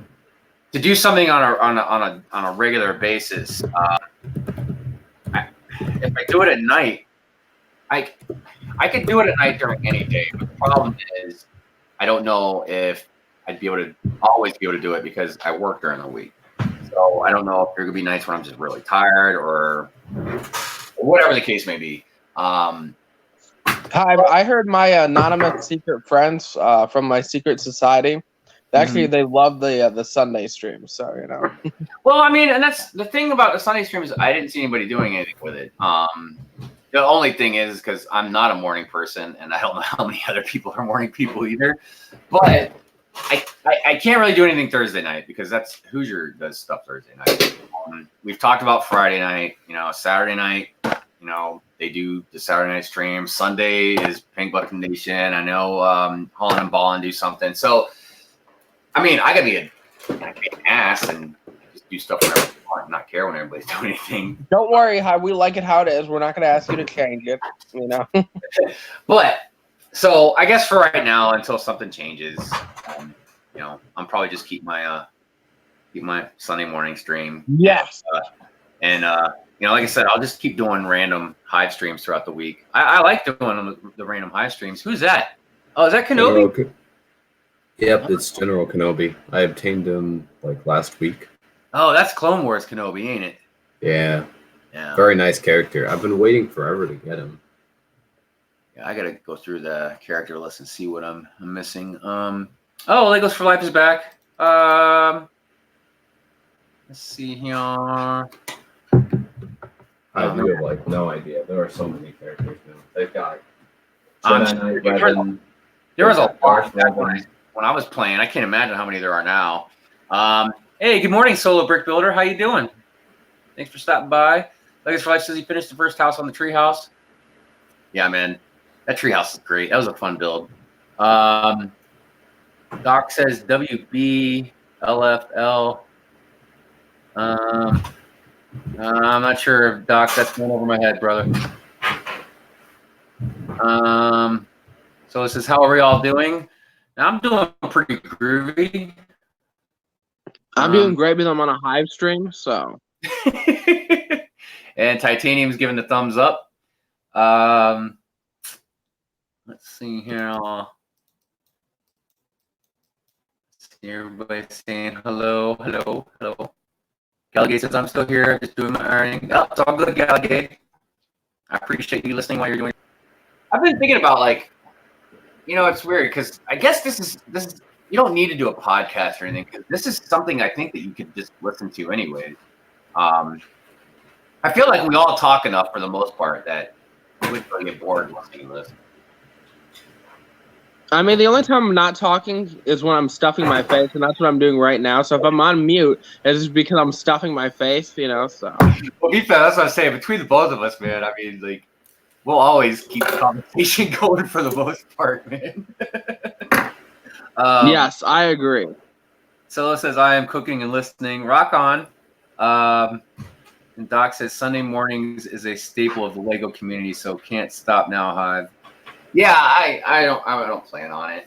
to do something on a regular basis, if I do it at night, I could do it at night during any day. But the problem is, I don't know if I'd be able to always be able to do it because I work during the week. So I don't know if there could be nights when I'm just really tired or whatever the case may be. Hi, I heard my anonymous secret friends from my secret society. Actually, they love the Sunday stream. So you know. Well, I mean, and that's the thing about the Sunday streams. I didn't see anybody doing anything with it. The only thing is because I'm not a morning person, and I don't know how many other people are morning people either. But I can't really do anything Thursday night because that's Hoosier does stuff Thursday night. We've talked about Friday night, Saturday night, they do the Saturday night stream. Sunday is Pink Button Nation. I know Holland and Ballin do something. So, I mean, I gotta be an ass and just do stuff whenever I want and not care when everybody's doing anything. Don't worry, we like it how it is. We're not going to ask you to change it, But so I guess for right now, until something changes, I'm probably just keep my Sunday morning stream. Yes. And like I said, I'll just keep doing random Hive streams throughout the week. I like doing the random Hive streams. Who's that? Oh, is that Kenobi? Yep, it's General Kenobi. I obtained him like last week. Oh, that's Clone Wars Kenobi, ain't it? Yeah. Yeah. Very nice character. I've been waiting forever to get him. Yeah, I gotta go through the character list and see what I'm missing. Legos for Life is back. Let's see here. I do have like no idea. There are so many characters now. They've got there was a lot when I was playing. I can't imagine how many there are now. Hey, good morning, Solo Brick Builder. How you doing? Thanks for stopping by. Legos for Life says he finished the first house on the treehouse. Yeah, man, that treehouse is great. That was a fun build. Doc says WB LFL. I'm not sure, Doc. That's going over my head, brother. So it says, how are we all doing? Now, I'm doing pretty groovy. I'm doing great because I'm on a Hive stream, so. And Titanium's giving the thumbs up. Let's see here. Everybody saying hello. Galgate says, I'm still here, just doing my ironing. Oh, it's all good, Galgate. I appreciate you listening while you're doing. I've been thinking about it's weird because I guess this is you don't need to do a podcast or anything because this is something I think that you could just listen to anyways. I feel like we all talk enough for the most part that we wouldn't really get bored listening to this. I mean, the only time I'm not talking is when I'm stuffing my face, and that's what I'm doing right now. So if I'm on mute, it's just because I'm stuffing my face, so. Well, be fair, that's what I'm saying. Between the both of us, man, I mean, we'll always keep the conversation going for the most part, man. Yes, I agree. Solo says, I am cooking and listening. Rock on. And Doc says, Sunday mornings is a staple of the Lego community, so can't stop now, Hive. Yeah, I don't plan on it.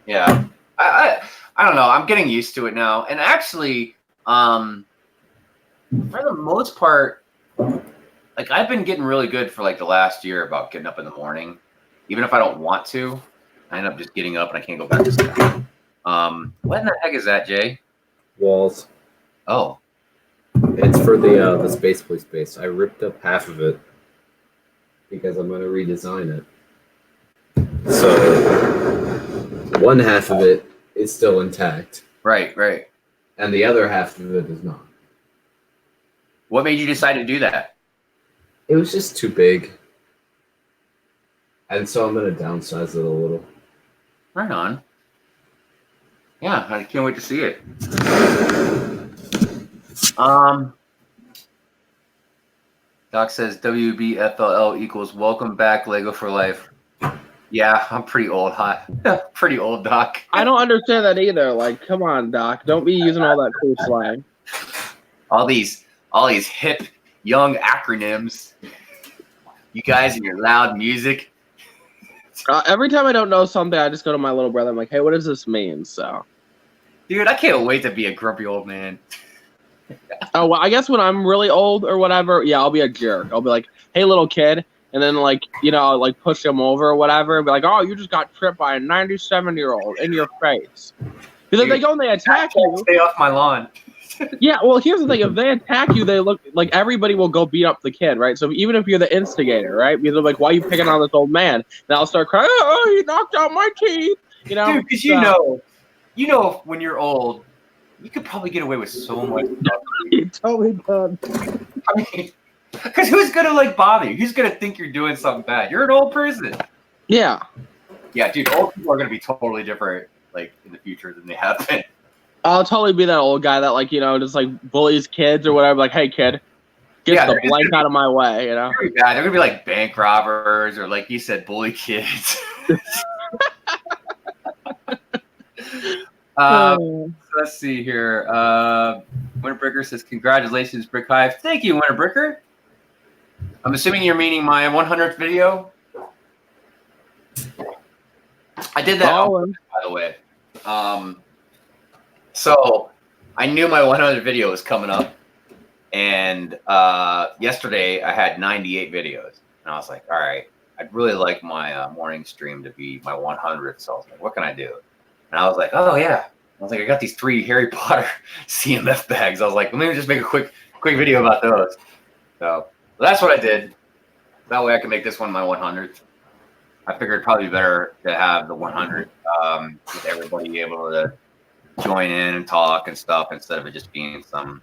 Yeah, I don't know. I'm getting used to it now, and actually, for the most part, I've been getting really good for the last year about getting up in the morning, even if I don't want to. I end up just getting up and I can't go back to sleep. What in the heck is that, Jay? Walls. Oh, it's for the Space Police base. I ripped up half of it because I'm going to redesign it. So one half of it is still intact. Right. And the other half of it is not. What made you decide to do that? It was just too big. And so I'm going to downsize it a little. Right on. Yeah, I can't wait to see it. Doc says WBFLL equals welcome back Lego for Life. Yeah, I'm pretty old, pretty old, Doc. I don't understand that either. Come on, Doc. Don't be using all that cool slang. All these hip young acronyms. You guys and your loud music. Every time I don't know something, I just go to my little brother. I'm like, hey, what does this mean? So, dude, I can't wait to be a grumpy old man. Oh, well, I guess when I'm really old or whatever, yeah, I'll be a jerk. I'll be like, hey, little kid. And then, push him over or whatever. And be like, oh, you just got tripped by a 97-year-old in your face. Because if they go and they attack you. Stay off my lawn. Yeah, well, here's the thing. If they attack you, they look like everybody will go beat up the kid, right? So even if you're the instigator, right? Because they're like, why are you picking on this old man? And I'll start crying, oh, he knocked out my teeth. Dude, because you know, when you're old, you could probably get away with so much stuff. You totally done. I mean, because who's gonna bother you? Who's gonna think you're doing something bad? You're an old person. Yeah. Yeah, dude, old people are gonna be totally different, like in the future than they have been. I'll totally be that old guy that like just like bullies kids or whatever. Like, hey kid, get Yeah, the they're just blank gonna out of my way. be bad. They're gonna be like bank robbers or like you said, bully kids. Oh. Let's see here. Winterbreaker says, "Congratulations, Brick Hive." Thank you, Winterbreaker. I'm assuming you're meaning my 100th video. I did that on purpose, by the way. So I knew my 100th video was coming up, and yesterday I had 98 videos, and I was like, all right, I'd really like my morning stream to be my 100th. So I was like, what can I do? And I was like, oh yeah. I was like, I got these 3 Harry Potter CMF bags. I was like, let me just make a quick video about those. So that's what I did. That way I can make this one my 100th. I figured it'd probably be better to have the 100 with everybody able to join in and talk and stuff instead of it just being some.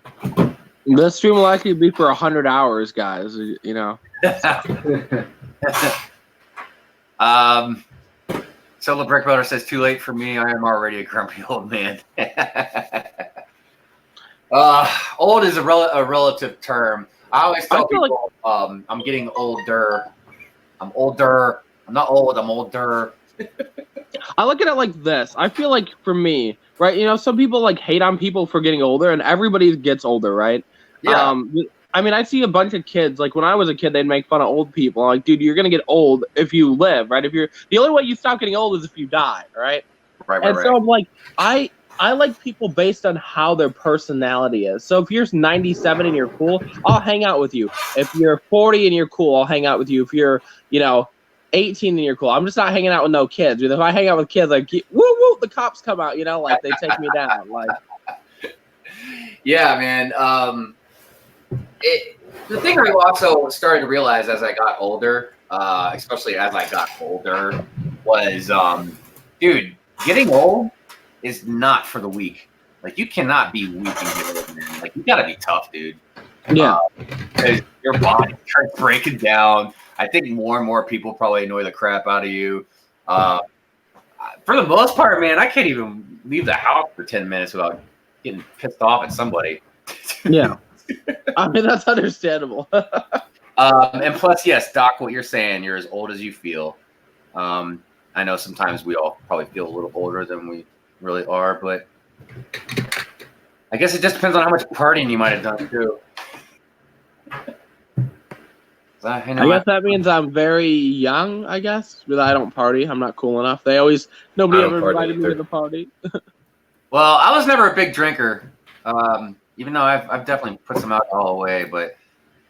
This stream will actually be for 100 hours, guys. So the Brick Builder says, too late for me. I am already a grumpy old man. Old is a relative term. I always tell people I'm getting older. I'm older. I'm not old. I'm older. I look at it like this. I feel like for me, right, some people like hate on people for getting older, and everybody gets older, right? Yeah. I mean, I see a bunch of kids, like when I was a kid, they'd make fun of old people. Like, dude, you're going to get old if you live, right? The only way you stop getting old is if you die, right? Right. So I'm like, I like people based on how their personality is. So if you're 97 and you're cool, I'll hang out with you. If you're 40 and you're cool, I'll hang out with you. If you're, 18 and you're cool, I'm just not hanging out with no kids. If I hang out with kids, like, woo woo, the cops come out, like they take me down. Like, yeah, man. The thing I also started to realize as I got older, especially as I got older, was, dude, getting old is not for the weak. Like, you cannot be weak and get old, man. Like, you gotta be tough, dude. Yeah. Because your body starts breaking down. I think more and more people probably annoy the crap out of you. For the most part, man, I can't even leave the house for 10 minutes without getting pissed off at somebody. Yeah. I mean, that's understandable. And plus, yes, Doc, what you're saying, you're as old as you feel. I know sometimes we all probably feel a little older than we really are, but I guess it just depends on how much partying you might have done, too. I guess that means I'm very young, I guess, because I don't party. I'm not cool enough. Nobody ever invited me to the party. Well, I was never a big drinker, even though I've definitely put some alcohol away, but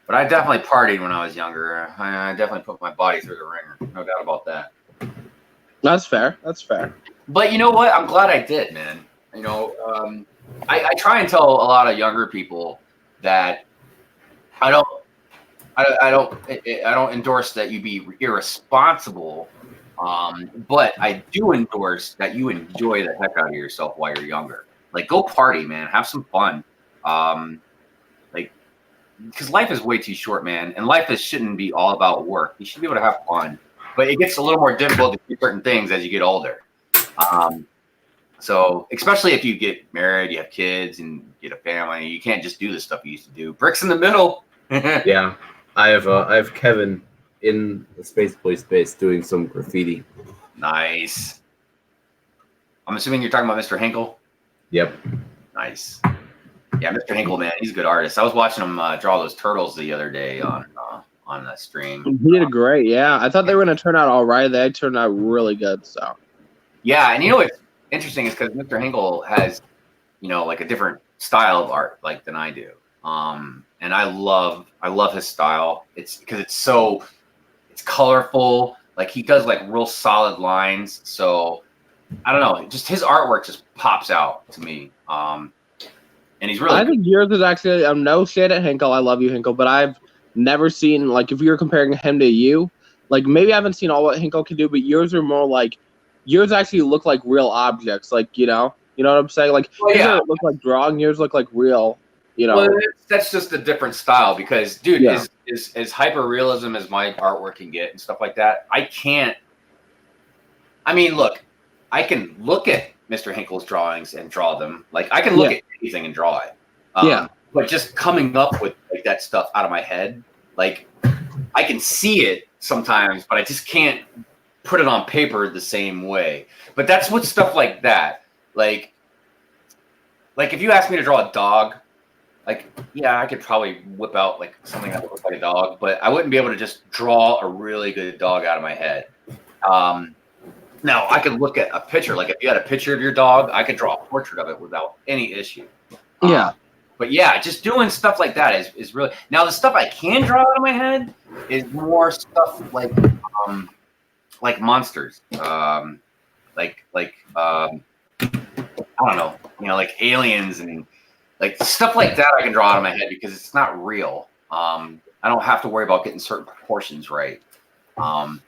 I definitely partied when I was younger. I definitely put my body through the ringer. No doubt about that. That's fair. But you know what? I'm glad I did, man. I try and tell a lot of younger people that I don't endorse that you be irresponsible, but I do endorse that you enjoy the heck out of yourself while you're younger. Like, go party, man. Have some fun. Because life is way too short, man. And life shouldn't be all about work. You should be able to have fun. But it gets a little more difficult to do certain things as you get older. So especially if you get married, you have kids, and get a family, you can't just do the stuff you used to do. Bricks in the middle. Yeah. I have Kevin in the Space Boy space doing some graffiti. Nice. I'm assuming you're talking about Mr. Hinkle? Yep. Nice. Yeah, Mr. Hinkle, man, he's a good artist. I was watching him draw those turtles the other day on the stream. He did great, yeah. I thought they were going to turn out all right. They turned out really good, so. Yeah, and what's interesting is because Mr. Hinkle has, like a different style of art like than I do. And I love his style. It's because it's colorful. Like, he does like real solid lines. So I don't know, just his artwork just pops out to me. And he's really. I think yours is actually. I'm no shade at Hinkle. I love you, Hinkle, but I've never seen, like, if you're comparing him to you, like, maybe I haven't seen all what Hinkle can do, but yours are more like, yours actually look like real objects. Like, you know what I'm saying? Like, Well, yeah. Yours look like drawing. Yours look like real. Well, that's just a different style because, dude, as hyper realism as my artwork can get and stuff like that, I can't I mean, look, I can look at Mr. Hinkle's drawings and draw them. Like I can look at anything and draw it. But just coming up with like that stuff out of my head, like I can see it sometimes, but I just can't put it on paper the same way. But that's what stuff like that. Like if you ask me to draw a dog, like, yeah, I could probably whip out like something that looks like a dog, but I wouldn't be able to just draw a really good dog out of my head. Now I could look at a picture, like if you had a picture of your dog, I could draw a portrait of it without any issue. But yeah, just doing stuff like that is really, now the stuff I can draw out of my head is more stuff like monsters, I don't know, like aliens and like stuff like that I can draw out of my head because it's not real. I don't have to worry about getting certain proportions right. Dang,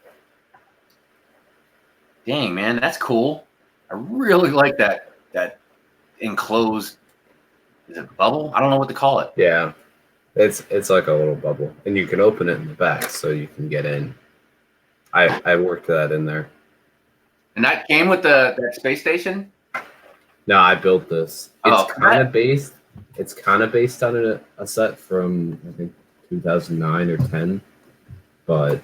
man, that's cool. I really like that enclosed, is it bubble? I don't know what to call it. Yeah. It's like a little bubble. And you can open it in the back so you can get in. I worked that in there. And that came with that space station? No, I built this. It's kind of based on a set from I think 2009 or 10. But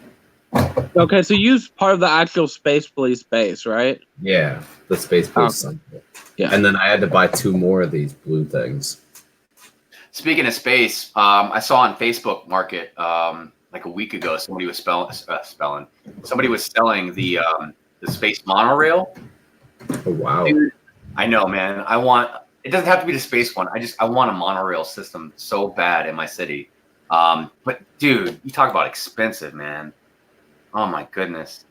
okay, so you used part of the actual Space Police base, right? Yeah, the Space Police. Yeah. And then I had to buy 2 more of these blue things. Speaking of space, I saw on Facebook Market like a week ago, somebody was somebody was selling the space monorail. Oh wow! Dude, I know, man. It doesn't have to be the space one. I want a monorail system so bad in my city. But dude, you talk about expensive, man. Oh my goodness.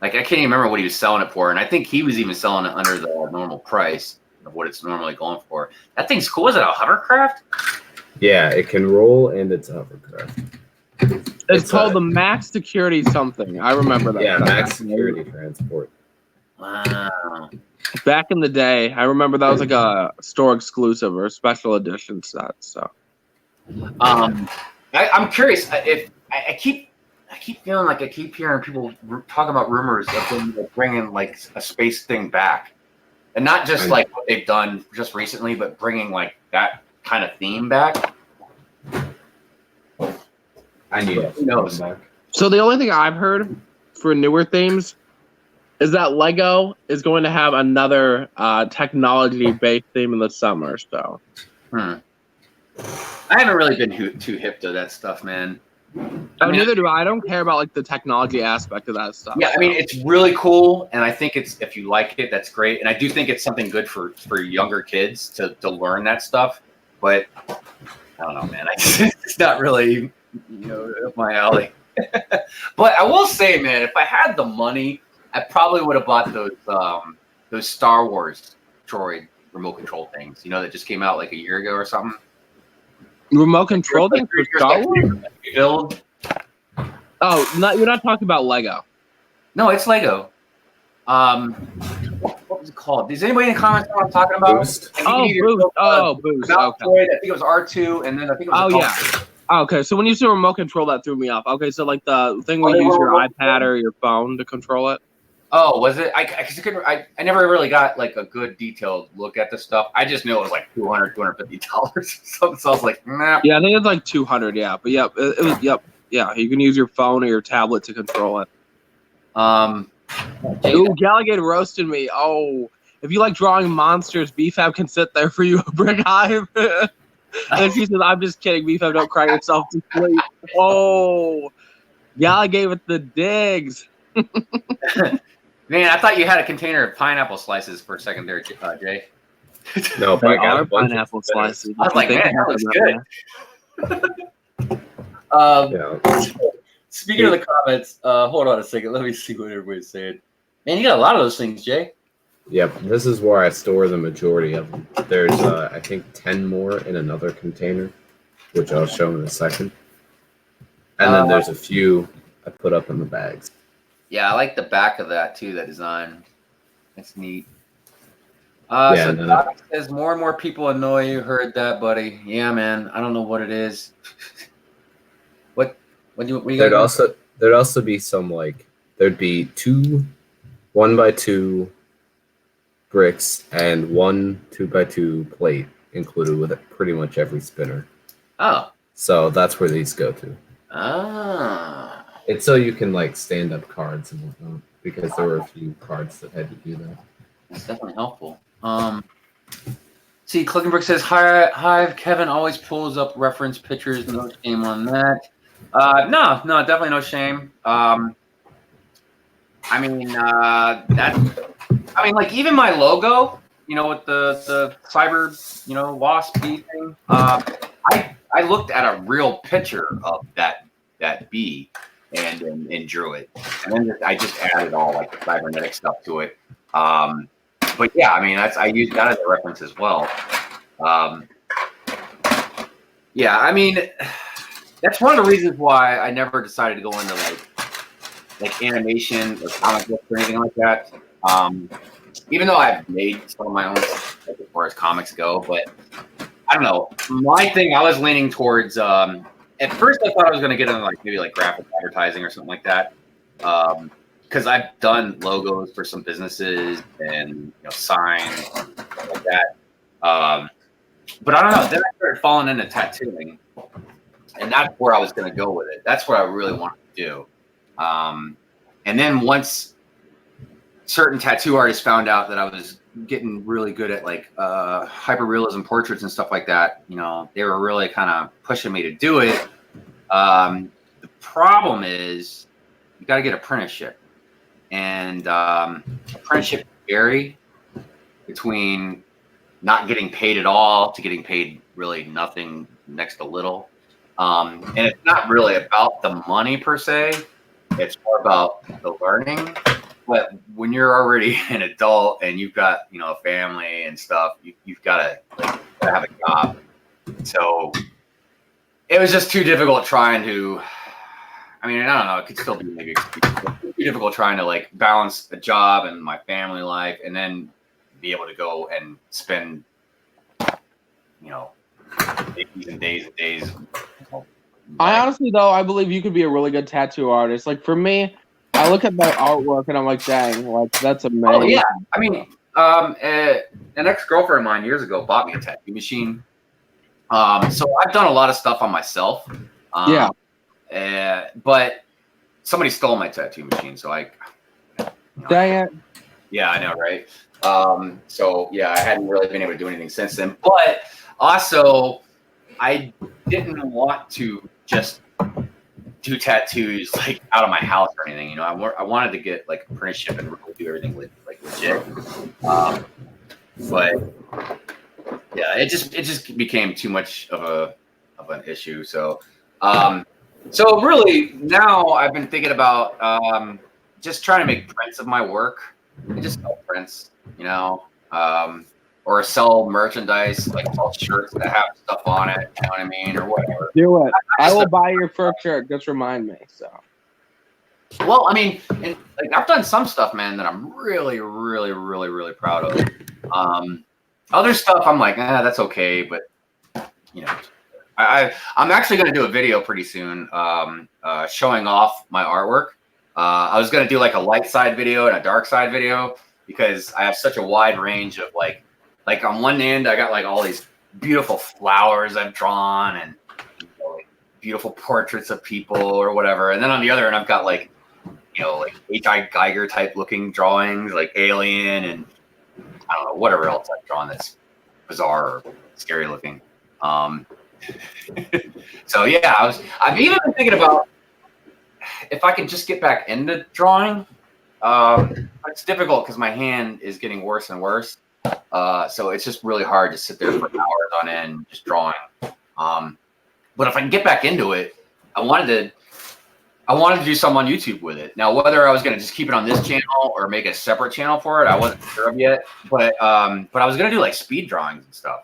Like I can't even remember what he was selling it for, and I think he was even selling it under the normal price of what it's normally going for. That thing's cool. Is it a hovercraft? Yeah, it can roll and it's a hovercraft. It's called the Max Security something. I remember that. Yeah, Max Security Transport. Wow. Back in the day, I remember that was like a store exclusive or a special edition set. So, I'm curious if I keep feeling like I keep hearing people talk about rumors of them like, bringing like a space thing back, and not just like what they've done just recently, but bringing like that kind of theme back. I need it. Who knows? So the only thing I've heard for newer themes is that Lego is going to have another technology-based theme in the summer. So, I haven't really been too hip to that stuff, man. Neither do I. I don't care about like the technology aspect of that stuff. Yeah, I mean it's really cool, and I think if you like it, that's great. And I do think it's something good for younger kids to learn that stuff. But I don't know, man. It's not really up my alley. But I will say, man, if I had the money, I probably would have bought those Star Wars droid remote control things. That just came out like a year ago or something. Remote control thing for Star Wars? Build. Oh, you're not talking about Lego. No, it's Lego. What was it called? Does anybody in the comments know what I'm talking about? Boost. Boost. Boost. Okay. I think it was R2, and then I think it was. Yeah. Okay, so when you say remote control, that threw me off. Okay, so like the thing where you use your iPad or your phone to control it. Oh, was it? I never really got like a good detailed look at the stuff. I just knew it was like $250 or something. So I was like, nah. Yeah, I think it's like 200. Yeah, but yeah, it was. Yep. Yeah, you can use your phone or your tablet to control it. Ooh, Gallagher roasted me. Oh, if you like drawing monsters, BFAB can sit there for you, Brick Hive. And she says, I'm just kidding, BFAB, don't cry yourself to sleep. Oh, Gallagher with the digs. Man, I thought you had a container of pineapple slices for a second there, Jay. No, I got a pineapple slices. I was like, man, that looks good. Speaking of the comments, hold on a second. Let me see what everybody's saying. Man, you got a lot of those things, Jay. Yep, this is where I store the majority of them. There's, I think, 10 more in another container, which I'll show in a second. And then there's a few I put up in the bags. Yeah, I like the back of that, too, that design. That's neat. Yeah, so Doc says more and more people annoy you. Heard that, buddy. Yeah, man. I don't know what it is. What you there'd also be some, like, there'd be 2 1x2 bricks and 1 2x2 plate included with it, pretty much every spinner. Oh. So that's where these go to. Ah. It's so you can like stand up cards and whatnot, because there were a few cards that had to do that. That's definitely helpful. See, Cluckenberg says, Hive, Kevin always pulls up reference pictures. No shame on that. No, definitely no shame. I mean, like even my logo, with the cyber, wasp bee thing. I looked at a real picture of that bee and drew it, and then I just added all like the cybernetic stuff to it. But yeah, I mean, I use that as a reference as well. Yeah, I mean, that's one of the reasons why I never decided to go into like animation or comic books or anything like that. Even though I've made some of my own stuff, like, as far as comics go, but I don't know. My thing, I was leaning towards. At first, I thought I was going to get into maybe graphic advertising or something like that. Because I've done logos for some businesses and signs stuff like that. But I don't know. Then I started falling into tattooing, and that's where I was going to go with it. That's what I really wanted to do. And then once certain tattoo artists found out that I was getting really good at hyperrealism portraits and stuff like that, they were really kind of pushing me to do it. The problem is you got to get apprenticeship, and apprenticeship vary between not getting paid at all to getting paid really nothing, next to little. And it's not really about the money per se. It's more about the learning. But when you're already an adult and you've got, a family and stuff, you've got to have a job. So it was just too difficult trying to, I mean, I don't know, it could still be maybe too difficult trying to balance a job and my family life and then be able to go and spend, days and days and days. I honestly, though, I believe you could be a really good tattoo artist. Like, for me, I look at my artwork and I'm like, dang, that's amazing. Oh, yeah. I mean, an ex-girlfriend of mine years ago bought me a tattoo machine. So I've done a lot of stuff on myself. Yeah. But somebody stole my tattoo machine, so Dang it. Yeah, I know, right? So yeah, I hadn't really been able to do anything since then. But also, I didn't want to just do tattoos out of my house or anything. I wanted to get apprenticeship and really do everything legit. But yeah, it just became too much of an issue. So so really now I've been thinking about just trying to make prints of my work and just sell prints, or sell merchandise, sell shirts that have stuff on it, you know what I mean, or whatever. Do it. I will buy your first shirt. Just remind me. So. Well, I mean, I've done some stuff, man, that I'm really, really, really, really proud of. Other stuff, I'm like, that's okay, but I'm actually going to do a video pretty soon, showing off my artwork. I was going to do a light side video and a dark side video because I have such a wide range of on one end, I got all these beautiful flowers I've drawn and beautiful portraits of people or whatever. And then on the other end, I've got H.I. Geiger type looking drawings, Alien and I don't know, whatever else I've drawn that's bizarre or scary looking. So yeah, I've even been thinking about if I can just get back into drawing. It's difficult because my hand is getting worse and worse. So it's just really hard to sit there for hours on end just drawing. But if I can get back into it, I wanted to do some on YouTube with it. Now, whether I was going to just keep it on this channel or make a separate channel for it, I wasn't sure of yet. But I was going to do speed drawings and stuff.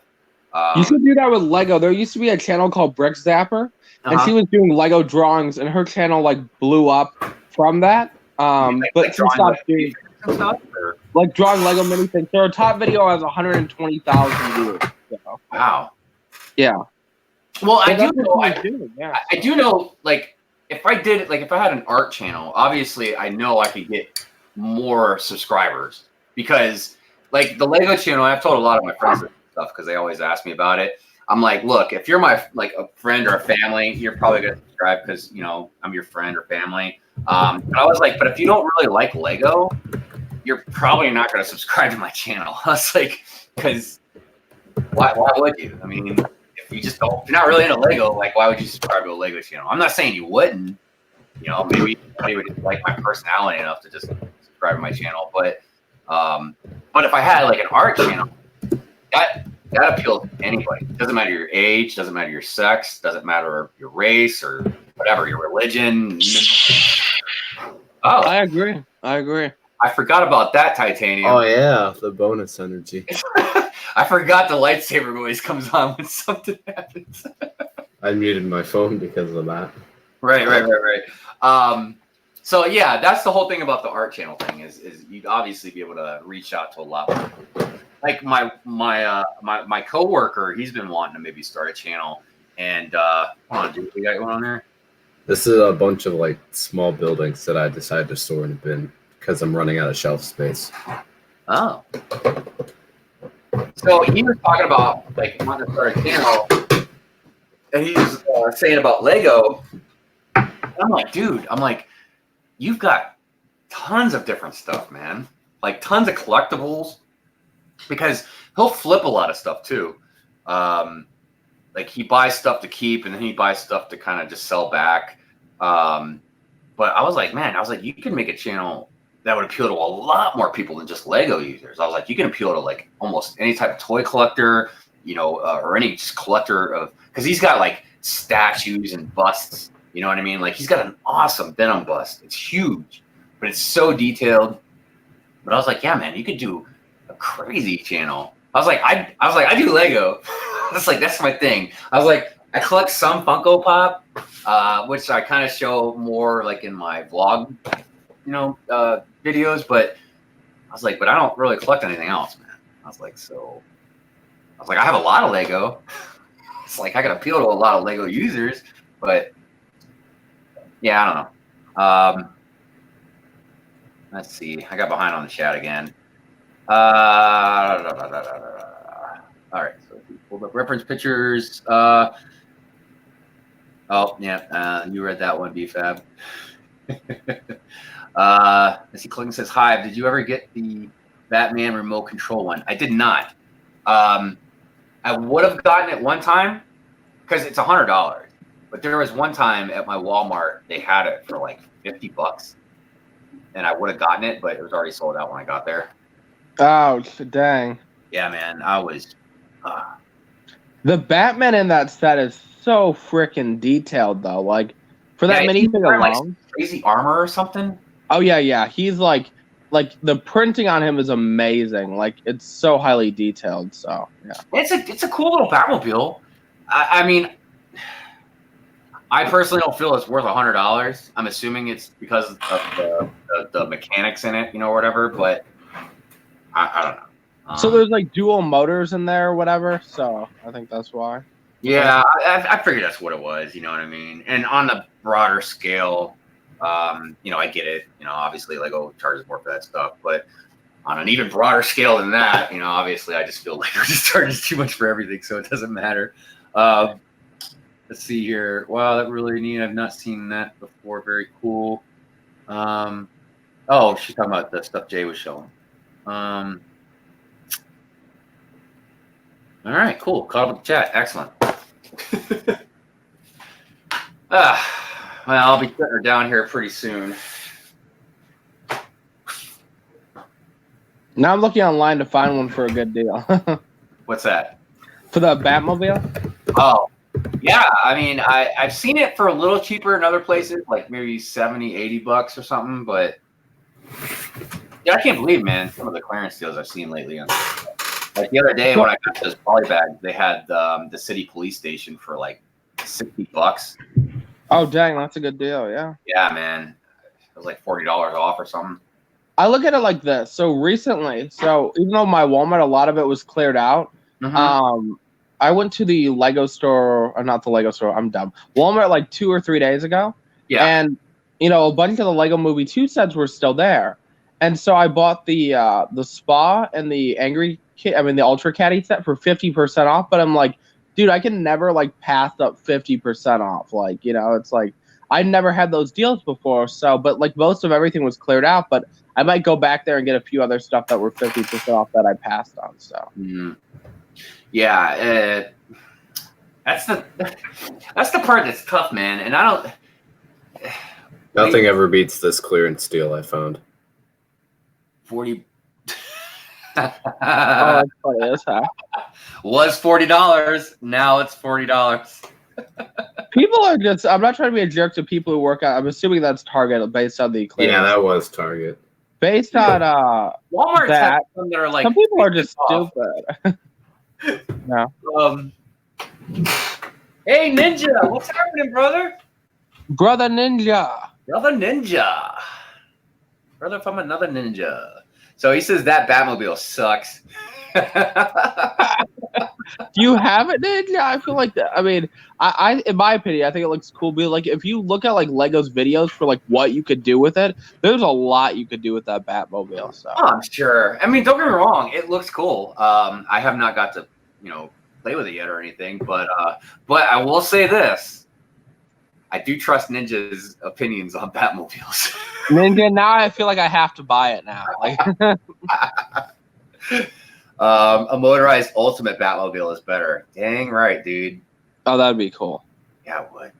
You should do that with Lego. There used to be a channel called Brick Zapper, and she was doing Lego drawings, and her channel blew up from that. But she stopped doing stuff, drawing Lego minifigs. So her top video has 120,000 views. So. Wow. Yeah. Well, So I do know. I do know. If I did, if I had an art channel, obviously I know I could get more subscribers because like the Lego channel, I've told a lot of my friends and stuff because they always ask me about it. I'm like, look, if you're my like a friend or a family, you're probably gonna subscribe because you know I'm your friend or family. But I was like, but if you don't really like Lego, you're probably not gonna subscribe to my channel. I was like, because why would you? I mean, if you just don't, if you're not really into Lego, like why would you subscribe to a Lego channel? I'm not saying you wouldn't. You know, maybe somebody would just like my personality enough to just subscribe to my channel. But if I had like an art channel, that appeals to anybody. Doesn't matter your age, doesn't matter your sex, doesn't matter your race or whatever, your religion. Oh, I agree. I forgot about that titanium. Oh yeah, the bonus energy. I forgot the lightsaber noise comes on when something happens. I muted my phone because of that. Right. So yeah, that's the whole thing about the art channel thing is you'd obviously be able to reach out to a lot more people. Like my coworker, he's been wanting to maybe start a channel, and hold on, dude, we got one on there. This is a bunch of like small buildings that I decided to store in a bin because I'm running out of shelf space. Oh, so he was talking about like wanting to start a channel, and he was saying about Lego. And I'm like, dude, you've got tons of different stuff, man. Like tons of collectibles. Because he'll flip a lot of stuff too. Like he buys stuff to keep and then he buys stuff to kind of just sell back. But I was like, you can make a channel that would appeal to a lot more people than just Lego users. I was like, you can appeal to like almost any type of toy collector, you know, or any just collector of, because he's got like statues and busts. You know what I mean? Like he's got an awesome Venom bust. It's huge, but it's so detailed. But I was like, yeah, man, you could do a crazy channel. I was like, I do Lego. That's like, that's my thing. I was like, I collect some Funko Pop, which I kind of show more like in my vlog, you know, videos. But I was like, but I don't really collect anything else, man. I was like, I have a lot of Lego. It's like I can appeal to a lot of Lego users, but yeah, I don't know. Let's see. I got behind on the chat again. All right, so if we pulled up reference pictures. Oh yeah, you read that one, BFab. Let's see. Clinton says, "Hive, did you ever get the Batman remote control one?" I did not. I would have gotten it one time because it's $100, but there was one time at my Walmart they had it for like $50, and I would have gotten it, but it was already sold out when I got there. Oh, dang. Yeah, man, I was. The Batman in that set is so freaking detailed, though. Like, for that minifig alone. Like crazy armor or something? Oh, yeah. He's like the printing on him is amazing. Like, it's so highly detailed, so, yeah. It's a cool little Batmobile. I mean, I personally don't feel it's worth $100. I'm assuming it's because of the mechanics in it, you know, or whatever, but I don't know. So there's like dual motors in there or whatever, so I think that's why. Yeah, I figured that's what it was, you know what I mean? And on the broader scale, you know, I get it. You know, obviously Lego charges more for that stuff, but on an even broader scale than that, you know, obviously I just feel Lego just charges too much for everything, so it doesn't matter. Let's see here. Wow, that really neat. I've not seen that before. Very cool. Oh, she's talking about the stuff Jay was showing. All right, cool. Caught up with the chat. Excellent. Well, I'll be putting her down here pretty soon. Now I'm looking online to find one for a good deal. What's that? For the Batmobile? Oh, yeah. I mean, I've seen it for a little cheaper in other places, like maybe $70, $80 or something. But yeah, I can't believe, man, some of the clearance deals I've seen lately. Like the other day when I got those poly bags, they had the city police station for like $60. Oh, dang, that's a good deal, yeah. Yeah, man. It was like $40 off or something. I look at it like this. So recently, even though my Walmart, a lot of it was cleared out, I went to the Lego store, or not the Lego store, I'm dumb. Walmart like 2 or 3 days ago. Yeah. And, you know, a bunch of the Lego Movie 2 sets were still there. And so I bought the spa and the the Ultra Caddy set for 50% off. But I'm like, dude, I can never like pass up 50% off. Like, it's like I never had those deals before. So, but like most of everything was cleared out. But I might go back there and get a few other stuff that were 50% off that I passed on. So, yeah, that's the part that's tough, man. And I don't. Nothing ever beats this clearance deal I found. 40. oh, that's funny as heck. Was $40. Now it's $40. People are just. I'm not trying to be a jerk to people who work out. I'm assuming that's Target based on the clearance. Yeah, that was Target. Based on Walmart that, some that are like some people are just off. stupid. No. Hey Ninja, what's happening, brother? Brother Ninja. Brother Ninja. Brother from another ninja. So he says that Batmobile sucks. Do you have it, Ninja? I feel like that. I mean, I in my opinion, I think it looks cool. But like, if you look at like Lego's videos for like what you could do with it, there's a lot you could do with that Batmobile. So I'm sure. I mean, don't get me wrong, it looks cool. I have not got to, play with it yet or anything, but I will say this: I do trust Ninja's opinions on Batmobiles. Ninja, now I feel like I have to buy it now. Like, a motorized ultimate Batmobile is better. Dang right, dude. oh, that'd be cool. Yeah, it would.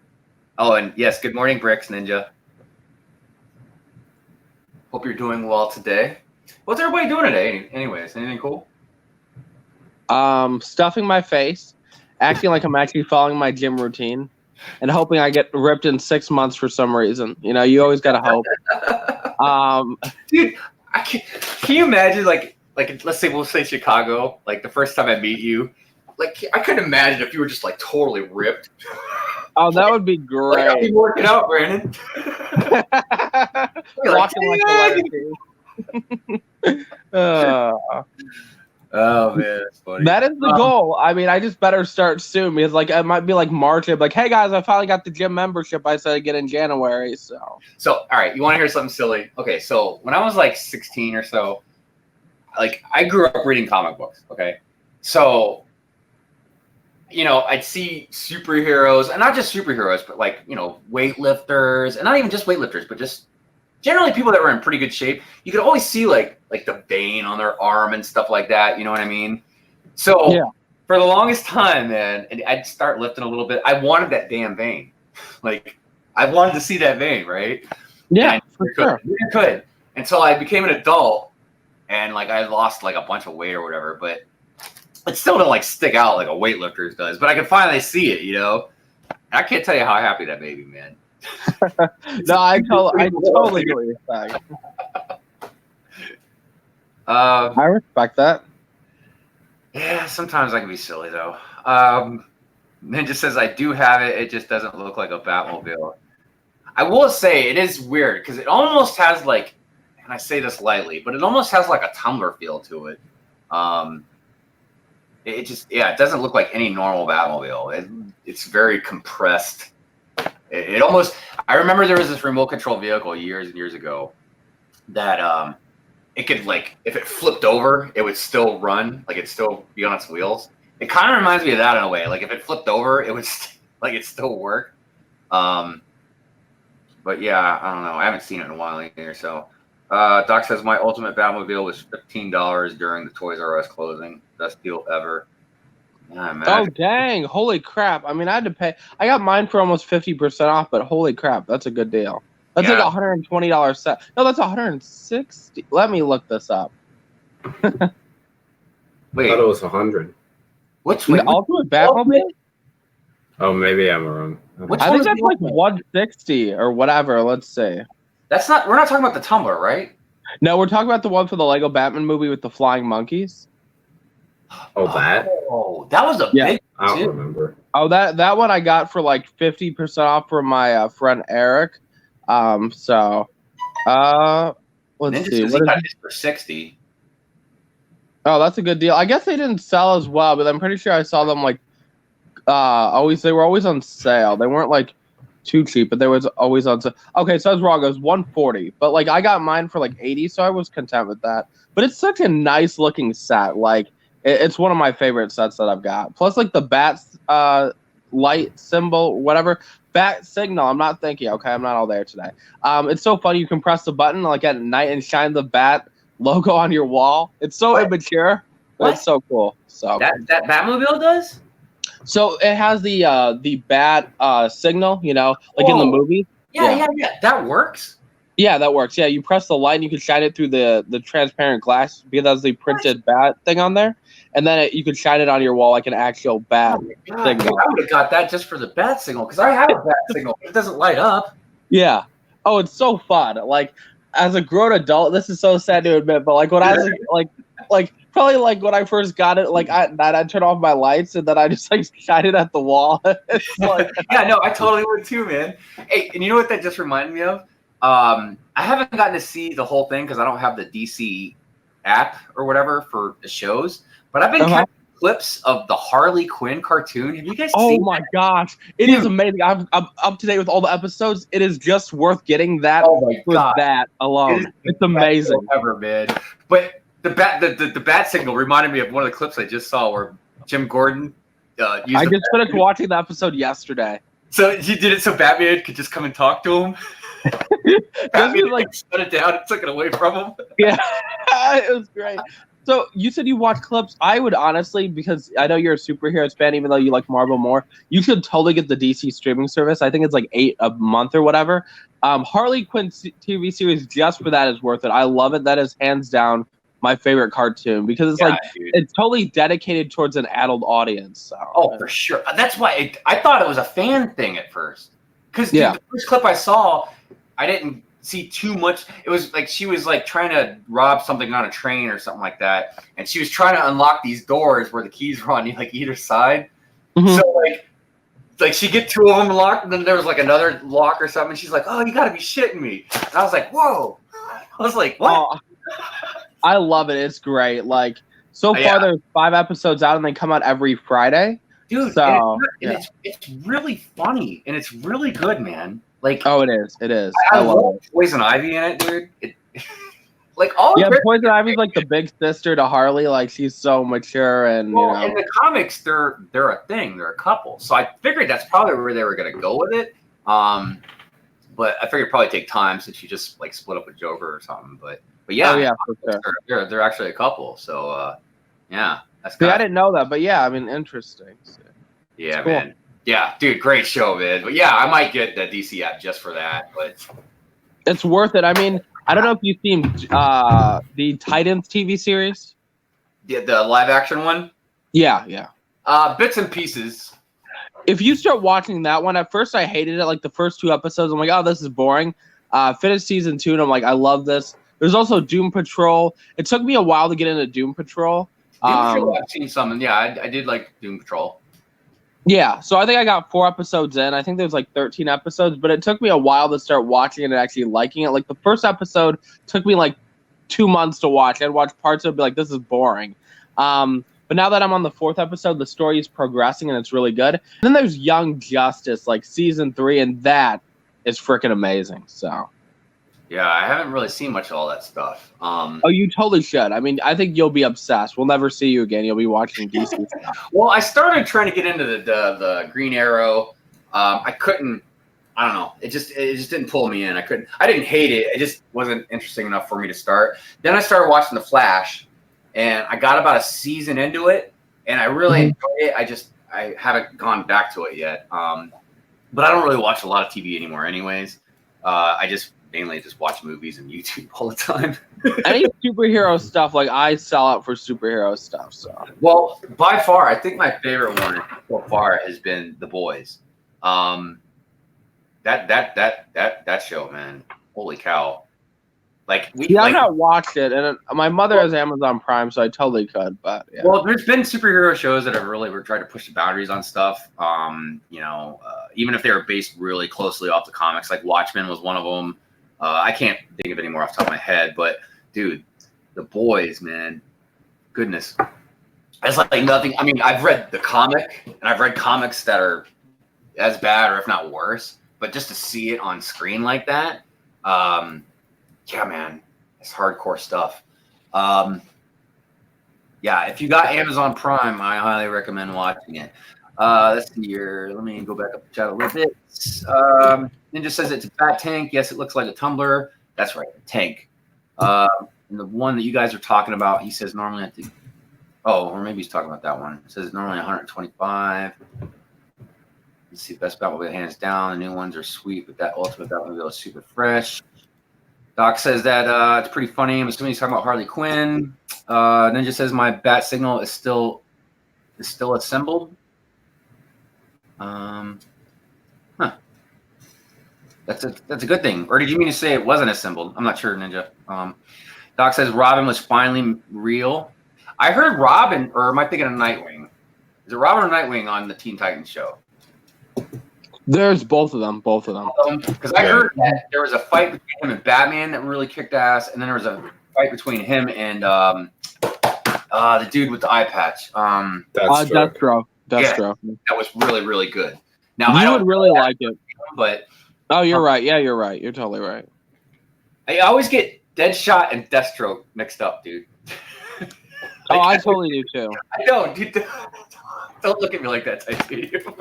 Oh, and yes, good morning, Bricks Ninja. Hope you're doing well today. What's everybody doing today? Anyways, anything cool? Stuffing my face, acting like I'm actually following my gym routine, and hoping I get ripped in 6 months for some reason. You always gotta hope. Dude, can you imagine like let's say we'll say Chicago, like the first time I meet you, like I couldn't imagine if you were just like totally ripped. Oh, that would be great. Like, I'll be working out, Brandon. Walking like the Oh man, that's funny. That is the goal. I mean, I just better start soon because like it might be like March. I'd be like, hey guys, I finally got the gym membership. I said I'd get in January. So all right, you want to hear something silly? Okay, so when I was like 16 or so, like I grew up reading comic books. Okay, so I'd see superheroes, and not just superheroes, but like weightlifters, and not even just weightlifters, but just generally people that were in pretty good shape. You could always see like the vein on their arm and stuff like that. You know what I mean? So yeah. For the longest time, man, and I'd start lifting a little bit. I wanted that damn vein. Like I wanted to see that vein, right? Yeah, for sure. I could until I became an adult, and like I lost like a bunch of weight or whatever. But it still didn't like stick out like a weightlifter's does. But I could finally see it. I can't tell you how happy that made me, man. No, I totally get what you're saying. I respect that. Yeah, sometimes I can be silly though. Ninja says I do have it. It just doesn't look like a Batmobile. I will say it is weird because it almost has like, and I say this lightly, but it almost has like a Tumblr feel to it. It doesn't look like any normal Batmobile. It's very compressed. It almost. I remember there was this remote control vehicle years and years ago that it could like if it flipped over, it would still run, like it'd still be on its wheels. It kind of reminds me of that in a way. Like if it flipped over, it would like it still work. But yeah, I don't know. I haven't seen it in a while either. So Doc says my ultimate Batmobile was $15 during the Toys R Us closing. Best deal ever. Oh dang! Holy crap! I mean, I had to pay. I got mine for almost 50% off, but holy crap, that's a good deal. That's like $120 set. No, that's $160. Let me look this up. Wait, I thought it was 100. Which the ultimate Batmobile? Oh, maybe I'm wrong. I think that's like 160 or whatever. Let's see. That's not. We're not talking about the Tumblr, right? No, we're talking about the one for the Lego Batman movie with the flying monkeys. Oh, that? Oh, that was a big. I don't remember. Oh, that one I got for like 50% off from my friend Eric. Let's Ninja see. What is it for 60? Oh, that's a good deal. I guess they didn't sell as well, but I'm pretty sure I saw them like they were always on sale. They weren't like too cheap, but there was always on. Okay, so I was wrong. It was 140, but like I got mine for like 80, so I was content with that. But it's such a nice looking set. Like it's one of my favorite sets that I've got. Plus, like the bat light symbol, whatever bat signal. I'm not thinking. Okay, I'm not all there today. It's so funny. You can press the button like at night and shine the bat logo on your wall. It's so immature, but it's so cool. So that Batmobile does. So it has the bat signal, you know, like in the movie. Yeah. That works. Yeah, that works. Yeah, you press the light and you can shine it through the transparent glass because that's the printed bat thing on there, and then you could shine it on your wall like an actual bat signal. I would have got that just for the bat signal because I have a bat signal. It doesn't light up. Yeah. Oh, it's so fun. Like as a grown adult, this is so sad to admit, but like when I was like probably like when I first got it, like I'd turn off my lights and then I just like shine it at the wall. It's like, yeah, no, I totally would too, man. Hey, and you know what that just reminded me of? I haven't gotten to see the whole thing because I don't have the DC app or whatever for the shows, but I've been catching clips of the Harley Quinn cartoon. Have you guys seen my gosh. It is amazing. I'm up to date with all the episodes. It is just worth getting that for that alone. It's amazing. Ever, man. But the bat signal reminded me of one of the clips I just saw where Jim Gordon used I just finished watching the episode yesterday. So he did it so Batman could just come and talk to him. Batman like shut it down and took it away from him. Yeah, it was great. So you said you watch clips. I would honestly, because I know you're a superheroes fan, even though you like Marvel more, you should totally get the DC streaming service. I think it's like $8 a month or whatever. Harley Quinn TV series just for that is worth it. I love it. That is hands down my favorite cartoon because it's it's totally dedicated towards an adult audience. So. Oh, for sure. That's why I thought it was a fan thing at first. Because the first clip I saw, I didn't see too much. It was like she was like trying to rob something on a train or something like that, and she was trying to unlock these doors where the keys were on like either side. Mm-hmm. So like she get two of them locked, and then there was like another lock or something. And she's like, "Oh, you got to be shitting me!" And I was like, "Whoa!" I was like, "What?" Oh, I love it. It's great. Like so far, there's 5 episodes out, and they come out every Friday. Dude, so, it's really funny and it's really good, man. Like, oh, it is. It is. I love Poison Ivy in it, dude. Like all. Yeah, Poison Ivy's like the big sister to Harley. Like she's so mature and in the comics, they're a thing. They're a couple. So I figured that's probably where they were gonna go with it. But I figured it'd probably take time since you just like split up with Joker or something. But yeah, for sure. They're actually a couple. So yeah. See, I didn't know that, but yeah, I mean, interesting. So, yeah, cool. Man. Yeah, dude, great show, man. But yeah, I might get the DC app just for that. But it's worth it. I mean, I don't know if you've seen the Titans TV series. The live action one. Yeah. Bits and pieces. If you start watching that one, at first I hated it. Like the first 2 episodes, I'm like, oh, this is boring. Finished season 2, and I'm like, I love this. There's also Doom Patrol. It took me a while to get into Doom Patrol. I've seen some, and yeah, I did like Doom Patrol. Yeah, so I think I got 4 episodes in. I think there's like 13 episodes, but it took me a while to start watching it and actually liking it. Like the first episode took me like 2 months to watch. I'd watch parts of it and be like, this is boring. But now that I'm on the 4th episode, the story is progressing and it's really good. And then there's Young Justice, like season 3, and that is freaking amazing. So. Yeah, I haven't really seen much of all that stuff. Oh, you totally should. I mean, I think you'll be obsessed. We'll never see you again. You'll be watching DC stuff. Well, I started trying to get into the Green Arrow. I couldn't. I don't know. It just didn't pull me in. I didn't hate it. It just wasn't interesting enough for me to start. Then I started watching The Flash, and I got about a season into it, and I really enjoyed it. I haven't gone back to it yet. But I don't really watch a lot of TV anymore, anyways. I mainly just watch movies and YouTube all the time. Any superhero stuff, like I sell out for superhero stuff. So, well, by far, I think my favorite one so far has been The Boys. That show, man, holy cow! Like I've not watched it, and my mother has Amazon Prime, so I totally could. But yeah. Well, there's been superhero shows that have really tried to push the boundaries on stuff. Even if they were based really closely off the comics, like Watchmen was one of them. I can't think of any more off the top of my head, but dude, The Boys, man, goodness, it's like nothing. I mean, I've read the comic, and I've read comics that are as bad or if not worse, but just to see it on screen like that, yeah, man, it's hardcore stuff. Yeah, if you got Amazon Prime, I highly recommend watching it. Let's see here. Let me go back up the chat a little bit. Ninja says it's a fat tank. Yes, it looks like a tumbler. That's right, a tank. And the one that you guys are talking about, he says normally at the or maybe he's talking about that one. It says normally 125. Let's see, Best Batmobile hands down. The new ones are sweet, but that Ultimate Batmobile is super fresh. Doc says that it's pretty funny. I'm assuming he's talking about Harley Quinn. Ninja says my bat signal is still assembled. Huh. That's a good thing. Or did you mean to say it wasn't assembled? I'm not sure, Ninja. Doc says Robin was finally real. I heard Robin, or am I thinking of Nightwing? Is it Robin or Nightwing on the Teen Titans show? There's both of them. Because I heard that there was a fight between him and Batman that really kicked ass, and then there was a fight between him and the dude with the eye patch. Deathstroke. Yeah, that was really, really good. Now I would really like it, but you're right. Yeah, you're right. You're totally right. I always get Deadshot and Deathstroke mixed up, dude. I totally do too. I know, dude. Don't look at me like that, Titanium.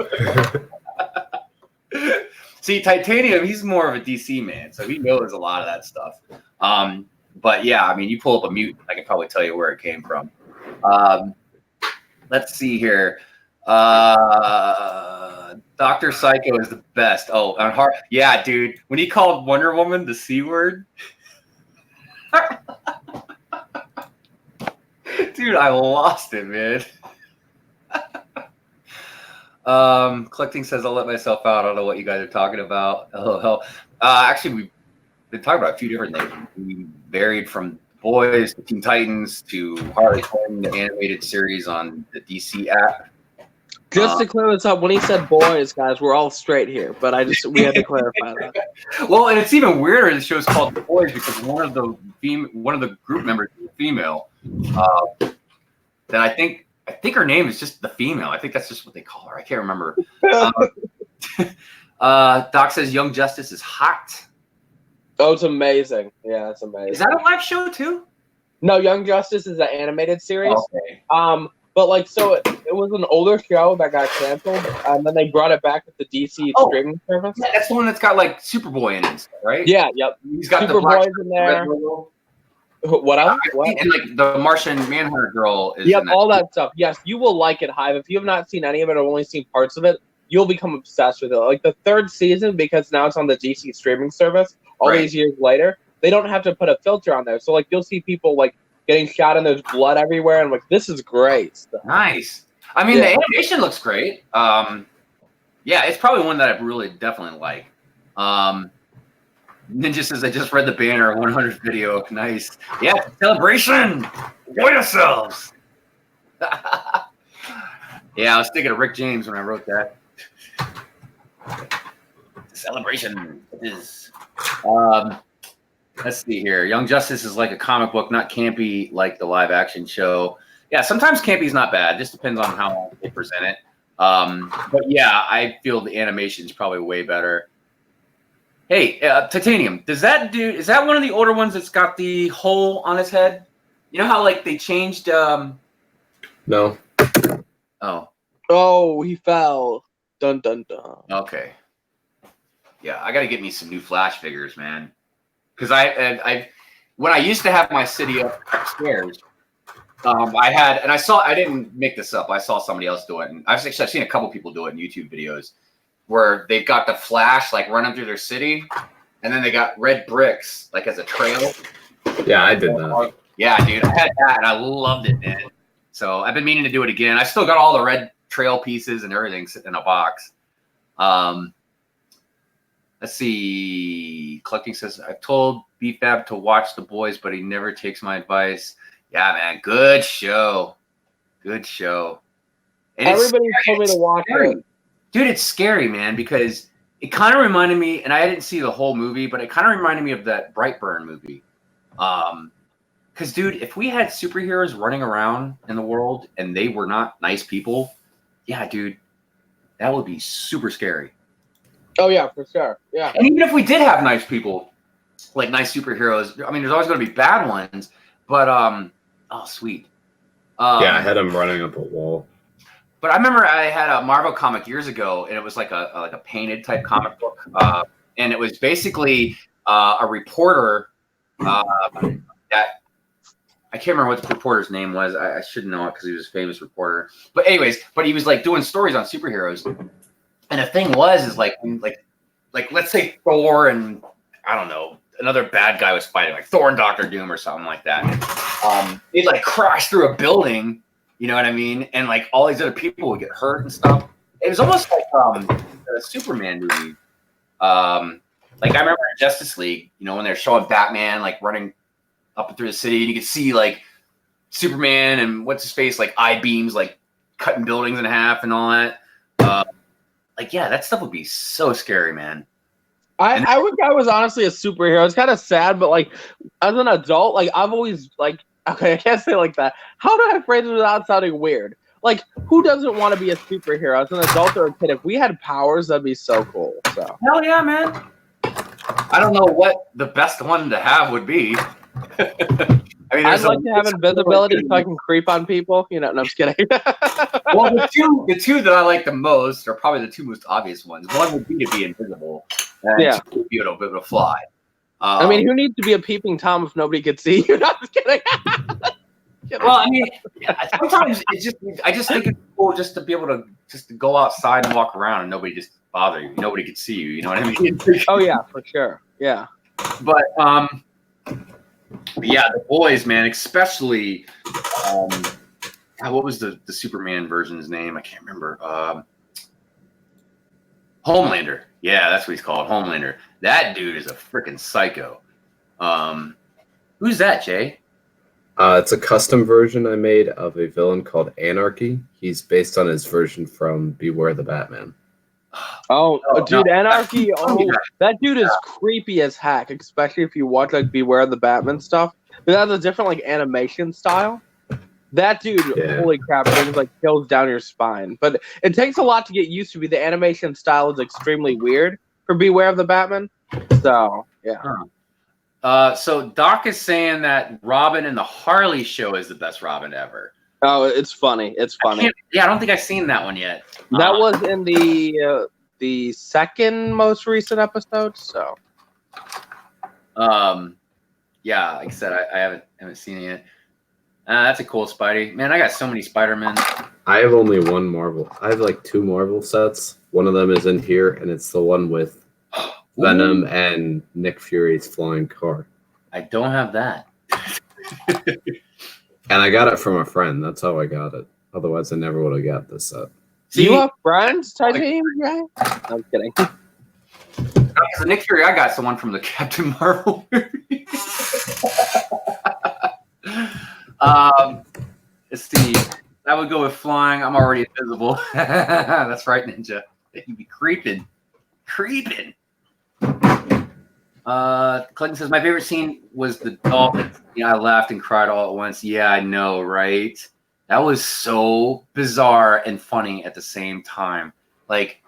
See, Titanium, he's more of a DC man, so he knows a lot of that stuff. But yeah, I mean, you pull up a mutant, I can probably tell you where it came from. Let's see here. Dr. Psycho is the best. Oh, on hard. Yeah, dude. When he called Wonder Woman the C word. Dude, I lost it, man. Collecting says I'll let myself out. I don't know what you guys are talking about. Oh, actually, we've been talking about a few different things. We varied from Boys to Teen Titans to Harley Quinn, the animated series on the DC app. Just to clear this up, when he said boys, guys, we're all straight here, but we had to clarify that. Well, and it's even weirder. The show's called The Boys because one of the group members is a female. That I think her name is just the female. I think that's just what they call her. I can't remember. Doc says Young Justice is hot. Oh, it's amazing. Yeah, it's amazing. Is that a live show too? No, Young Justice is an animated series. Okay. But like, so it was an older show that got canceled, and then they brought it back with the DC streaming service. Yeah, that's the one that's got like Superboy in it, right? Yeah, yep. He's got Superboy's in there. What else? What? And like the Martian Manhunter girl is. Yep, all that stuff. Yes, you will like it, Hive. If you have not seen any of it or only seen parts of it, you'll become obsessed with it. Like the third season, because now it's on the DC streaming service. All these years later, they don't have to put a filter on there. So like you'll see people like getting shot and there's blood everywhere, and I'm like, this is great. Nice. I mean, the animation looks great. Yeah, it's probably one that I really definitely like. Ninja says I just read the banner 100th video. Nice. Yeah, celebration. Enjoy yourselves. Yeah, I was thinking of Rick James when I wrote that. Celebration is. Let's see here. Young Justice is like a comic book, not campy like the live action show. Yeah, sometimes campy is not bad. Just depends on how they present it. But yeah, I feel the animation is probably way better. Hey, Titanium, is that one of the older ones that's got the hole on his head? You know how like they changed No. Oh, he fell. Dun dun dun. Okay. Yeah, I gotta get me some new Flash figures, man. Because I when I used to have my city upstairs, I didn't make this up. I saw somebody else do it, and I've seen a couple people do it in YouTube videos, where they've got the Flash like running through their city, and then they got red bricks like as a trail. Yeah, I did that. Yeah, dude, I had that, and I loved it, man. So I've been meaning to do it again. I still got all the red trail pieces and everything sitting in a box. Let's see. Collecting says, I've told BFAB to watch The Boys, but he never takes my advice. Yeah, man. Good show. Good show. And everybody told me to watch it. Dude, it's scary, man, because it kind of reminded me, and I didn't see the whole movie, but it kind of reminded me of that Brightburn movie. Because, dude, if we had superheroes running around in the world and they were not nice people, yeah, dude, that would be super scary. Oh yeah, for sure. Yeah. And even if we did have nice people, like nice superheroes, I mean, there's always going to be bad ones. But oh sweet. Yeah, I had him running up a wall. But I remember I had a Marvel comic years ago, and it was like a painted type comic book, and it was basically a reporter that I can't remember what the reporter's name was. I should know it because he was a famous reporter. But anyways, he was like doing stories on superheroes, and the thing was is like let's say Thor and I don't know another bad guy was fighting like Thor and Doctor Doom or something like that. They'd like crash through a building. You know what I mean? And like all these other people would get hurt and stuff. It was almost like a Superman movie. Like I remember in Justice League, you know, when they're showing Batman like running up and through the city, and you could see like Superman and what's his face, like eye beams, like cutting buildings in half and all that. Like yeah, that stuff would be so scary, man. I wish I was honestly a superhero. It's kind of sad, but like as an adult, like I've always like okay, I can't say it like that. How do I phrase it without sounding weird? Like who doesn't want to be a superhero as an adult or a kid? If we had powers, that'd be so cool. So hell yeah, man. I don't know what the best one to have would be. I mean, I'd like to have invisibility so I can creep on people. You know, no, I'm just kidding. Well, the two that I like the most are probably the two most obvious ones. One would be to be invisible, and Yeah. two would be able to fly. I mean, who needs to be a peeping Tom if nobody could see you? No, I'm just kidding. well, I mean, sometimes I just think it's cool just to be able to go outside and walk around and nobody just bother you. Nobody could see you. You know what I mean? Oh yeah, for sure. Yeah. But yeah, the boys, man, especially what was the Superman version's name? I can't remember. Homelander. Yeah, that's what he's called, Homelander. That dude is a freaking psycho. Who's that, Jay? It's a custom version I made of a villain called Anarchy. He's based on his version from Beware the Batman. Oh, dude, no. Anarchy. Oh, that dude is creepy as heck, especially if you watch like Beware the Batman stuff. But that's a different like animation style. That dude, holy crap, brings like chills down your spine. But it takes a lot to get used to. The animation style is extremely weird for Beware of the Batman. So yeah. So Doc is saying that Robin in the Harley show is the best Robin ever. Oh, it's funny. It's funny. I don't think I've seen that one yet. That was in the second most recent episode. So, yeah, like I said, I haven't seen it yet. That's a cool Spidey. Man, I got so many Spider-Men. I have only one Marvel. I have like 2 Marvel sets. One of them is in here, and it's the one with Venom and Nick Fury's flying car. I don't have that. And I got it from a friend. That's how I got it. Otherwise, I never would have got this set. See, you have friends, Titanium guy? I'm kidding. So Nick Fury, I got someone from the Captain Marvel movie. Let's see. I would go with flying. I'm already invisible. That's right, Ninja. You'd be creeping. Clinton says, my favorite scene was the dolphins. I laughed and cried all at once. Yeah, I know, right? That was so bizarre and funny at the same time. Like,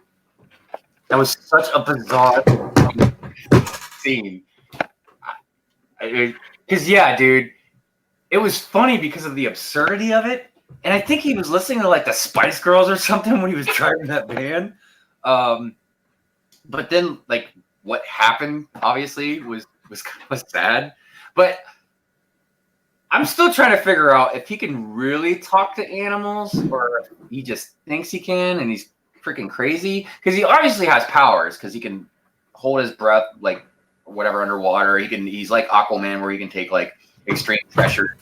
that was such a bizarre scene. Because, yeah, dude, it was funny because of the absurdity of it. And I think he was listening to, like, the Spice Girls or something when he was driving that van. But then, like, what happened, obviously, was sad. But I'm still trying to figure out if he can really talk to animals or if he just thinks he can and he's freaking crazy. Because he obviously has powers because he can hold his breath, like, whatever, underwater. He's like Aquaman where he can take, like, extreme pressure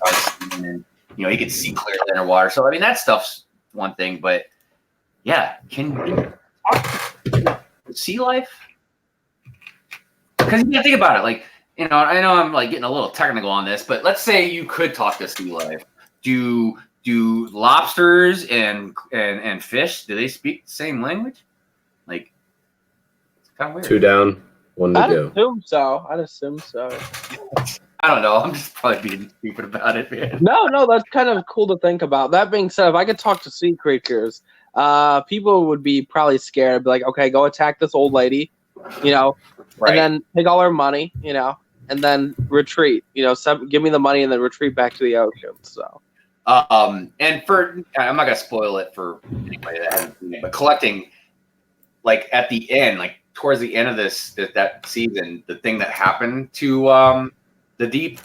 and, he can see clearly underwater. So, I mean, that stuff's one thing. But, yeah, can he talk to sea life? Because you gotta think about it, like, I know I'm like getting a little technical on this, but let's say you could talk to sea life. Do lobsters and fish, do they speak the same language? Like, it's kind of weird. 2 down, 1 to I'd go. I'd assume so. I don't know. I'm just probably being stupid about it, man. No, that's kind of cool to think about. That being said, if I could talk to sea creatures, people would be probably scared. Be like, okay, go attack this old lady, and then take all her money, and then retreat. Give me the money and then retreat back to the ocean. So. And I'm not gonna spoil it for anybody that hasn't seen it, but collecting, like at the end, like towards the end of that season, the thing that happened to the Deep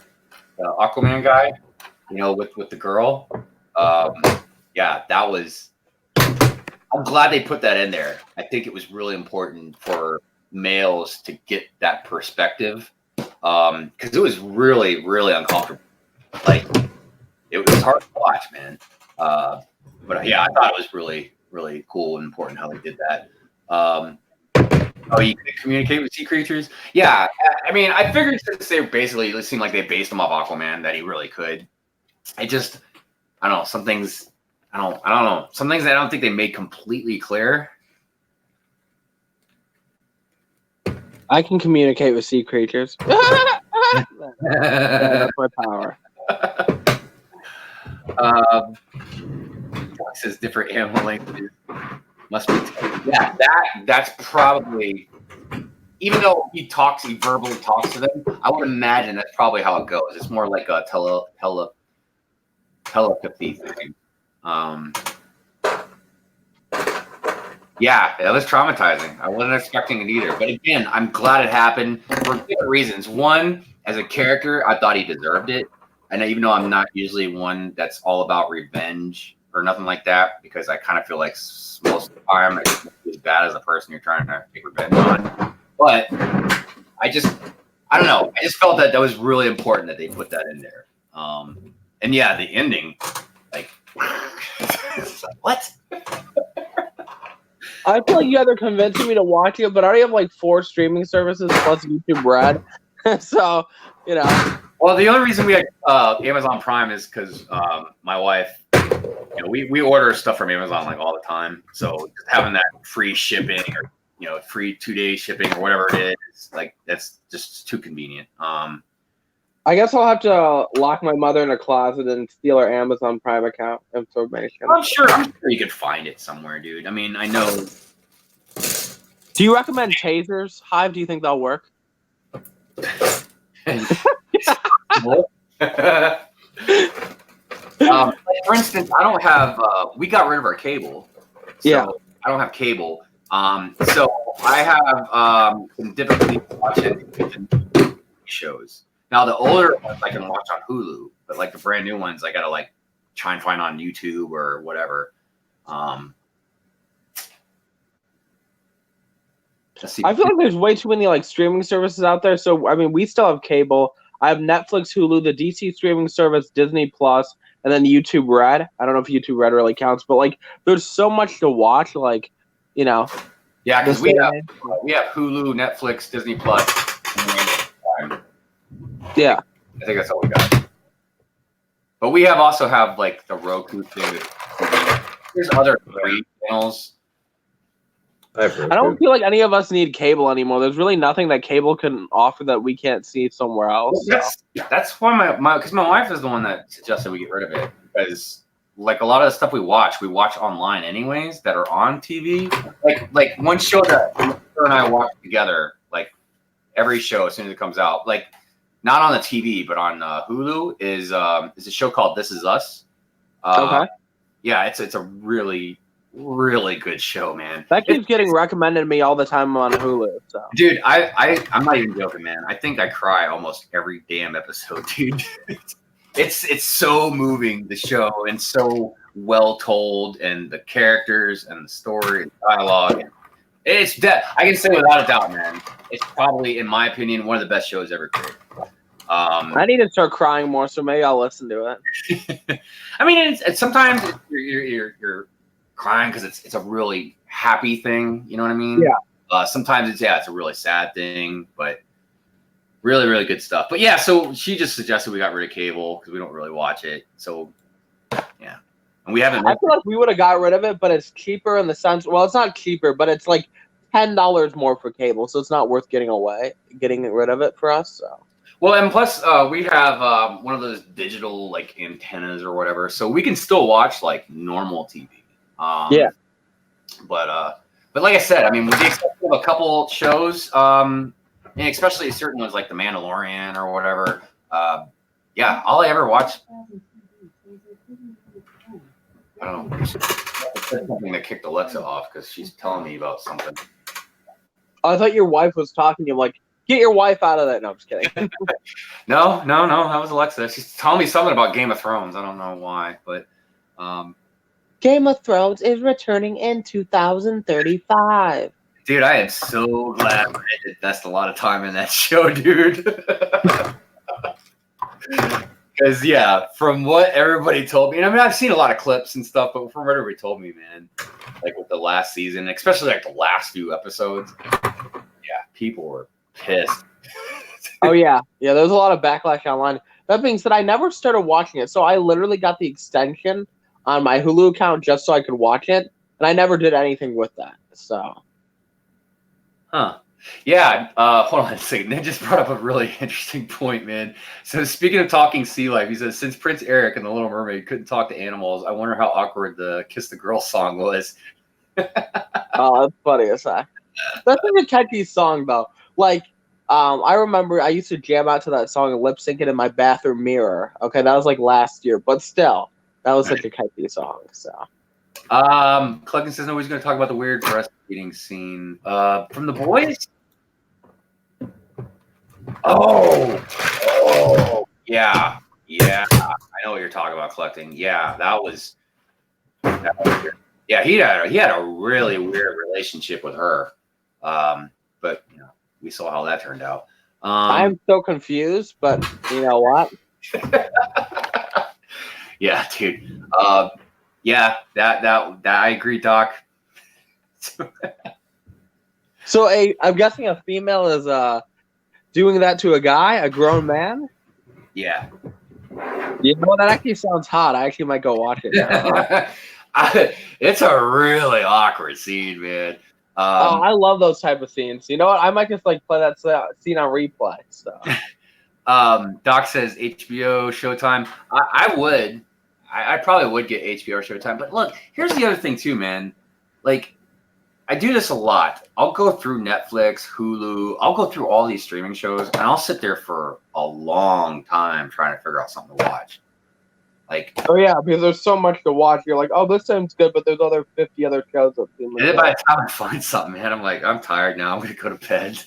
Aquaman guy, with the girl, yeah, that was. I'm glad they put that in there. I think it was really important for males to get that perspective, because it was really, really uncomfortable. Like. It was hard to watch, man. But yeah, I thought it was really, really cool and important how they did that. You can communicate with sea creatures. Yeah, I mean, I figured since they basically it seemed like they based him off Aquaman that he really could. I don't know. Some things, I don't know. Some things I don't think they made completely clear. I can communicate with sea creatures. That's my power. It says different animal languages must be. Yeah, that's probably. Even though he verbally talks to them, I would imagine that's probably how it goes. It's more like a telepathy thing. Yeah, that was traumatizing. I wasn't expecting it either. But again, I'm glad it happened for different reasons. One, as a character, I thought he deserved it. And even though I'm not usually one that's all about revenge or nothing like that, because I kind of feel like most of the time it's as bad as the person you're trying to take revenge on. But I don't know. I just felt that was really important that they put that in there. And yeah, the ending, like, what? I feel like you guys are convincing me to watch it, but I already have like 4 streaming services plus YouTube Red. So, Well, the only reason we had Amazon Prime is because my wife, we order stuff from Amazon like all the time. So just having that free shipping or free 2-day shipping or whatever it is, like that's just too convenient. I guess I'll have to lock my mother in a closet and steal her Amazon Prime account information. I'm sure you could find it somewhere, dude. I mean, I know. Do you recommend tasers? Hive, do you think they'll work? For instance, I don't have. We got rid of our cable, so yeah. I don't have cable. So I have some difficulty watching shows. Now the older ones I can watch on Hulu, but like the brand new ones, I gotta like try and find on YouTube or whatever. I feel like there's way too many like streaming services out there. So I mean, we still have cable. I have Netflix, Hulu, the DC streaming service, Disney Plus, and then YouTube Red. I don't know if YouTube Red really counts, but like, there's so much to watch. Like, Yeah, because we have Hulu, Netflix, Disney Plus. Yeah, I think that's all we got. But we also have like the Roku thing. There's other free channels. I don't feel like any of us need cable anymore. There's really nothing that cable can offer that we can't see somewhere else. Well, that's why because my wife is the one that suggested we get rid of it, because like a lot of the stuff we watch online anyways that are on TV. Like one show that her and I watch together, like every show as soon as it comes out, like not on the TV but on Hulu is a show called This Is Us. Okay. Yeah, it's a really, really good show, man. That keeps getting recommended to me all the time on Hulu. So. Dude, I'm not even joking, man. I think I cry almost every damn episode, dude. It's so moving, the show, and so well told, and the characters and the story and dialogue. It's I can say without a doubt, man. It's probably, in my opinion, one of the best shows ever created. I need to start crying more, so maybe I'll listen to it. I mean, it's sometimes you're crying because it's a really happy thing. You know what I mean? Yeah. Sometimes it's a really sad thing, but really, really good stuff. But yeah, so she just suggested we got rid of cable because we don't really watch it. So yeah, and we haven't. I feel like we would have got rid of it, but it's cheaper in the sense. Well, it's not cheaper, but it's like $10 more for cable, so it's not worth getting rid of it for us. So. Well, and plus we have one of those digital like antennas or whatever, so we can still watch like normal TV. Yeah. But like I said, I mean, with the exception of a couple shows, and especially certain ones like The Mandalorian or whatever, yeah, all I ever watched. I don't know. Something that kicked Alexa off because she's telling me about something. I thought your wife was talking to you. I'm like, get your wife out of that. No, I'm just kidding. No, that was Alexa. She's telling me something about Game of Thrones. I don't know why, but Game of Thrones is returning in 2035. dude, I am so glad I invested a lot of time in that show, dude. Because yeah, from what everybody told me, and I mean, I've seen a lot of clips and stuff, but from what everybody told me, man, like with the last season, especially like the last few episodes, yeah, people were pissed. Oh yeah, there was a lot of backlash online. That being said, I never started watching it, so I literally got the extension on my Hulu account just so I could watch it, and I never did anything with that. So, Yeah, hold on a second. That just brought up a really interesting point, man. So speaking of talking sea life, he says, since Prince Eric and the Little Mermaid couldn't talk to animals, I wonder how awkward the Kiss the Girl song was. oh, that's funny as heck. That's like a catchy song though. Like, I remember I used to jam out to that song and lip sync it in my bathroom mirror. Okay, that was like last year, but still, that was such a catchy song. So, Cluggin says nobody's going to talk about the weird breastfeeding scene from The Boys. Oh, yeah. I know what you're talking about, collecting. Yeah, that was weird. Yeah, he had a really weird relationship with her. But you know, we saw how that turned out. I'm so confused, but you know what? Yeah, dude. Yeah, that I agree, Doc. So I'm guessing a female is doing that to a guy, a grown man. Yeah. You know, that actually sounds hot. I actually might go watch it now. It's a really awkward scene, man. I love those type of scenes. You know what? I might just like play that scene on replay. So, Doc says HBO Showtime. I probably would get HBO Showtime. But look, here's the other thing too, man. Like, I do this a lot. I'll go through Netflix, Hulu. I'll go through all these streaming shows, and I'll sit there for a long time trying to figure out something to watch. Like, oh yeah, because there's so much to watch. You're like, oh, this sounds good, but there's 50 other shows that seem like. And then by the time I find something, man, I'm like, I'm tired now. I'm gonna go to bed.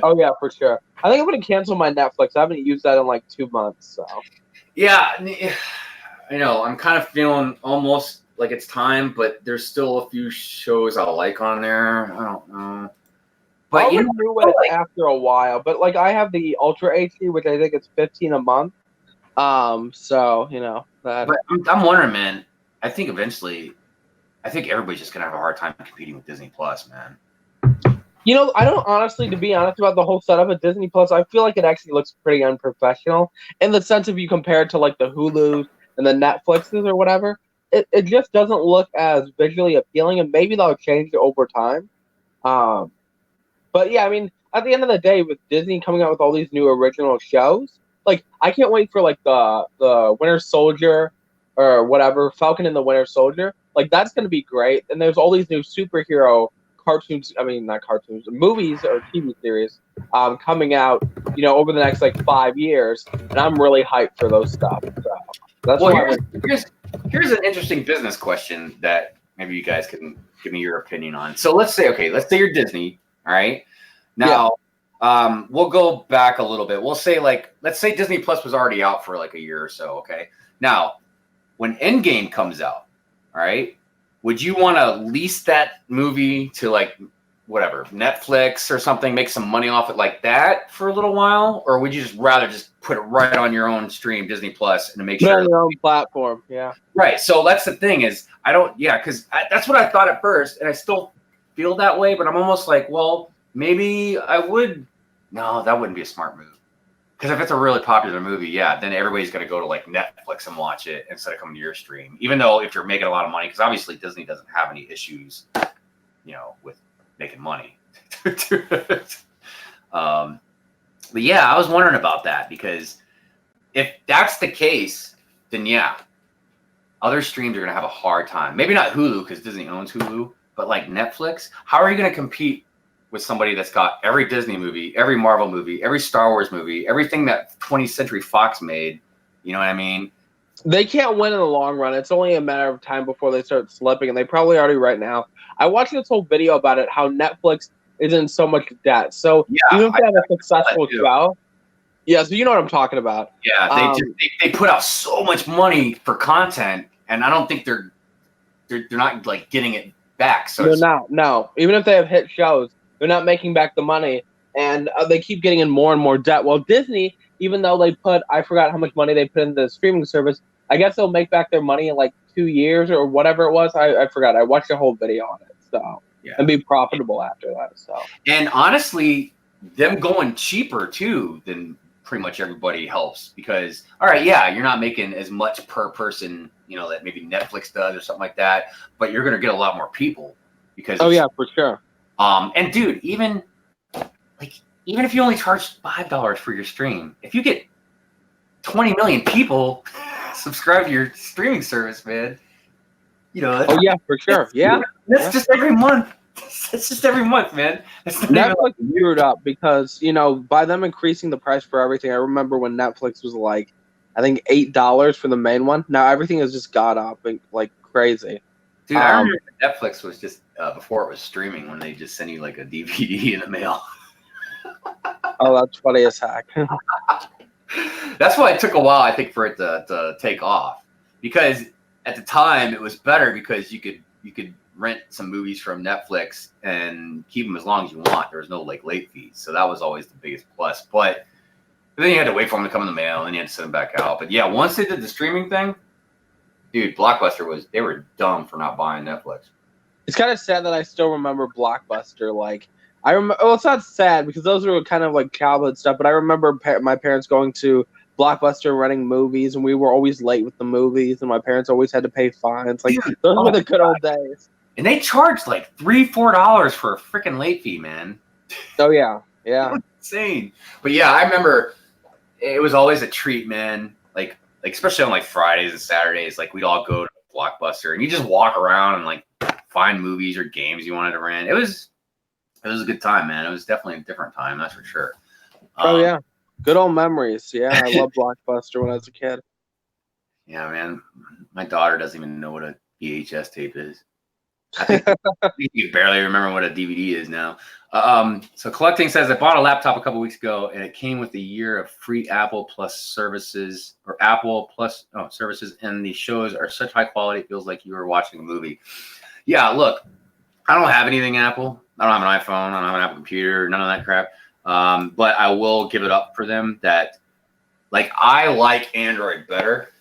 Oh yeah, for sure. I think I'm gonna cancel my Netflix. I haven't used that in like 2 months. So. Yeah, I know. I'm kind of feeling almost like it's time, but there's still a few shows I like on there. I don't know. But I'll renew it after a while. But like, I have the Ultra HD, which I think it's $15 a month. So you know that. But I'm wondering, man. I think eventually, everybody's just gonna have a hard time competing with Disney Plus, man. You know, I don't honestly, to be honest about the whole setup of Disney Plus, I feel like it actually looks pretty unprofessional in the sense if you compare it to like the Hulu and the Netflixes or whatever. It just doesn't look as visually appealing, and maybe they'll change it over time. But yeah, I mean, at the end of the day, with Disney coming out with all these new original shows, like I can't wait for like the Winter Soldier or whatever, Falcon and the Winter Soldier. Like that's gonna be great. And there's all these new superhero cartoons. I mean, not cartoons, movies or TV series coming out. You know, over the next like 5 years, and I'm really hyped for those stuff. So that's here's an interesting business question that maybe you guys can give me your opinion on. So let's say you're Disney, all right? Now, we'll go back a little bit. We'll say let's say Disney Plus was already out for like a year or so, okay? Now, when Endgame comes out, all right, would you want to lease that movie to like whatever, Netflix or something, make some money off it like that for a little while? Or would you just rather just put it right on your own stream, Disney Plus, and to make sure on your own platform? Yeah. Right. So that's the thing is because that's what I thought at first, and I still feel that way, but I'm almost like, well, maybe I would. No, that wouldn't be a smart move. Because if it's a really popular movie, then everybody's going to go to like Netflix and watch it instead of coming to your stream. Even though if you're making a lot of money, because obviously Disney doesn't have any issues, with making money. But yeah, I was wondering about that because if that's the case, then other streams are going to have a hard time. Maybe not Hulu because Disney owns Hulu, But like Netflix, how are you going to compete with somebody that's got every Disney movie, every Marvel movie, every Star Wars movie, everything that 20th Century Fox made? You know what I mean? They can't win in the long run. It's only a matter of time before they start slipping, and they probably already right now. I watched this whole video about it, how Netflix is in so much debt. So Yeah, even if they have a successful that too. show, yeah, so you know what I'm talking about. Yeah, they put out so much money for content, and I don't think they're not like getting it back. So No. Even if they have hit shows, they're not making back the money, and they keep getting in more and more debt. Well, Disney, even though I forgot how much money they put in the streaming service. I guess they'll make back their money in like 2 years or whatever it was. I forgot. I watched a whole video on it, so and be profitable after that. So and honestly, them going cheaper too than pretty much everybody helps because all right, yeah, you're not making as much per person, that maybe Netflix does or something like that, but you're gonna get a lot more people because for sure. And dude, even if you only charge $5 for your stream, if you get 20 million people subscribe to your streaming service, man. For sure. Yeah. That's just every month. It's just every month, man. Netflix screwed up because, by them increasing the price for everything, I remember when Netflix was like, I think $8 for the main one. Now everything has just got up like crazy. Dude, I remember Netflix was just before it was streaming when they just send you like a DVD in the mail. Oh, that's funny as heck. That's why it took a while, I think, for it to take off. Because at the time it was better because you could rent some movies from Netflix and keep them as long as you want. There was no like late fees, so that was always the biggest plus. But then you had to wait for them to come in the mail, and you had to send them back out. But yeah, once they did the streaming thing, dude, Blockbuster they were dumb for not buying Netflix. It's kind of sad that I still remember Blockbuster. Like I remember, well, it's not sad because those were kind of like childhood stuff. But I remember my parents going to Blockbuster renting movies, and we were always late with the movies, and my parents always had to pay fines. Like those were the good old days. And they charged like $3-4 for a freaking late fee, man. Oh yeah. Insane. But yeah, I remember it was always a treat, man. Like especially on like Fridays and Saturdays, like we'd all go to Blockbuster and you just walk around and like find movies or games you wanted to rent. It was a good time, man. It was definitely a different time, that's for sure. Yeah. Good old memories. Yeah, I love Blockbuster when I was a kid. Yeah, man. My daughter doesn't even know what a VHS tape is. I think you barely remember what a DVD is now. So Collecting says, I bought a laptop a couple weeks ago, and it came with a year of free Apple Plus services, or Apple Plus services, and the shows are such high quality, it feels like you were watching a movie. Yeah, look, I don't have anything Apple. I don't have an iPhone. I don't have an Apple computer, none of that crap. But I will give it up for them that, like, I like Android better.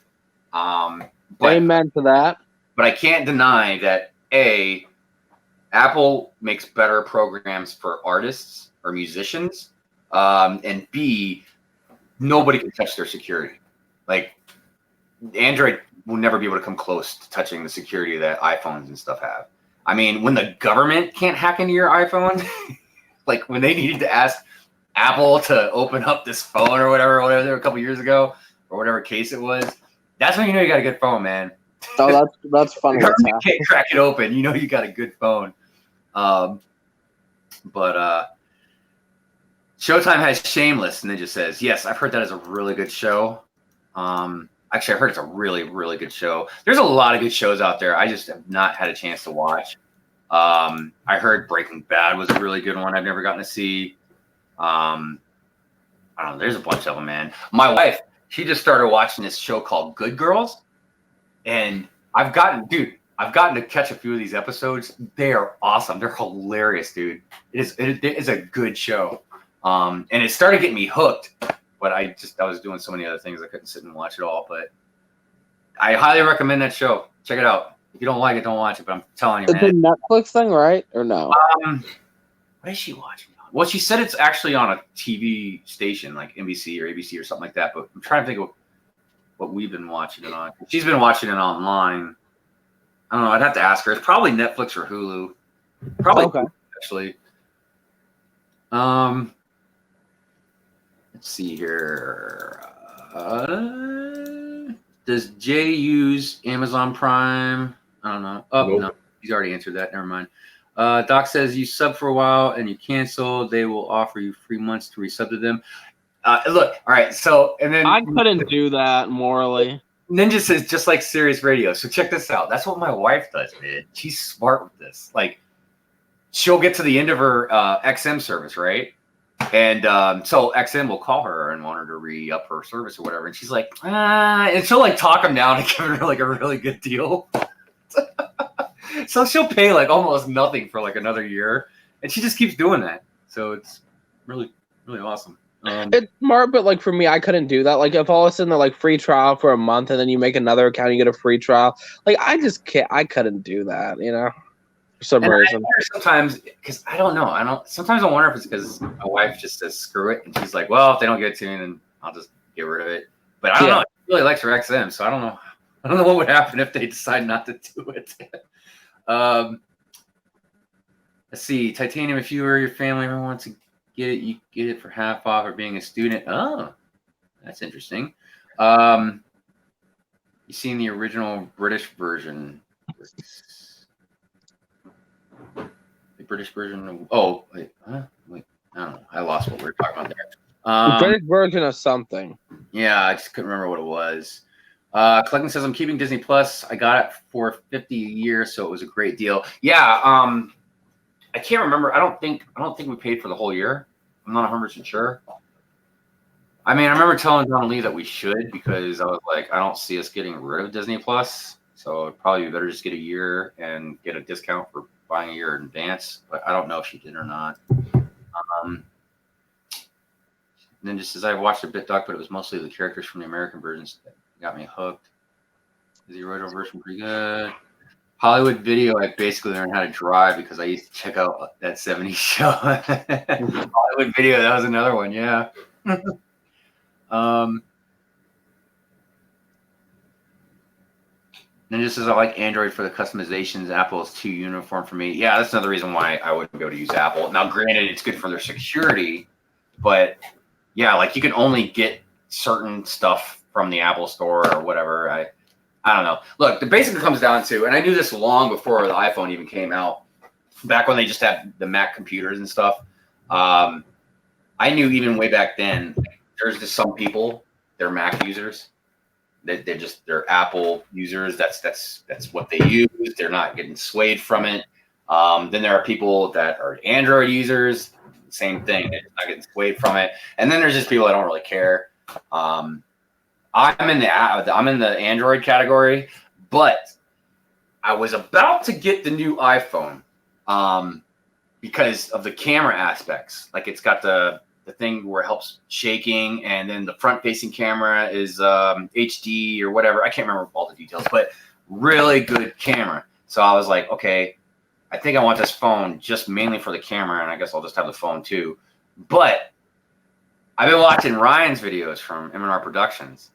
But, amen to that. But I can't deny that, A, Apple makes better programs for artists or musicians, and B, nobody can touch their security. Like, Android will never be able to come close to touching the security that iPhones and stuff have. I mean, when the government can't hack into your iPhone, like when they needed to ask Apple to open up this phone or whatever a couple years ago, or whatever case it was, that's when you know you got a good phone, man. Oh, that's funny. You can't crack it open. You know you got a good phone. But Showtime has Shameless, and it just says, yes, I've heard that is a really good show. Actually, I've heard it's a really, really good show. There's a lot of good shows out there. I just have not had a chance to watch. I heard Breaking Bad was a really good one. I've never gotten to see. I don't know. There's a bunch of them, man. My wife, she just started watching this show called Good Girls. And I've gotten to catch a few of these episodes. They are awesome. They're hilarious, dude. It is a good show. And it started getting me hooked, but I was doing so many other things I couldn't sit and watch it all. But I highly recommend that show. Check it out. If you don't like it, don't watch it. But I'm telling you, man. It's a Netflix thing, right? Or no? What is she watching? Well, she said it's actually on a TV station like NBC or ABC or something like that. But I'm trying to think of what we've been watching it on. She's been watching it online. I don't know. I'd have to ask her. It's probably Netflix or Hulu. Probably okay. Hulu, actually. Let's see here. Does Jay use Amazon Prime? I don't know. Oh, Nope. no. He's already answered that. Never mind. Doc says you sub for a while and you cancel. They will offer you 3 months to resub to them. Look, all right. So and then I couldn't do that morally. Ninja says just like Sirius Radio. So check this out. That's what my wife does, man. She's smart with this. Like, she'll get to the end of her XM service, right? And so XM will call her and want her to re-up her service or whatever. And she's like, and she'll like talk them down and give her like a really good deal. So she'll pay like almost nothing for like another year. And she just keeps doing that. So it's really, really awesome. It's smart, but like for me, I couldn't do that. Like if all of a sudden they're like free trial for a month and then you make another account, you get a free trial. Like I just can't. I couldn't do that. You know, for some reason. Sometimes because I don't know. Sometimes I wonder if it's because my wife just says screw it, and she's like, well, if they don't get it to me, then I'll just get rid of it. But I don't know. She really likes her XM, so I don't know. I don't know what would happen if they decide not to do it. Let's see. Titanium. If you or your family ever want to get it, you get it for half off or being a student. Oh, that's interesting. You seen the original British version? The British version of, oh, wait, wait, I don't know. I lost what we were talking about there. British version of something. Yeah, I just couldn't remember what it was. Collecting says I'm keeping Disney Plus. I got it for $50 a year, so it was a great deal. Yeah, I can't remember. I don't think we paid for the whole year. I'm not 100% sure. I mean, I remember telling Donna Lee that we should because I was like, I don't see us getting rid of Disney Plus, so it'd probably be better just get a year and get a discount for buying a year in advance. But I don't know if she did or not. Then just as I watched a bit, Doc, but it was mostly the characters from the American versions that got me hooked. Is the original version pretty good? Hollywood Video, I basically learned how to drive because I used to check out that 70s show. Hollywood Video, that was another one, yeah. Then just as I like Android for the customizations, Apple is too uniform for me. Yeah, that's another reason why I wouldn't go to use Apple. Now, granted, it's good for their security, but yeah, like you can only get certain stuff from the Apple store or whatever. I don't know. Look, the basically comes down to, and I knew this long before the iPhone even came out, back when they just had the Mac computers and stuff. I knew even way back then, there's just some people, they're Mac users. They're Apple users. That's what they use. They're not getting swayed from it. Then there are people that are Android users. Same thing. They're not getting swayed from it. And then there's just people that don't really care. I'm in the Android category, but I was about to get the new iPhone because of the camera aspects. Like it's got the thing where it helps shaking, and then the front-facing camera is HD or whatever. I can't remember all the details, but really good camera. So I was like, okay, I think I want this phone just mainly for the camera, and I guess I'll just have the phone too. But I've been watching Ryan's videos from M&R Productions,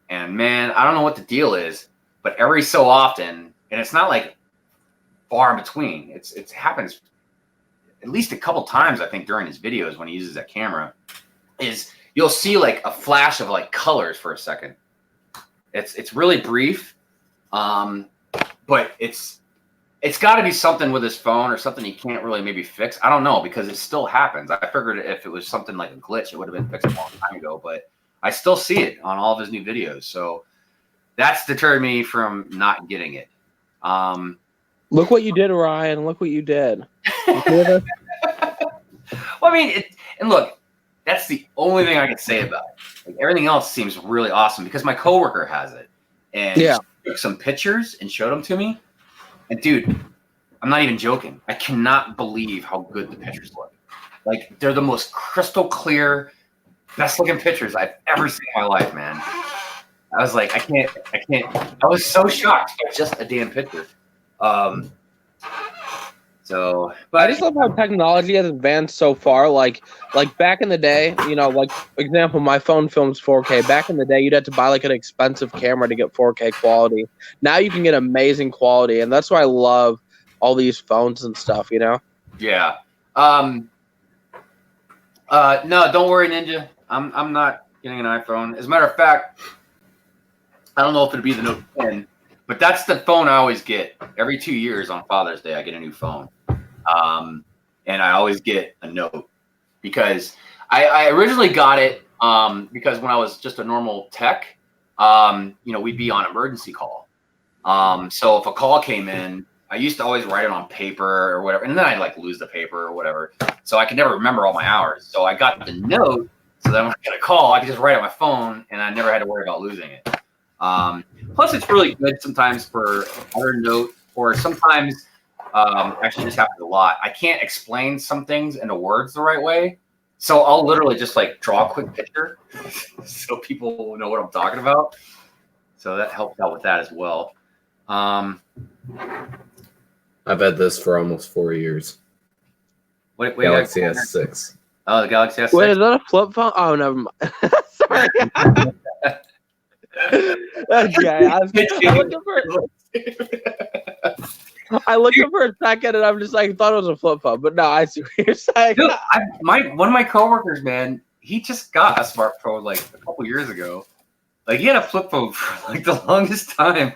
and man, I don't know what the deal is, but every so often, and it's not like far in between. It happens at least a couple times, I think, during his videos when he uses that camera, is you'll see like a flash of like colors for a second. It's really brief, but it's got to be something with his phone or something he can't really maybe fix. I don't know, because it still happens. I figured if it was something like a glitch, it would have been fixed a long time ago, but I still see it on all of his new videos. So that's deterred me from not getting it. Look what you did, Ryan. Look what you did. Well, I mean, and look, that's the only thing I can say about it. Like, everything else seems really awesome because my coworker has it, and she took some pictures and showed them to me. And dude, I'm not even joking. I cannot believe how good the pictures look. Like, they're the most crystal clear, best looking pictures I've ever seen in my life, man. I was like, I can't. I was so shocked by just a damn picture. So, but I just love how technology has advanced so far. Like back in the day, you know, like example, my phone films 4K. Back in the day, you'd have to buy like an expensive camera to get 4K quality. Now you can get amazing quality, and that's why I love all these phones and stuff. You know? Yeah. No, don't worry, Ninja. I'm not getting an iPhone. As a matter of fact, I don't know if it'll be the Note 10, But that's the phone I always get. Every 2 years on Father's Day, I get a new phone. And I always get a note because I originally got it because when I was just a normal tech, we'd be on emergency call. So if a call came in, I used to always write it on paper or whatever, and then I'd like lose the paper or whatever. So I could never remember all my hours. So I got the note so that when I get a call, I could just write it on my phone and I never had to worry about losing it. Plus, it's really good sometimes for other note, or sometimes actually this happens a lot. I can't explain some things into words the right way. So I'll literally just like draw a quick picture so people will know what I'm talking about. So that helps out with that as well. I've had this for almost 4 years. Wait, Galaxy S6. Oh, the Galaxy S6. Wait, is that a flip phone? Oh, never mind. Sorry. Okay, I looked up for a second and I'm just like, thought it was a flip phone, but no, I see what you're saying. Dude, one of my coworkers, man, he just got a smartphone like a couple years ago. Like he had a flip phone for like the longest time.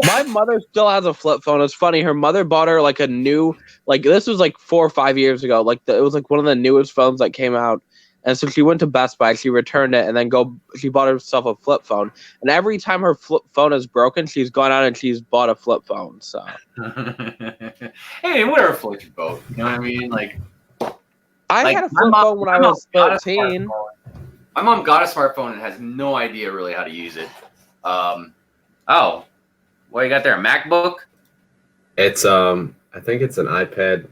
My mother still has a flip phone. It's funny. Her mother bought her like a new, like this was like 4 or 5 years ago. Like it was like one of the newest phones that came out. And so she went to Best Buy, she returned it, and then she bought herself a flip phone. And every time her flip phone is broken, she's gone out and she's bought a flip phone. So hey, whatever floats your boat. You know what I mean? Like I had a flip phone when I was 13. My mom got a smartphone and has no idea really how to use it. Oh, what you got there? A MacBook? It's I think it's an iPad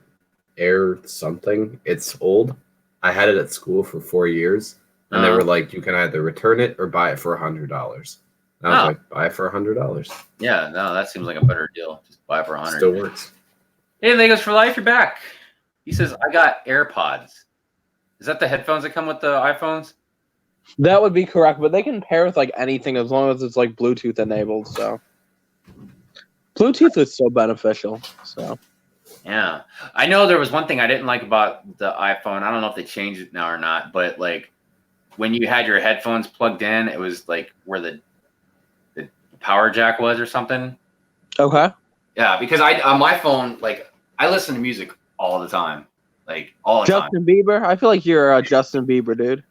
Air something. It's old. I had it at school for 4 years, and they were like, "You can either return it or buy it for $100." I was like, "Buy it for $100." Yeah, no, that seems like a better deal. Just buy it for $100. Still works. Hey, Legos for Life, you're back. He says, "I got AirPods." Is that the headphones that come with the iPhones? That would be correct, but they can pair with like anything as long as it's like Bluetooth enabled. So Bluetooth is so beneficial. So yeah, I know there was one thing I didn't like about the iPhone. I don't know if they changed it now or not, but like when you had your headphones plugged in, it was like where the power jack was or something. okay. Yeah, because on my phone, like I listen to music all the time, like all the Justin Bieber. I feel like you're a Justin Bieber dude.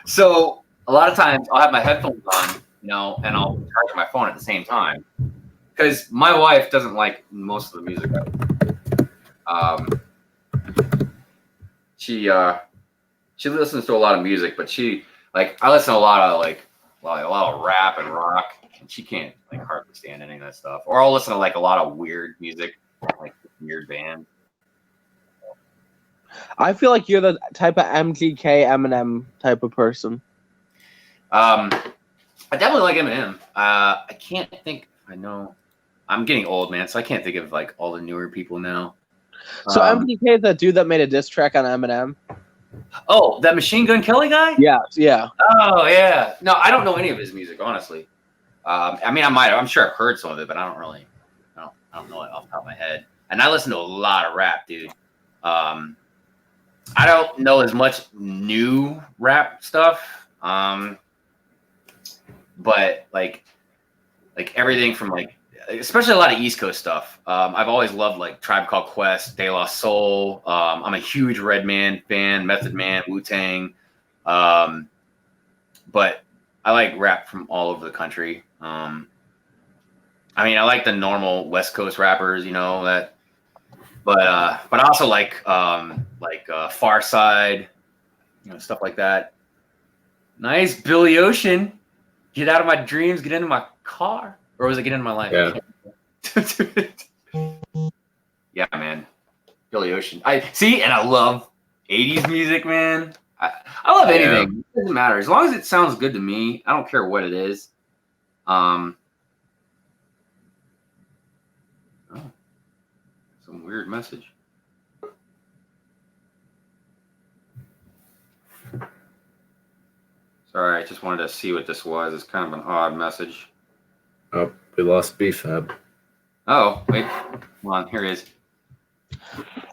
So a lot of times I'll have my headphones on, and I'll charge my phone at the same time because my wife doesn't like most of the music. She listens to a lot of music, but I listen to a lot of rap and rock, and she can't like hardly stand any of that stuff. Or I'll listen to like a lot of weird music, like weird bands. I feel like you're the type of MGK Eminem type of person. I definitely like Eminem. I can't think. I know I'm getting old, man, so I can't think of like all the newer people now. So MGK is that dude that made a diss track on Eminem. Oh, that Machine Gun Kelly guy? Yeah. Oh, yeah. No, I don't know any of his music, honestly. I mean, I'm sure I've heard some of it, but I don't know it off the top of my head. And I listen to a lot of rap, dude. I don't know as much new rap stuff, but like everything from like, especially a lot of East Coast stuff. I've always loved like Tribe Called Quest, De La Soul. I'm a huge Redman fan, Method Man, Wu-Tang. But I like rap from all over the country. I mean, I like the normal West Coast rappers, but I also like Far Side, stuff like that. Nice, Billy Ocean. Get out of my dreams, get into my car. Or was it get into my life? Yeah. Yeah, man. Billy Ocean. I love 80s music, man. I love anything. Yeah. It doesn't matter. As long as it sounds good to me, I don't care what it is. Oh, some weird message. Sorry, I just wanted to see what this was. It's kind of an odd message. Oh, we lost B-Fab. Oh, wait. Come on, here it is.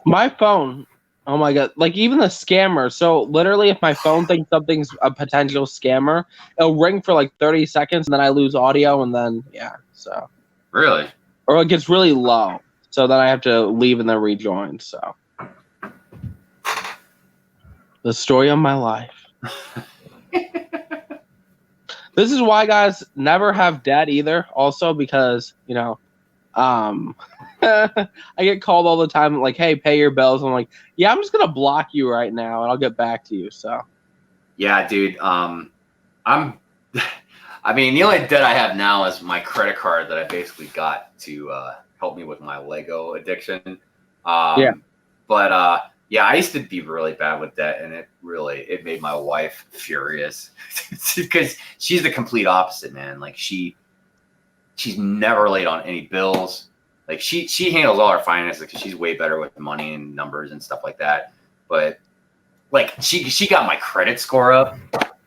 My phone, Oh my god! Like even the scammer. So literally, if my phone thinks something's a potential scammer, it'll ring for like 30 seconds, and then I lose audio, and then yeah. So Really? or it gets really low, so then I have to leave and then rejoin. So the story of my life. This is why guys never have debt either. Also because I get called all the time like, "Hey, pay your bills." I'm like, "Yeah, I'm just gonna block you right now, and I'll get back to you." So Yeah, dude. I'm. I mean, the only debt I have now is my credit card that I basically got to help me with my Lego addiction. Yeah. But yeah, I used to be really bad with debt, and it made my wife furious because she's the complete opposite, man. Like she's never late on any bills. Like she handles all her finances because she's way better with money and numbers and stuff like that. But like she got my credit score up.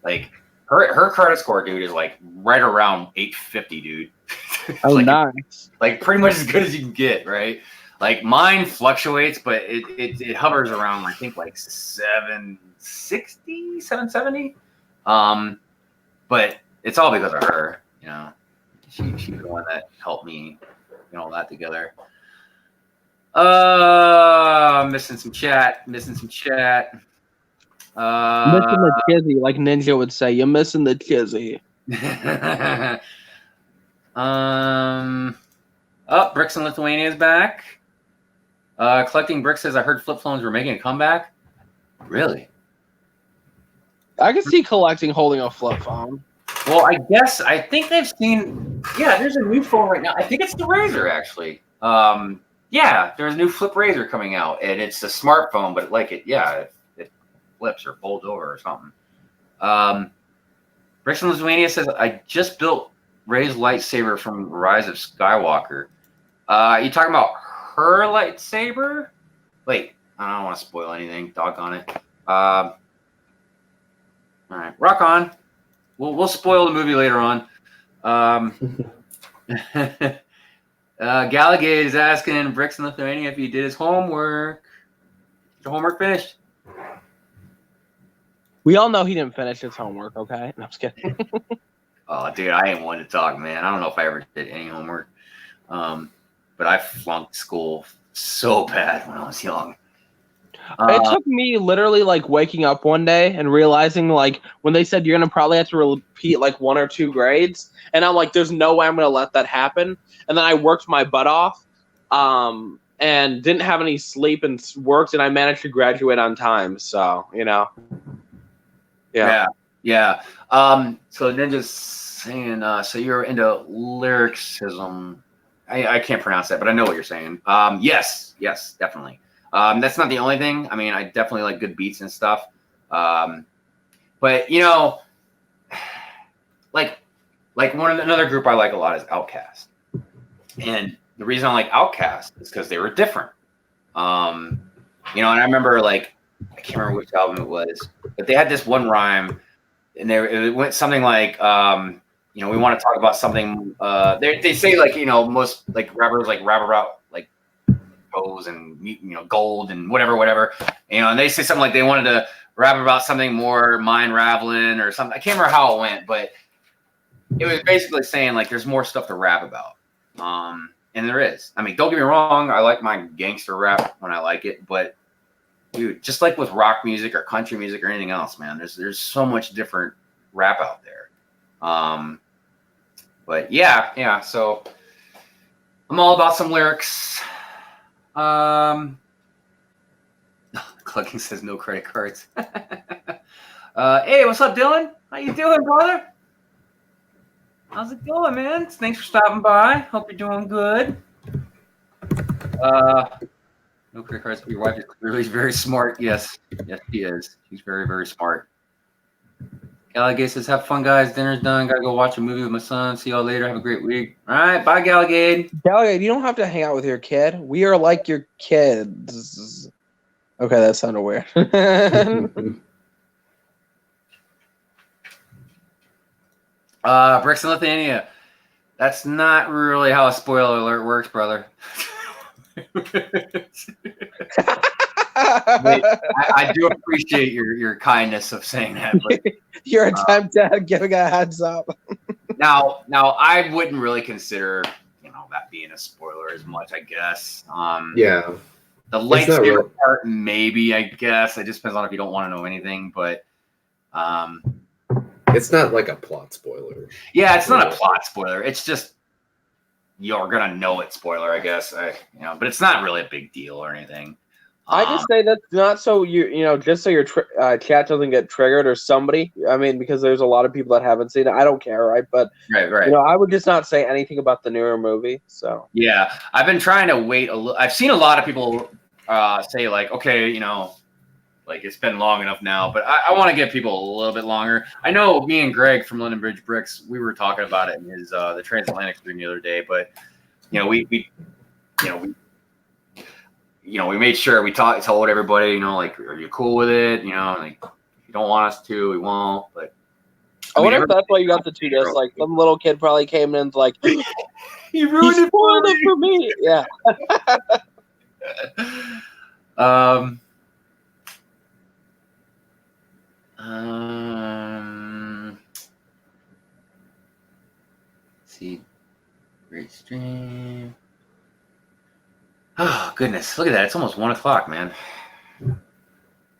Like her credit score, dude, is like right around 850, dude. oh, like, nice. like pretty much as good as you can get, right? Like mine fluctuates, but it hovers around I think like 760, 770. But it's all because of her, you know. She's the one that helped me get all that together. Missing some chat. Missing the chizzy, like Ninja would say. You're missing the chizzy. Bricks in Lithuania is back. Collecting bricks says I heard flip phones were making a comeback. Really? I can see collecting holding a flip phone. Well, I think they've seen. Yeah, there's a new phone right now. I think it's the Razor actually. Yeah, there's a new flip Razor coming out, and it's a smartphone, but it flips or folds over or something. Bricks in Lithuania says I just built Ray's lightsaber from Rise of Skywalker. You talking about her lightsaber? Wait, I don't want to spoil anything. Doggone it. All right, rock on. We'll spoil the movie later on. Gallagade is asking Bricks in Lithuania if he did his homework. Is your homework finished? We all know he didn't finish his homework, okay? No, I'm just kidding. Oh, dude, I ain't one to talk, man. I don't know if I ever did any homework. But I flunked school so bad when I was young. It took me literally like waking up one day and realizing like when they said you're gonna probably have to repeat like 1 or 2 grades, and I'm like, there's no way I'm gonna let that happen. And then I worked my butt off, and didn't have any sleep and worked, and I managed to graduate on time. So yeah. So Ninja's saying, so you're into lyricism. I can't pronounce that, but I know what you're saying. Yes, definitely. That's not the only thing. I mean, I definitely like good beats and stuff. But another group I like a lot is Outkast. And the reason I like Outkast is because they were different. And I remember I can't remember which album it was, but they had this one rhyme, and it went something like, we want to talk about something. They say most rappers rap about goes and gold and whatever. And they say something like they wanted to rap about something more mind raveling or something. I can't remember how it went, but it was basically saying there's more stuff to rap about. And there is. I mean, don't get me wrong. I like my gangster rap when I like it, but dude, just like with rock music or country music or anything else, man, there's so much different rap out there. But yeah. So I'm all about some lyrics. Clucking says no credit cards. Hey, what's up, Dylan? How you doing, brother? How's it going, man? Thanks for stopping by. Hope you're doing good. No credit cards. Your wife is clearly very smart. Yes, she is. She's very, very smart. Gallagay says, have fun, guys. Dinner's done. Gotta go watch a movie with my son. See y'all later. Have a great week. All right. Bye, Gallagay. Gallagade, you don't have to hang out with your kid. We are like your kids. Okay, that sounded weird. Bricks in Lithuania. That's not really how a spoiler alert works, brother. Hey, I do appreciate your kindness of saying that. But Your attempt at giving a heads up. now I wouldn't really consider that being a spoiler as much. I guess. Yeah. The lightsaber part, maybe. I guess it just depends on if you don't want to know anything, but. It's not like a plot spoiler. Yeah, it's not a plot spoiler. It's just you're gonna know it. Spoiler, I guess. But it's not really a big deal or anything. I just say that's not so just so your chat doesn't get triggered or somebody. I mean, because there's a lot of people that haven't seen it. I don't care, right? But right. I would just not say anything about the newer movie. So yeah, I've been trying to wait a little. I've seen a lot of people say like, okay, like it's been long enough now, but I want to give people a little bit longer. I know me and Greg from London Bridge Bricks, we were talking about it in his the Transatlantic stream the other day, but we made sure we told everybody, like, are you cool with it? Like if you don't want us to, we won't. But I wonder if that's why you got the 2 discs. Like some little kid probably came in and like he ruined it for me. Yeah. See, great stream. Oh goodness, look at that! It's almost 1 o'clock, man.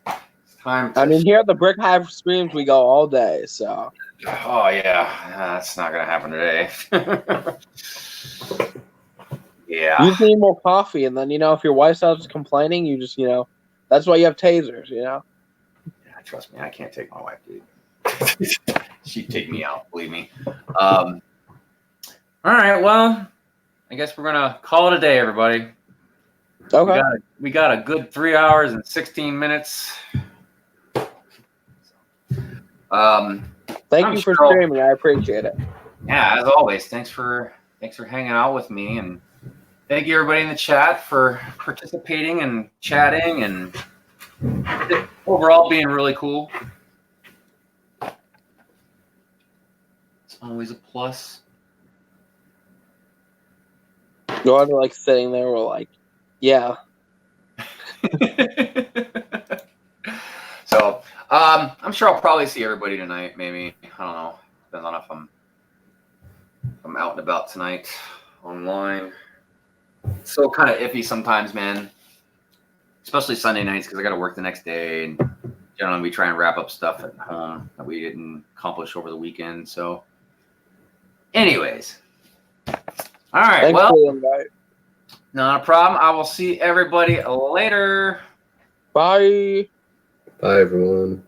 It's time. I mean, here at the Brick Hive streams, we go all day. So. Oh yeah, that's not gonna happen today. Yeah. You just need more coffee, and then if your wife starts complaining, you just that's why you have tasers. Yeah, trust me, I can't take my wife, dude. She'd take me out, believe me. All right, well, I guess we're gonna call it a day, everybody. Okay. We got a good 3 hours and 16 minutes. Thank you for streaming. I appreciate it. Yeah, as always, thanks for hanging out with me, and thank you everybody in the chat for participating and chatting and overall being really cool. It's always a plus. You're like sitting there, we're like, yeah. So, I'm sure I'll probably see everybody tonight. Maybe, I don't know. Depends on if I'm out and about tonight online. It's so kind of iffy sometimes, man. Especially Sunday nights because I got to work the next day, and generally we try and wrap up stuff at home that we didn't accomplish over the weekend. So, anyways, all right. Thanks well, for the invite. not a problem. I will see everybody later. Bye. Bye, everyone.